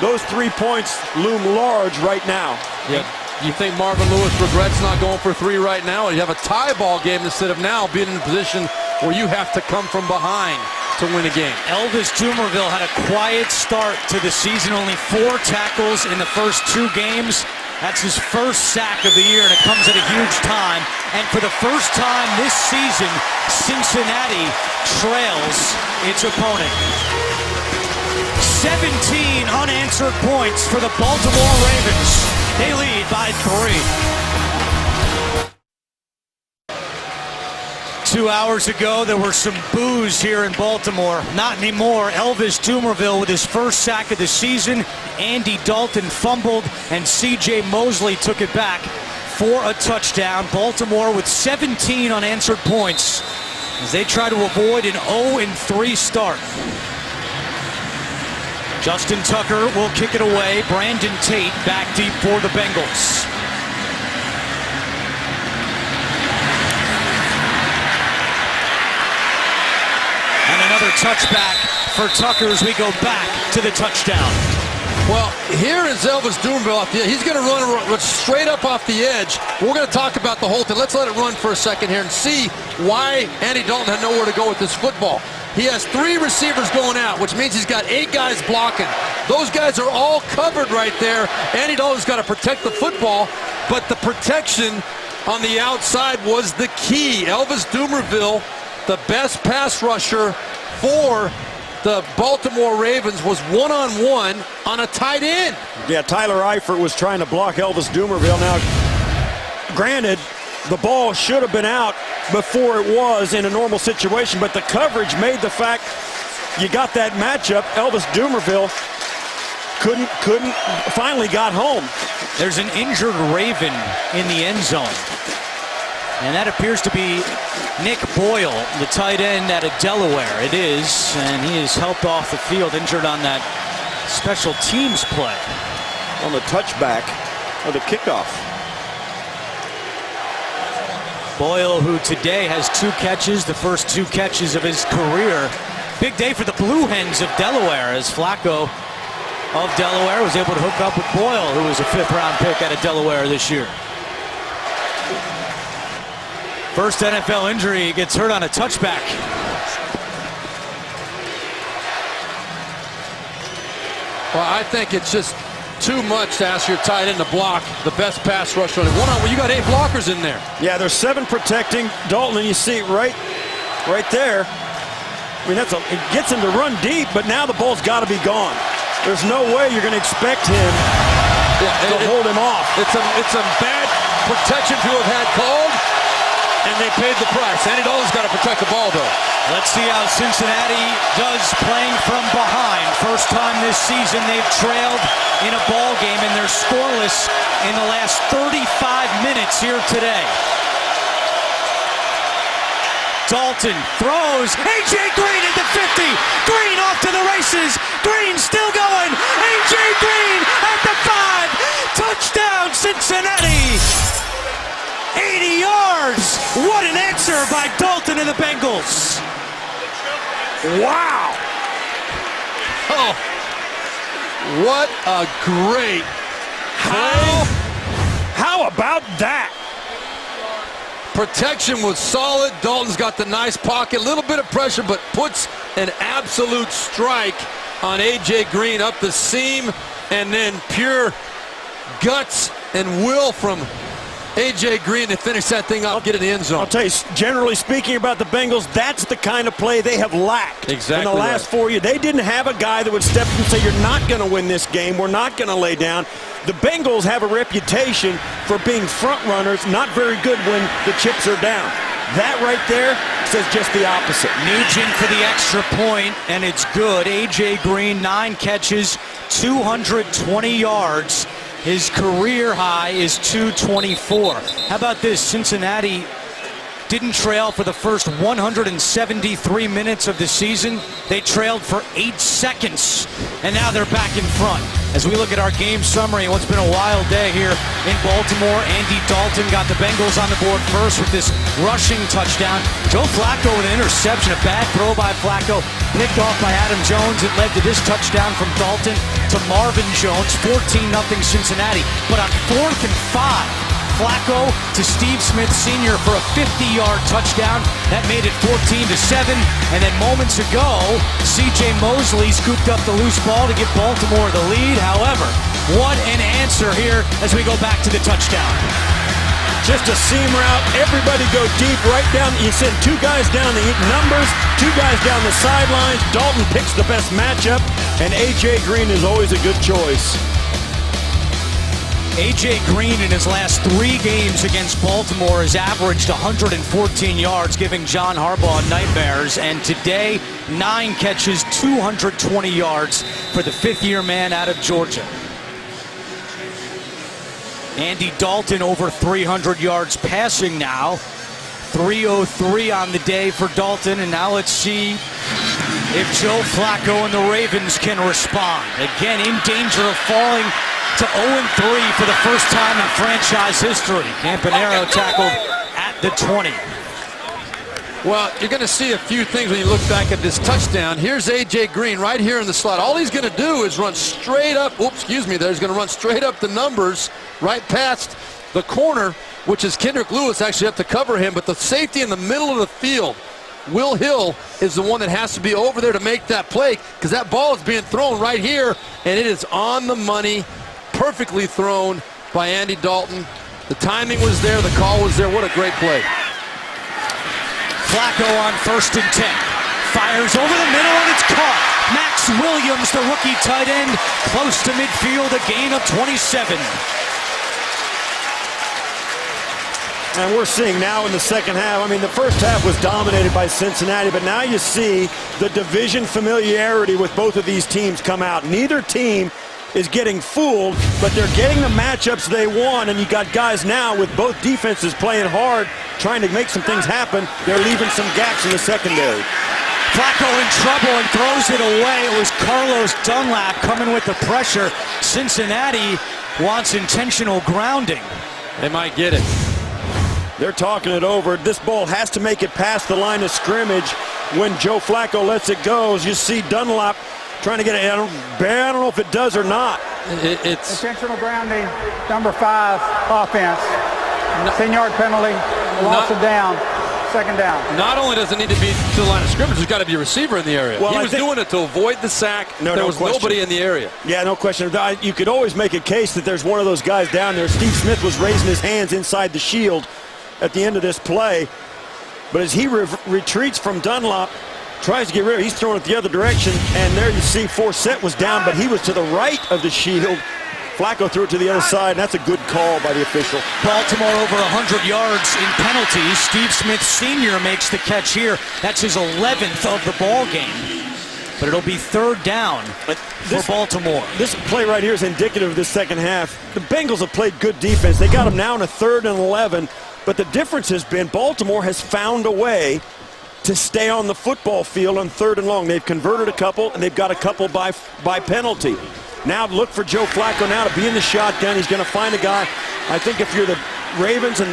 Those 3 points loom large right now. Yeah. You think Marvin Lewis regrets not going for 3 right now? You have a tie ball game instead of now being in a position where you have to come from behind to win a game. Elvis Dumerville had a quiet start to the season, only 4 tackles in the first 2 games. That's his first sack of the year, and it comes at a huge time. And for the first time this season, Cincinnati trails its opponent. 17 unanswered points for the Baltimore Ravens. They lead by 3. 2 hours ago, there were some boos here in Baltimore. Not anymore. Elvis Dumerville with his first sack of the season. Andy Dalton fumbled, and C.J. Mosley took it back for a touchdown. Baltimore with 17 unanswered points as they try to avoid an 0-3 start. Justin Tucker will kick it away. Brandon Tate back deep for the Bengals. And another touchback for Tucker as we go back to the touchdown. Well, here is Elvis Dumerville off the edge. He's going to run straight up off the edge. We're going to talk about the whole thing. Let's let it run for a second here and see why Andy Dalton had nowhere to go with this football. He has 3 receivers going out, which means he's got 8 guys blocking. Those guys are all covered right there. Andy Dalton's got to protect the football, but the protection on the outside was the key. Elvis Dumerville, the best pass rusher for the Baltimore Ravens, was one-on-one on a tight end. Yeah, Tyler Eifert was trying to block Elvis Dumerville. Now, granted, the ball should have been out before it was in a normal situation, but the coverage made the fact you got that matchup. Elvis Dumerville couldn't finally got home. There's an injured Raven in the end zone, and that appears to be Nick Boyle, the tight end out of Delaware. It is, and he is helped off the field, injured on that special teams play. On the touchback or the kickoff. Boyle, who today has 2 catches, the first 2 catches of his career. Big day for the Blue Hens of Delaware, as Flacco of Delaware was able to hook up with Boyle, who was a 5th-round pick out of Delaware this year. First NFL injury, he gets hurt on a touchback. Well, I think it's just too much to ask your tight end to block the best pass rusher. One-on-one, you got 8 blockers in there. Yeah, there's 7 protecting Dalton, and you see it right there. I mean, it gets him to run deep, but now the ball's got to be gone. There's no way you're going to expect him to hold him off. It's a bad protection to have had called, and they paid the price. Andy Dalton's got to protect the ball, though. Let's see how Cincinnati does playing from behind. First time this season they've trailed in a ball game, and they're scoreless in the last 35 minutes here today. Dalton throws. A.J. Green at the 50. Green off to the races. Green still going. A.J. Green at the 5. Touchdown, Cincinnati. 80 yards. What an answer by Dalton and the Bengals. Wow. Oh, what a great play. How about that? Protection was solid. Dalton's got the nice pocket, a little bit of pressure, but puts an absolute strike on A.J. Green up the seam, and then pure guts and will from A.J. Green to finish that thing up, get in the end zone. I'll tell you, generally speaking about the Bengals, that's the kind of play they have lacked exactly in the last 4 years. They didn't have a guy that would step up and say, you're not going to win this game. We're not going to lay down. The Bengals have a reputation for being front runners, not very good when the chips are down. That right there says just the opposite. Nugent for the extra point, and it's good. A.J. Green, 9 catches, 220 yards. His career high is 224. How about this? Cincinnati didn't trail for the first 173 minutes of the season. They trailed for 8 seconds, and now they're back in front. As we look at our game summary and what's been a wild day here in Baltimore, Andy Dalton got the Bengals on the board first with this rushing touchdown. Joe Flacco with an interception, a bad throw by Flacco, picked off by Adam Jones. It led to this touchdown from Dalton to Marvin Jones, 14-0 Cincinnati. But on 4th and 5, Flacco to Steve Smith Sr. for a 50-yard touchdown. That made it 14-7. And then moments ago, C.J. Mosley scooped up the loose ball to give Baltimore the lead. However, what an answer here as we go back to the touchdown. Just a seam route. Everybody go deep right down. You send 2 guys down the numbers, 2 guys down the sidelines. Dalton picks the best matchup, and A.J. Green is always a good choice. A.J. Green in his last 3 games against Baltimore has averaged 114 yards, giving John Harbaugh nightmares. And today, 9 catches, 220 yards for the 5th-year man out of Georgia. Andy Dalton over 300 yards passing now. 303 on the day for Dalton. And now let's see if Joe Flacco and the Ravens can respond. Again, in danger of falling to 0-3 for the first time in franchise history. Campanaro tackled at the 20. Well, you're going to see a few things when you look back at this touchdown. Here's A.J. Green right here in the slot. All he's going to do is run straight up. Oops, excuse me. He's going to run straight up the numbers right past the corner, which is Kendrick Lewis actually have to cover him. But the safety in the middle of the field, Will Hill, is the one that has to be over there to make that play, because that ball is being thrown right here, and it is on the money. Perfectly thrown by Andy Dalton. The timing was there, the call was there. What a great play. Flacco on 1st and 10. Fires over the middle, and it's caught. Max Williams, the rookie tight end, close to midfield, a gain of 27. And we're seeing now in the second half, I mean, the first half was dominated by Cincinnati, but now you see the division familiarity with both of these teams come out. Neither team is getting fooled, but they're getting the matchups they want, and you got guys now with both defenses playing hard, trying to make some things happen. They're leaving some gaps in the secondary. Flacco in trouble and throws it away. It was Carlos Dunlap coming with the pressure. Cincinnati wants intentional grounding. They might get it. They're talking it over. This ball has to make it past the line of scrimmage. When Joe Flacco lets it go, you see Dunlap trying to get it. I don't know if it does or not. It's intentional grounding, number 5 offense. 10-yard penalty, loss of down, 2nd down. Not only does it need to be to the line of scrimmage, there's got to be a receiver in the area. Well, he was doing it to avoid the sack. There was nobody in the area. Yeah, no question. You could always make a case that there's one of those guys down there. Steve Smith was raising his hands inside the shield at the end of this play. But as he retreats from Dunlop, tries to get rid of it, he's throwing it the other direction, and there you see Forsett was down, but he was to the right of the shield. Flacco threw it to the other side, and that's a good call by the official. Baltimore over 100 yards in penalties. Steve Smith Sr. makes the catch here. That's his 11th of the ball game. But it'll be 3rd down for Baltimore. This play right here is indicative of the second half. The Bengals have played good defense. They got them now in a 3rd and 11, but the difference has been Baltimore has found a way to stay on the football field on 3rd and long. They've converted a couple, and they've got a couple by penalty. Now look for Joe Flacco now to be in the shotgun. He's going to find a guy. I think if you're the Ravens and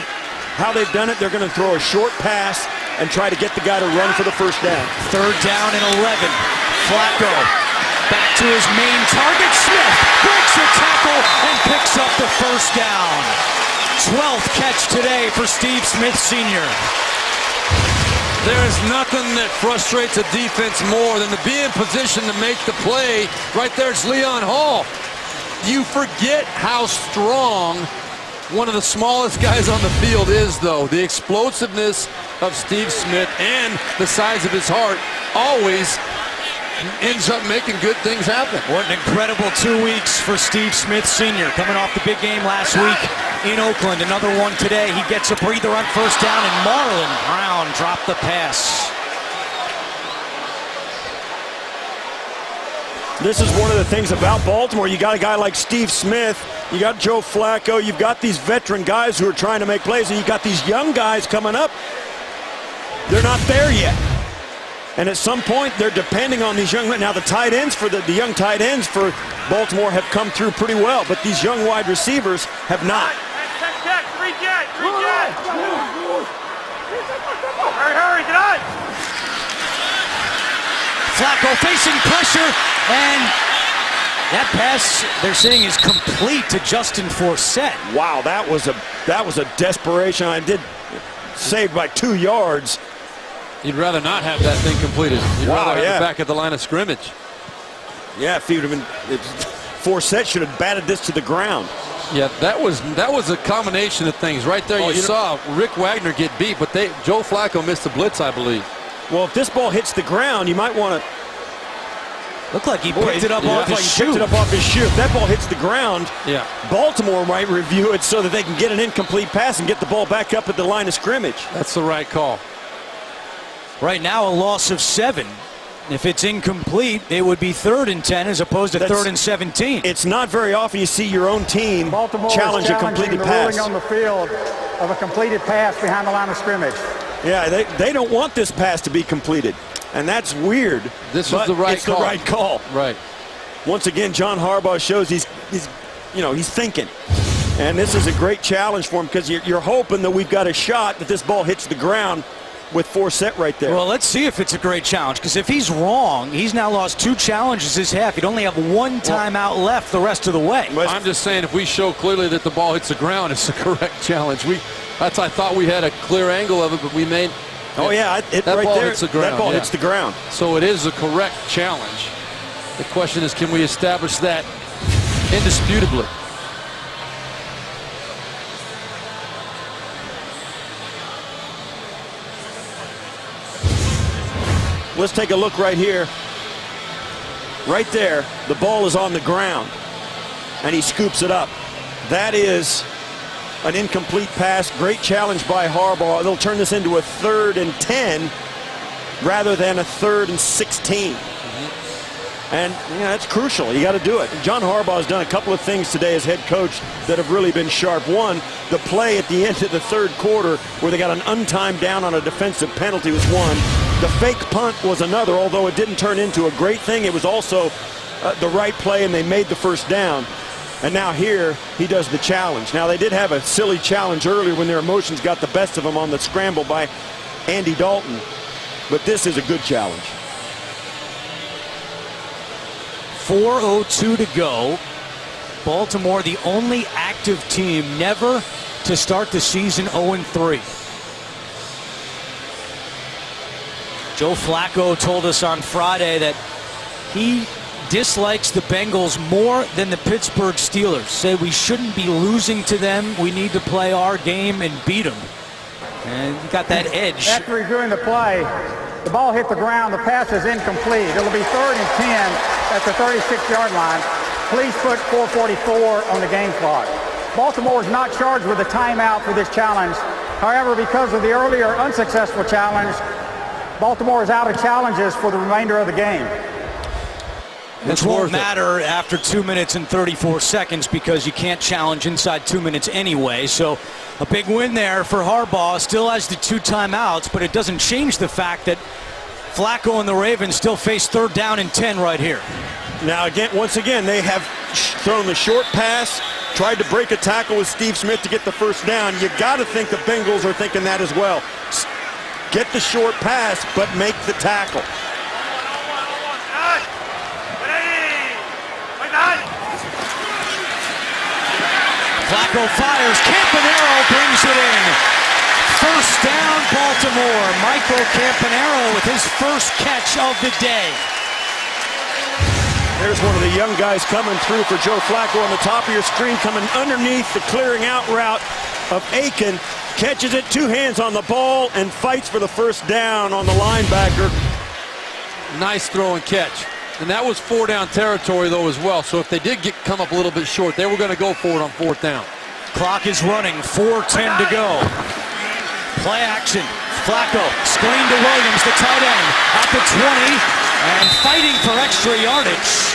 how they've done it, they're going to throw a short pass and try to get the guy to run for the 1st down. 3rd down and 11. Flacco back to his main target. Smith breaks a tackle and picks up the 1st down. 12th catch today for Steve Smith Sr. There is nothing that frustrates a defense more than to be in position to make the play. Right there, it's Leon Hall. You forget how strong one of the smallest guys on the field is, though. The explosiveness of Steve Smith and the size of his heart always ends up making good things happen. What an incredible 2 weeks for Steve Smith Sr. Coming off the big game last week in Oakland. Another one today. He gets a breather on first down, and Marlon Brown dropped the pass. This is one of the things about Baltimore. You got a guy like Steve Smith. You got Joe Flacco. You've got these veteran guys who are trying to make plays, and you got these young guys coming up. They're not there yet. And at some point, they're depending on these young men. Now, the tight ends for the young tight ends for Baltimore have come through pretty well, but these young wide receivers have not. Check, three jet. Hurry, get on. Flacco facing pressure, and that pass they're saying is complete to Justin Forsett. Wow, that was a desperation. I did saved by 2 yards. You'd rather not have that thing completed. You'd rather have it back at the line of scrimmage. Yeah, if he would have been, Forsett should have batted this to the ground. Yeah, that was a combination of things. Right there, you saw Rick Wagner get beat, but Joe Flacco missed the blitz, I believe. Well, if this ball hits the ground, you might want to. Looked like he picked it up off his shoe. Picked it up off his shoe. If that ball hits the ground, Baltimore might review it so that they can get an incomplete pass and get the ball back up at the line of scrimmage. That's the right call. Right now, a loss of 7. If it's incomplete, it would be 3rd and 10 as opposed to 3rd and 17. It's not very often you see your own team challenge a completed pass. Ruling on the field of a completed pass behind the line of scrimmage. Yeah, they don't want this pass to be completed, and that's weird. This was the right call. It's the right call. Right. Once again, John Harbaugh shows he's thinking, and this is a great challenge for him because you're hoping that we've got a shot that this ball hits the ground with Forsett right there. Well, let's see if it's a great challenge, because if he's wrong, he's now lost 2 challenges this half. He'd only have 1 timeout left the rest of the way. I'm just saying, if we show clearly that the ball hits the ground, it's the correct challenge. I thought we had a clear angle of it, but we made. That right ball there, hits the ground. That ball hits the ground. So it is a correct challenge. The question is, can we establish that indisputably? Let's take a look right here. Right there, the ball is on the ground, and he scoops it up. That is an incomplete pass. Great challenge by Harbaugh. They'll turn this into a 3rd and 10 rather than a 3rd and 16. And that's crucial. You got to do it. John Harbaugh has done a couple of things today as head coach that have really been sharp. One, the play at the end of the 3rd quarter where they got an untimed down on a defensive penalty was one. The fake punt was another, although it didn't turn into a great thing. It was also the right play, and they made the first down. And now here, he does the challenge. Now, they did have a silly challenge earlier when their emotions got the best of them on the scramble by Andy Dalton. But this is a good challenge. 4:02 to go. Baltimore, the only active team never to start the season 0-3. Joe Flacco told us on Friday that he dislikes the Bengals more than the Pittsburgh Steelers. Said we shouldn't be losing to them. We need to play our game and beat them. And he got that edge. After reviewing the play, the ball hit the ground. The pass is incomplete. It'll be 3rd and 10 at the 36-yard line. Please put 4:44 on the game clock. Baltimore is not charged with a timeout for this challenge. However, because of the earlier unsuccessful challenge, Baltimore is out of challenges for the remainder of the game. Which won't matter after 2 minutes and 34 seconds because you can't challenge inside 2 minutes anyway. So a big win there for Harbaugh. Still has the 2 timeouts, but it doesn't change the fact that Flacco and the Ravens still face 3rd down and 10 right here. Now, once again, they have thrown the short pass, tried to break a tackle with Steve Smith to get the first down. You got to think the Bengals are thinking that as well. Get the short pass, but make the tackle. Flacco fires. Campanaro brings it in. First down, Baltimore. Michael Campanaro with his first catch of the day. There's one of the young guys coming through for Joe Flacco on the top of your screen, coming underneath the clearing out route of Aiken. Catches it, two hands on the ball, and fights for the first down on the linebacker. Nice throw and catch. And that was 4-down territory, though, as well. So if they did come up a little bit short, they were going to go for it on 4th down. Clock is running, 4:10 to go. Play action. Flacco, screen to Williams, the tight end, at the 20, and fighting for extra yardage.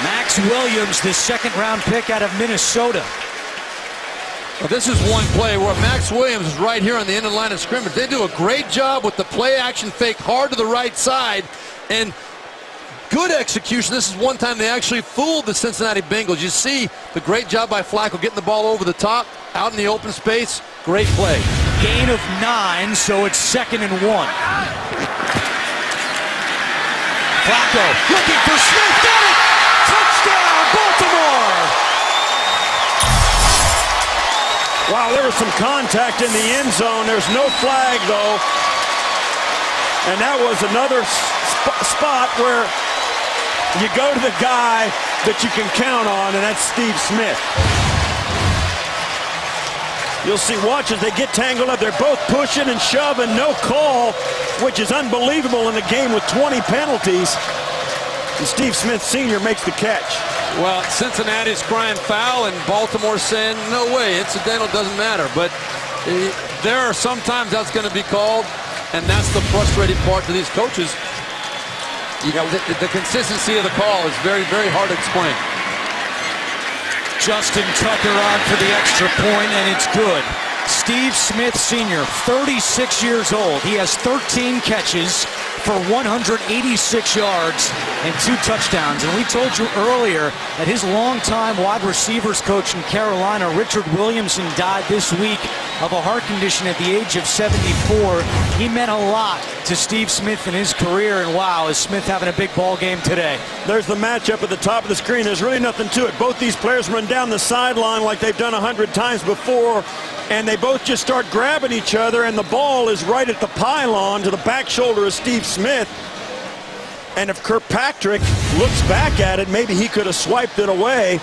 Max Williams, the second-round pick out of Minnesota. Well, this is one play where Max Williams is right here on the end of the line of scrimmage. They do a great job with the play action fake hard to the right side, and good execution. This is one time they actually fooled the Cincinnati Bengals. You see the great job by Flacco getting the ball over the top, out in the open space. Great play. Gain of 9, so it's 2nd and 1. Flacco looking for Smith. Got it! Touchdown, Baltimore! Wow, there was some contact in the end zone. There's no flag, though. And that was another spot where you go to the guy that you can count on, and that's Steve Smith. You'll see, watch as they get tangled up. They're both pushing and shoving, no call, which is unbelievable in a game with 20 penalties. And Steve Smith Sr. makes the catch. Well, Cincinnati's crying foul, and Baltimore saying, no way, incidental, doesn't matter. But there are sometimes that's going to be called, and that's the frustrating part to these coaches. The consistency of the call is very, very hard to explain. Justin Tucker on for the extra point, and it's good. Steve Smith Sr., 36 years old. He has 13 catches for 186 yards and 2 touchdowns. And we told you earlier that his longtime wide receivers coach in Carolina, Richard Williamson, died this week of a heart condition at the age of 74. He meant a lot to Steve Smith in his career, and wow, is Smith having a big ball game today. There's the matchup at the top of the screen. There's really nothing to it. Both these players run down the sideline like they've done 100 times before, and they both just start grabbing each other, and the ball is right at the pylon to the back shoulder of Steve Smith. And if Kirkpatrick looks back at it, maybe he could have swiped it away.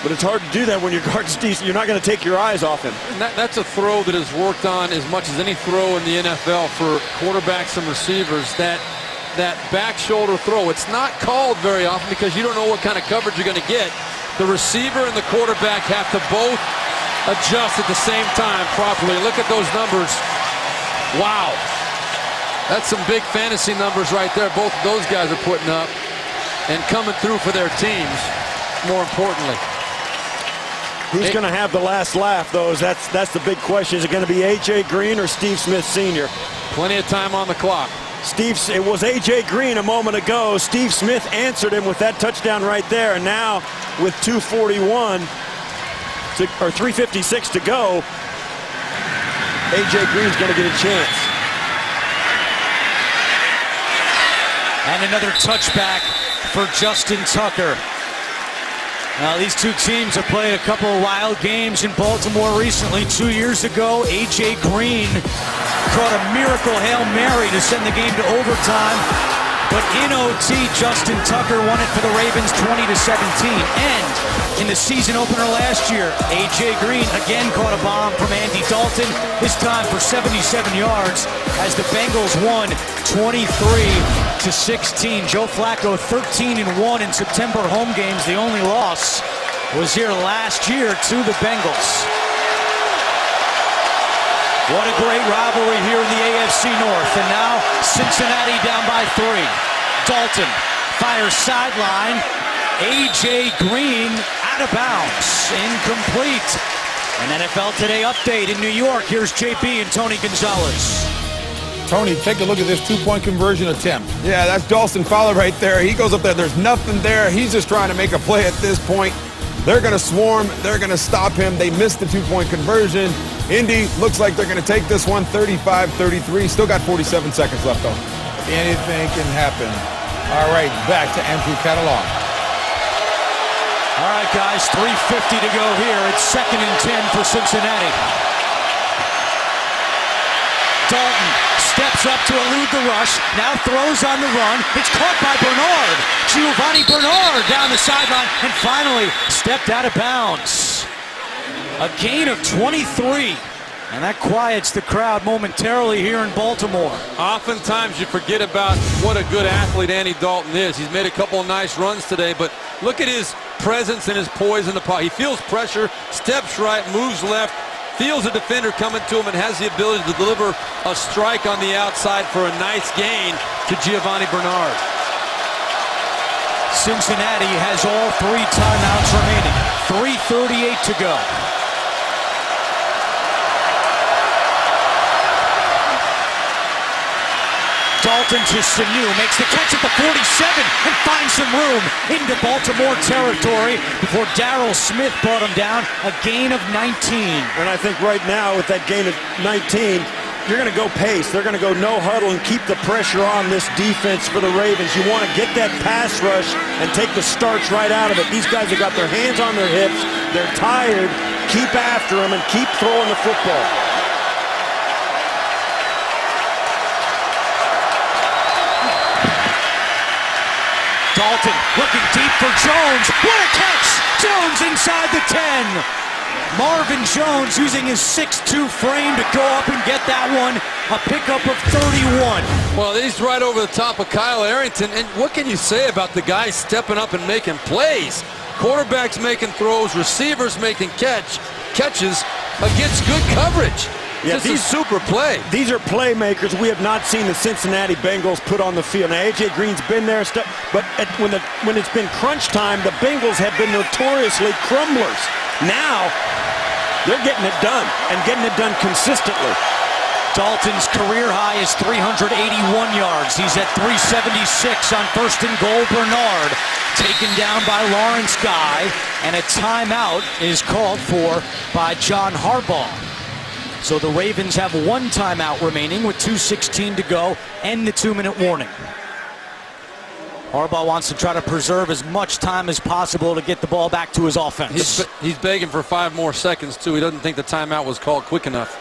But it's hard to do that when you're guarding Steve. You're not going to take your eyes off him. And that's a throw that is worked on as much as any throw in the NFL for quarterbacks and receivers. That back shoulder throw, it's not called very often because you don't know what kind of coverage you're going to get. The receiver and the quarterback have to both adjust at the same time properly. Look at those numbers. Wow. That's some big fantasy numbers right there. Both of those guys are putting up and coming through for their teams, more importantly. Who's going to have the last laugh, though? That's the big question. Is it going to be A.J. Green or Steve Smith Sr.? Plenty of time on the clock. It was A.J. Green a moment ago. Steve Smith answered him with that touchdown right there. And now with 2:41 or 3:56 to go, A.J. Green's going to get a chance. And another touchback for Justin Tucker. Now, these two teams have played a couple of wild games in Baltimore recently. 2 years ago, A.J. Green caught a miracle Hail Mary to send the game to overtime. But in OT, Justin Tucker won it for the Ravens 20-17. And in the season opener last year, A.J. Green again caught a bomb from Andy Dalton, this time for 77 yards, as the Bengals won 23-16. Joe Flacco 13-1 in September home games. The only loss was here last year to the Bengals. What a great rivalry here in the AFC North. And now Cincinnati down by 3. Dalton fires sideline. A.J. Green out of bounds. Incomplete. An NFL Today update in New York. Here's JB and Tony Gonzalez. Tony, take a look at this two-point conversion attempt. Yeah, that's Dawson Fowler right there. He goes up there. There's nothing there. He's just trying to make a play at this point. They're going to swarm. They're going to stop him. They missed the two-point conversion. Indy looks like they're going to take this one 35-33. Still got 47 seconds left, though. Anything can happen. All right, back to Andrew Catalan. All right, guys, 3:50 to go here. It's 2nd and 10 for Cincinnati. Dalton steps up to elude the rush, now throws on the run. It's caught by Bernard. Giovanni Bernard down the sideline and finally stepped out of bounds. A gain of 23. And that quiets the crowd momentarily here in Baltimore. Oftentimes you forget about what a good athlete Andy Dalton is. He's made a couple of nice runs today, but look at his presence and his poise in the pocket. He feels pressure, steps right, moves left, feels a defender coming to him, and has the ability to deliver a strike on the outside for a nice gain to Giovanni Bernard. Cincinnati has all 3 timeouts remaining. 3:38 to go. Dalton to Sanu, makes the catch at the 47 and finds some room into Baltimore territory before Darrell Smith brought him down. A gain of 19. And I think right now with that gain of 19, you're going to go pace. They're going to go no huddle and keep the pressure on this defense for the Ravens. You want to get that pass rush and take the starch right out of it. These guys have got their hands on their hips. They're tired. Keep after them and keep throwing the football. Dalton looking deep for Jones. What a catch! Jones inside the 10. Marvin Jones using his 6'2" frame to go up and get that one. A pickup of 31. Well, he's right over the top of Kyle Arrington. And what can you say about the guy stepping up and making plays? Quarterbacks making throws, receivers making catches against good coverage. Yeah, this is a super play. These are playmakers we have not seen the Cincinnati Bengals put on the field. Now, A.J. Green's been there, but when it's been crunch time, the Bengals have been notoriously crumblers. Now, they're getting it done, and getting it done consistently. Dalton's career high is 381 yards. He's at 376 on 1st and goal. Bernard taken down by Lawrence Guy, and a timeout is called for by John Harbaugh. So the Ravens have 1 timeout remaining with 2:16 to go and the 2-minute warning. Harbaugh wants to try to preserve as much time as possible to get the ball back to his offense. He's begging for 5 more seconds, too. He doesn't think the timeout was called quick enough.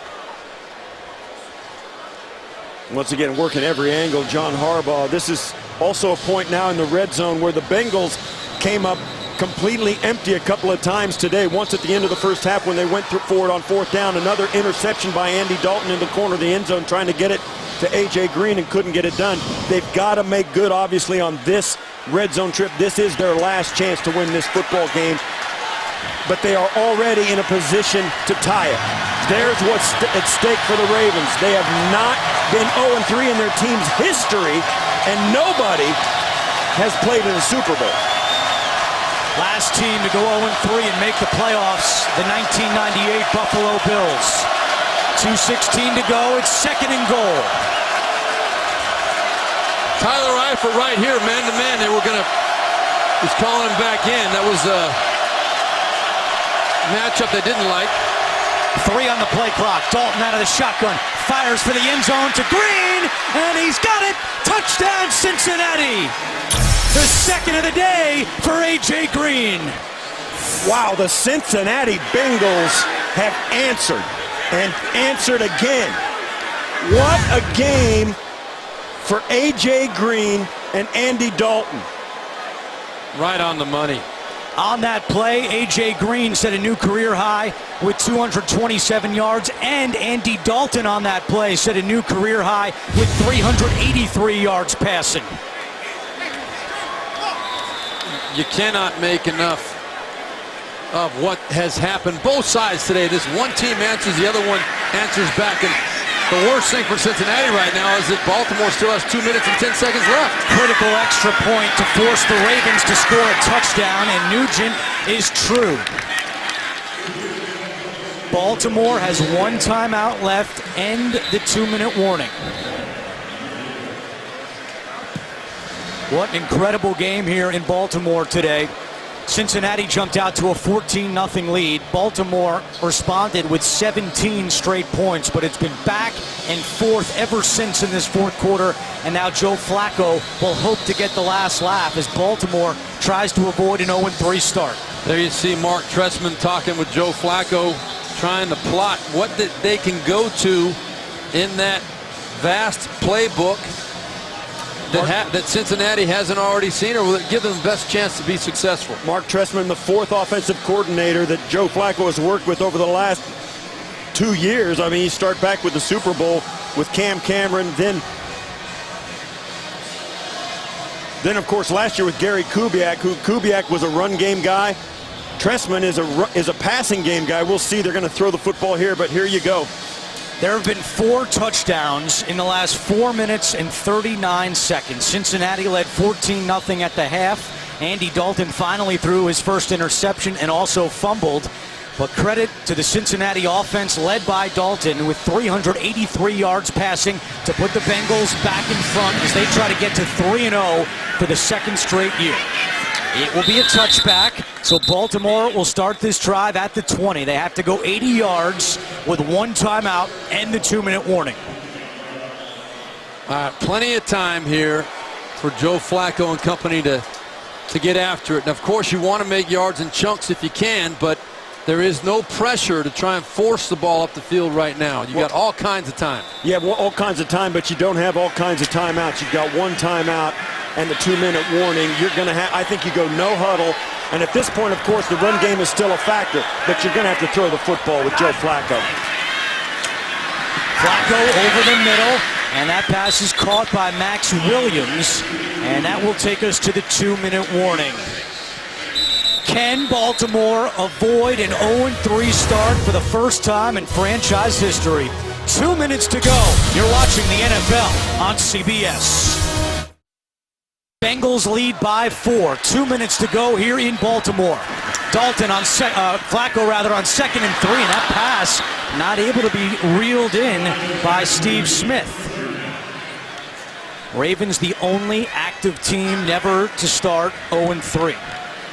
Once again, working every angle, John Harbaugh. This is also a point now in the red zone where the Bengals came up completely empty a couple of times today. Once at the end of the first half when they went forward on 4th down. Another interception by Andy Dalton in the corner of the end zone trying to get it to A.J. Green and couldn't get it done. They've got to make good, obviously, on this red zone trip. This is their last chance to win this football game. But they are already in a position to tie it. There's what's at stake for the Ravens. They have not been 0-3 in their team's history, and nobody has played in a Super Bowl. Last team to go 0-3 and make the playoffs, the 1998 Buffalo Bills. 2:16 to go, it's 2nd and goal. Tyler Eifert right here, man-to-man. They were he's calling him back in. That was a matchup they didn't like. 3 on the play clock. Dalton out of the shotgun. Fires for the end zone to Green, and he's got it. Touchdown, Cincinnati. The 2nd of the day for A.J. Green. Wow, the Cincinnati Bengals have answered and answered again. What a game for A.J. Green and Andy Dalton. Right on the money. On that play, A.J. Green set a new career high with 227 yards, and Andy Dalton on that play set a new career high with 383 yards passing. You cannot make enough of what has happened. Both sides today. This one team answers, the other one answers back. And the worst thing for Cincinnati right now is that Baltimore still has 2 minutes and 10 seconds left. Critical extra point to force the Ravens to score a touchdown, and Nugent is true. Baltimore has 1 timeout left and the 2-minute warning. What an incredible game here in Baltimore today. Cincinnati jumped out to a 14-0 lead. Baltimore responded with 17 straight points, but it's been back and forth ever since in this 4th quarter. And now Joe Flacco will hope to get the last laugh as Baltimore tries to avoid an 0-3 start. There you see Mark Trestman talking with Joe Flacco, trying to plot what they can go to in that vast playbook that Cincinnati hasn't already seen, or will it give them the best chance to be successful? Mark Trestman, the 4th offensive coordinator that Joe Flacco has worked with over the last 2 years. I mean, you start back with the Super Bowl with Cam Cameron, then of course last year with Gary Kubiak, who Kubiak was a run game guy. Trestman is a passing game guy. We'll see. They're going to throw the football here, but here you go. There have been 4 touchdowns in the last 4 minutes and 39 seconds. Cincinnati led 14-0 at the half. Andy Dalton finally threw his first interception and also fumbled. But credit to the Cincinnati offense led by Dalton with 383 yards passing to put the Bengals back in front as they try to get to 3-0 for the 2nd straight year. It will be a touchback, so Baltimore will start this drive at the 20. They have to go 80 yards with 1 timeout and the 2-minute warning. Plenty of time here for Joe Flacco and company to get after it. And of course, you want to make yards in chunks if you can, but there is no pressure to try and force the ball up the field right now. You got all kinds of time. Yeah, all kinds of time, but you don't have all kinds of timeouts. You've got 1 timeout and the 2-minute warning. You're going to have, I think you go no huddle. And at this point, of course, the run game is still a factor, but you're going to have to throw the football with Joe Flacco. Flacco over the middle, and that pass is caught by Max Williams, and that will take us to the 2-minute warning. Can Baltimore avoid an 0-3 start for the first time in franchise history? 2 minutes to go. You're watching the NFL on CBS. Bengals lead by 4. 2 minutes to go here in Baltimore. Dalton on Flacco on 2nd and 3, and that pass not able to be reeled in by Steve Smith. Ravens the only active team never to start 0-3.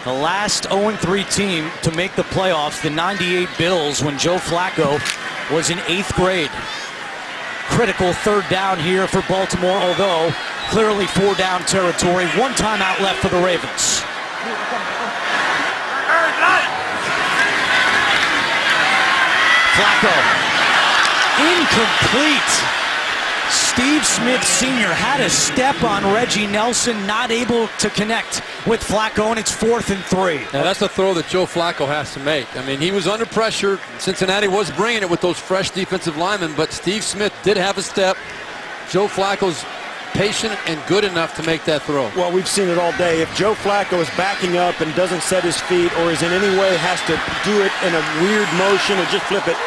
The last 0-3 team to make the playoffs, the '98 Bills, when Joe Flacco was in 8th grade. Critical 3rd down here for Baltimore, although clearly 4-down territory. 1 timeout left for the Ravens. Flacco, incomplete. Steve Smith Sr. had a step on Reggie Nelson, not able to connect with Flacco, and it's 4th and 3. Now that's a throw that Joe Flacco has to make. I mean, he was under pressure. Cincinnati was bringing it with those fresh defensive linemen, but Steve Smith did have a step. Joe Flacco's patient and good enough to make that throw. Well, we've seen it all day. If Joe Flacco is backing up and doesn't set his feet, or is in any way has to do it in a weird motion or just flip it,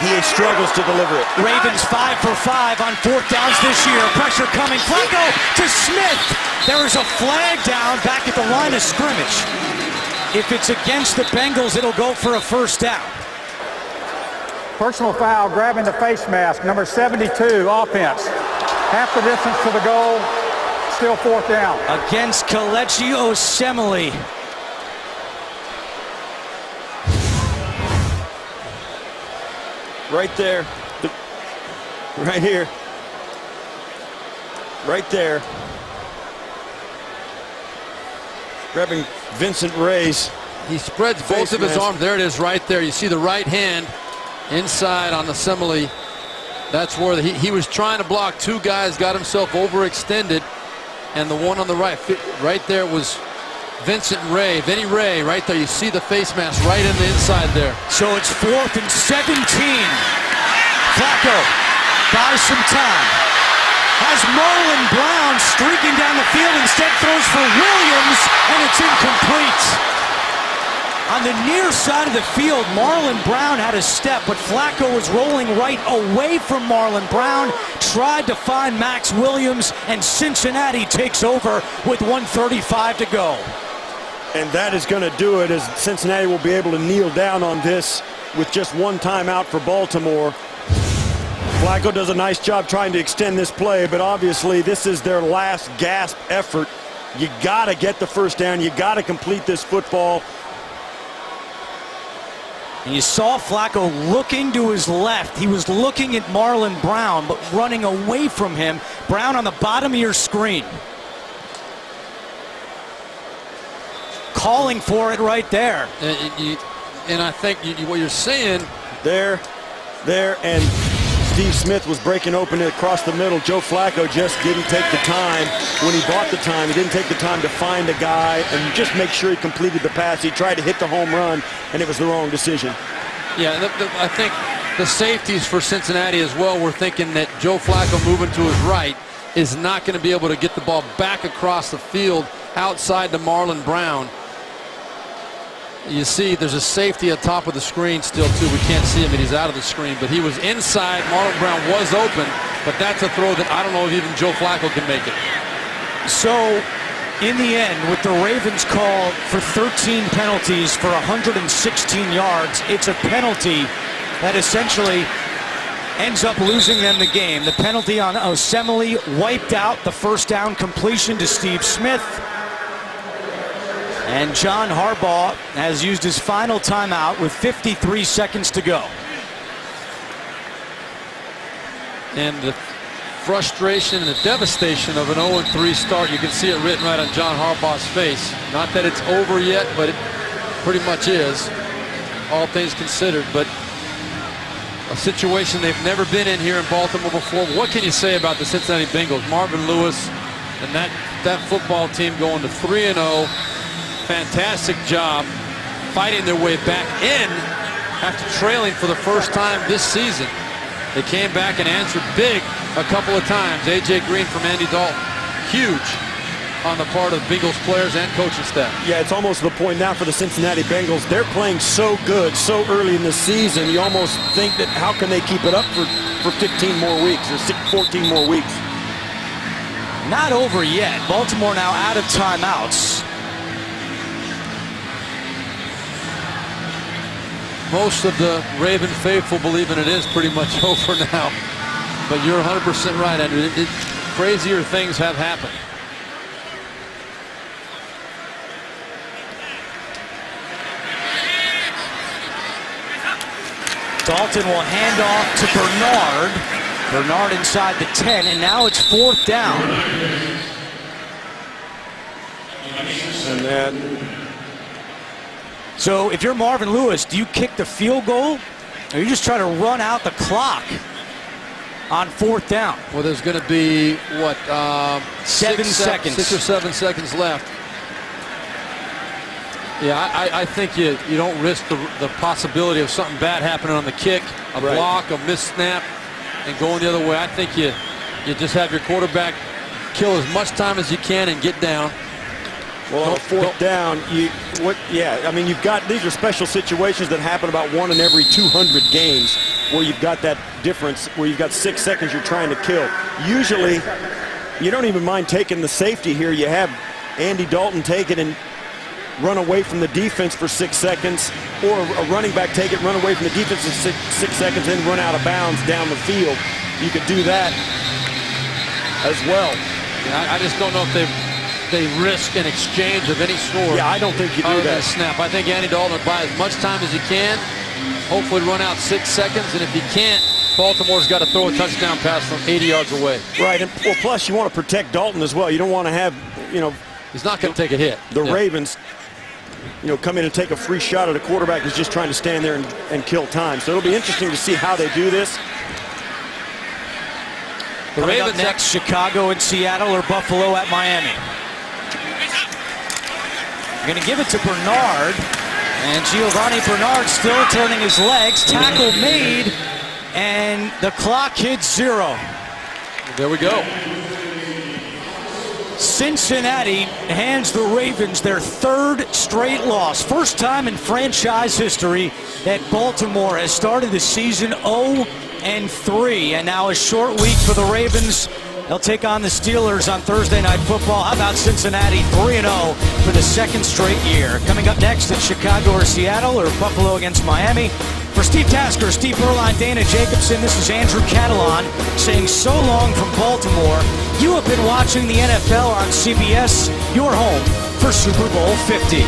he struggles to deliver it. Ravens 5 for 5 on 4th downs this year. Pressure coming. Flacco to Smith. There is a flag down back at the line of scrimmage. If it's against the Bengals, it'll go for a 1st down. Personal foul, grabbing the face mask, number 72, offense. Half the distance to the goal, still 4th down. Against Kelechi Osemele. Right there. Right here. Right there. Grabbing Vincent Ray's. He spreads both of his arms. There it is right there. You see the right hand inside on Osemele. That's where he was trying to block 2 guys, got himself overextended, and the one on the right there was Vincent Ray, Vinny Ray, right there. You see the face mask right in the inside there. So it's 4th and 17. Flacco buys some time. Has Marlon Brown streaking down the field, instead throws for Williams, and it's incomplete. On the near side of the field, Marlon Brown had a step, but Flacco was rolling right away from Marlon Brown, tried to find Max Williams, and Cincinnati takes over with 1:35 to go. And that is going to do it, as Cincinnati will be able to kneel down on this with just 1 timeout for Baltimore. Flacco does a nice job trying to extend this play, but obviously this is their last gasp effort. You got to get the 1st down. You got to complete this football. And you saw Flacco looking to his left. He was looking at Marlon Brown, but running away from him. Brown on the bottom of your screen. calling for it right there. And I think what you're seeing there, and Steve Smith was breaking open across the middle. Joe Flacco just didn't take the time. When he bought the time, he didn't take the time to find a guy and just make sure he completed the pass. He tried to hit the home run, and it was the wrong decision. Yeah, I think the safeties for Cincinnati as well were thinking that Joe Flacco moving to his right is not going to be able to get the ball back across the field outside to Marlon Brown. You see there's a safety at top of the screen still too. We can't see him and he's out of the screen, but he was inside. Marlon Brown was open, but that's a throw that I don't know if even Joe Flacco can make it. So in the end, with the Ravens call for 13 penalties for 116 yards, it's a penalty that essentially ends up losing them the game. The penalty on Osemele wiped out the first down completion to Steve Smith. And John Harbaugh has used his final timeout with 53 seconds to go. And the frustration and the devastation of an 0-3 start, you can see it written right on John Harbaugh's face. Not that it's over yet, but it pretty much is, all things considered. But a situation they've never been in here in Baltimore before. What can you say about the Cincinnati Bengals? Marvin Lewis and that football team going to 3-0. Fantastic job fighting their way back in after trailing for the first time this season. They came back and answered big a couple of times. A.J. Green from Andy Dalton. Huge on the part of Bengals players and coaching staff. Yeah, it's almost to the point now for the Cincinnati Bengals. They're playing so good so early in the season. You almost think that how can they keep it up for 15 more weeks or 14 more weeks? Not over yet. Baltimore now out of timeouts. Most of the Raven faithful believing it is pretty much over now. But you're 100% right, Andrew. Crazier things have happened. Dalton will hand off to Bernard. Bernard inside the 10, and now it's 4th down. And then, so if you're Marvin Lewis, do you kick the field goal, or you just try to run out the clock on 4th down? Well, there's going to be, what, 7 seconds. 6 or 7 seconds left. Yeah, I think you don't risk the possibility of something bad happening on the kick, a block, a missed snap, and going the other way. I think you just have your quarterback kill as much time as you can and get down. Well, on 4th down, I mean, you've got, these are special situations that happen about 1 in every 200 games where you've got that difference, where you've got 6 seconds you're trying to kill. Usually, you don't even mind taking the safety here. You have Andy Dalton take it and run away from the defense for 6 seconds, or a running back take it, run away from the defense for 6 seconds, and run out of bounds down the field. You could do that as well. Yeah, I just don't know if they risk an exchange of any sort. Yeah, I don't think you do that. Snap. I think Andy Dalton would buy as much time as he can, hopefully run out 6 seconds, and if he can't, Baltimore's got to throw a touchdown pass from 80 yards away. Right, and well, plus you want to protect Dalton as well. You don't want to have, he's not going to take a hit. The Ravens, come in and take a free shot at a quarterback who's just trying to stand there and kill time. So it'll be interesting to see how they do this. The Ravens next, Chicago and Seattle, or Buffalo at Miami. Going to give it to Bernard, and Giovanni Bernard still turning his legs. Tackle made, and the clock hits 0. There we go. Cincinnati hands the Ravens their 3rd straight loss. First time in franchise history that Baltimore has started the season 0-3. And now a short week for the Ravens. They'll take on the Steelers on Thursday Night Football. How about Cincinnati 3-0 for the 2nd straight year? Coming up next, it's Chicago or Seattle, or Buffalo against Miami. For Steve Tasker, Steve Berline, Dana Jacobson, this is Andrew Catalon saying so long from Baltimore. You have been watching the NFL on CBS, your home for Super Bowl 50.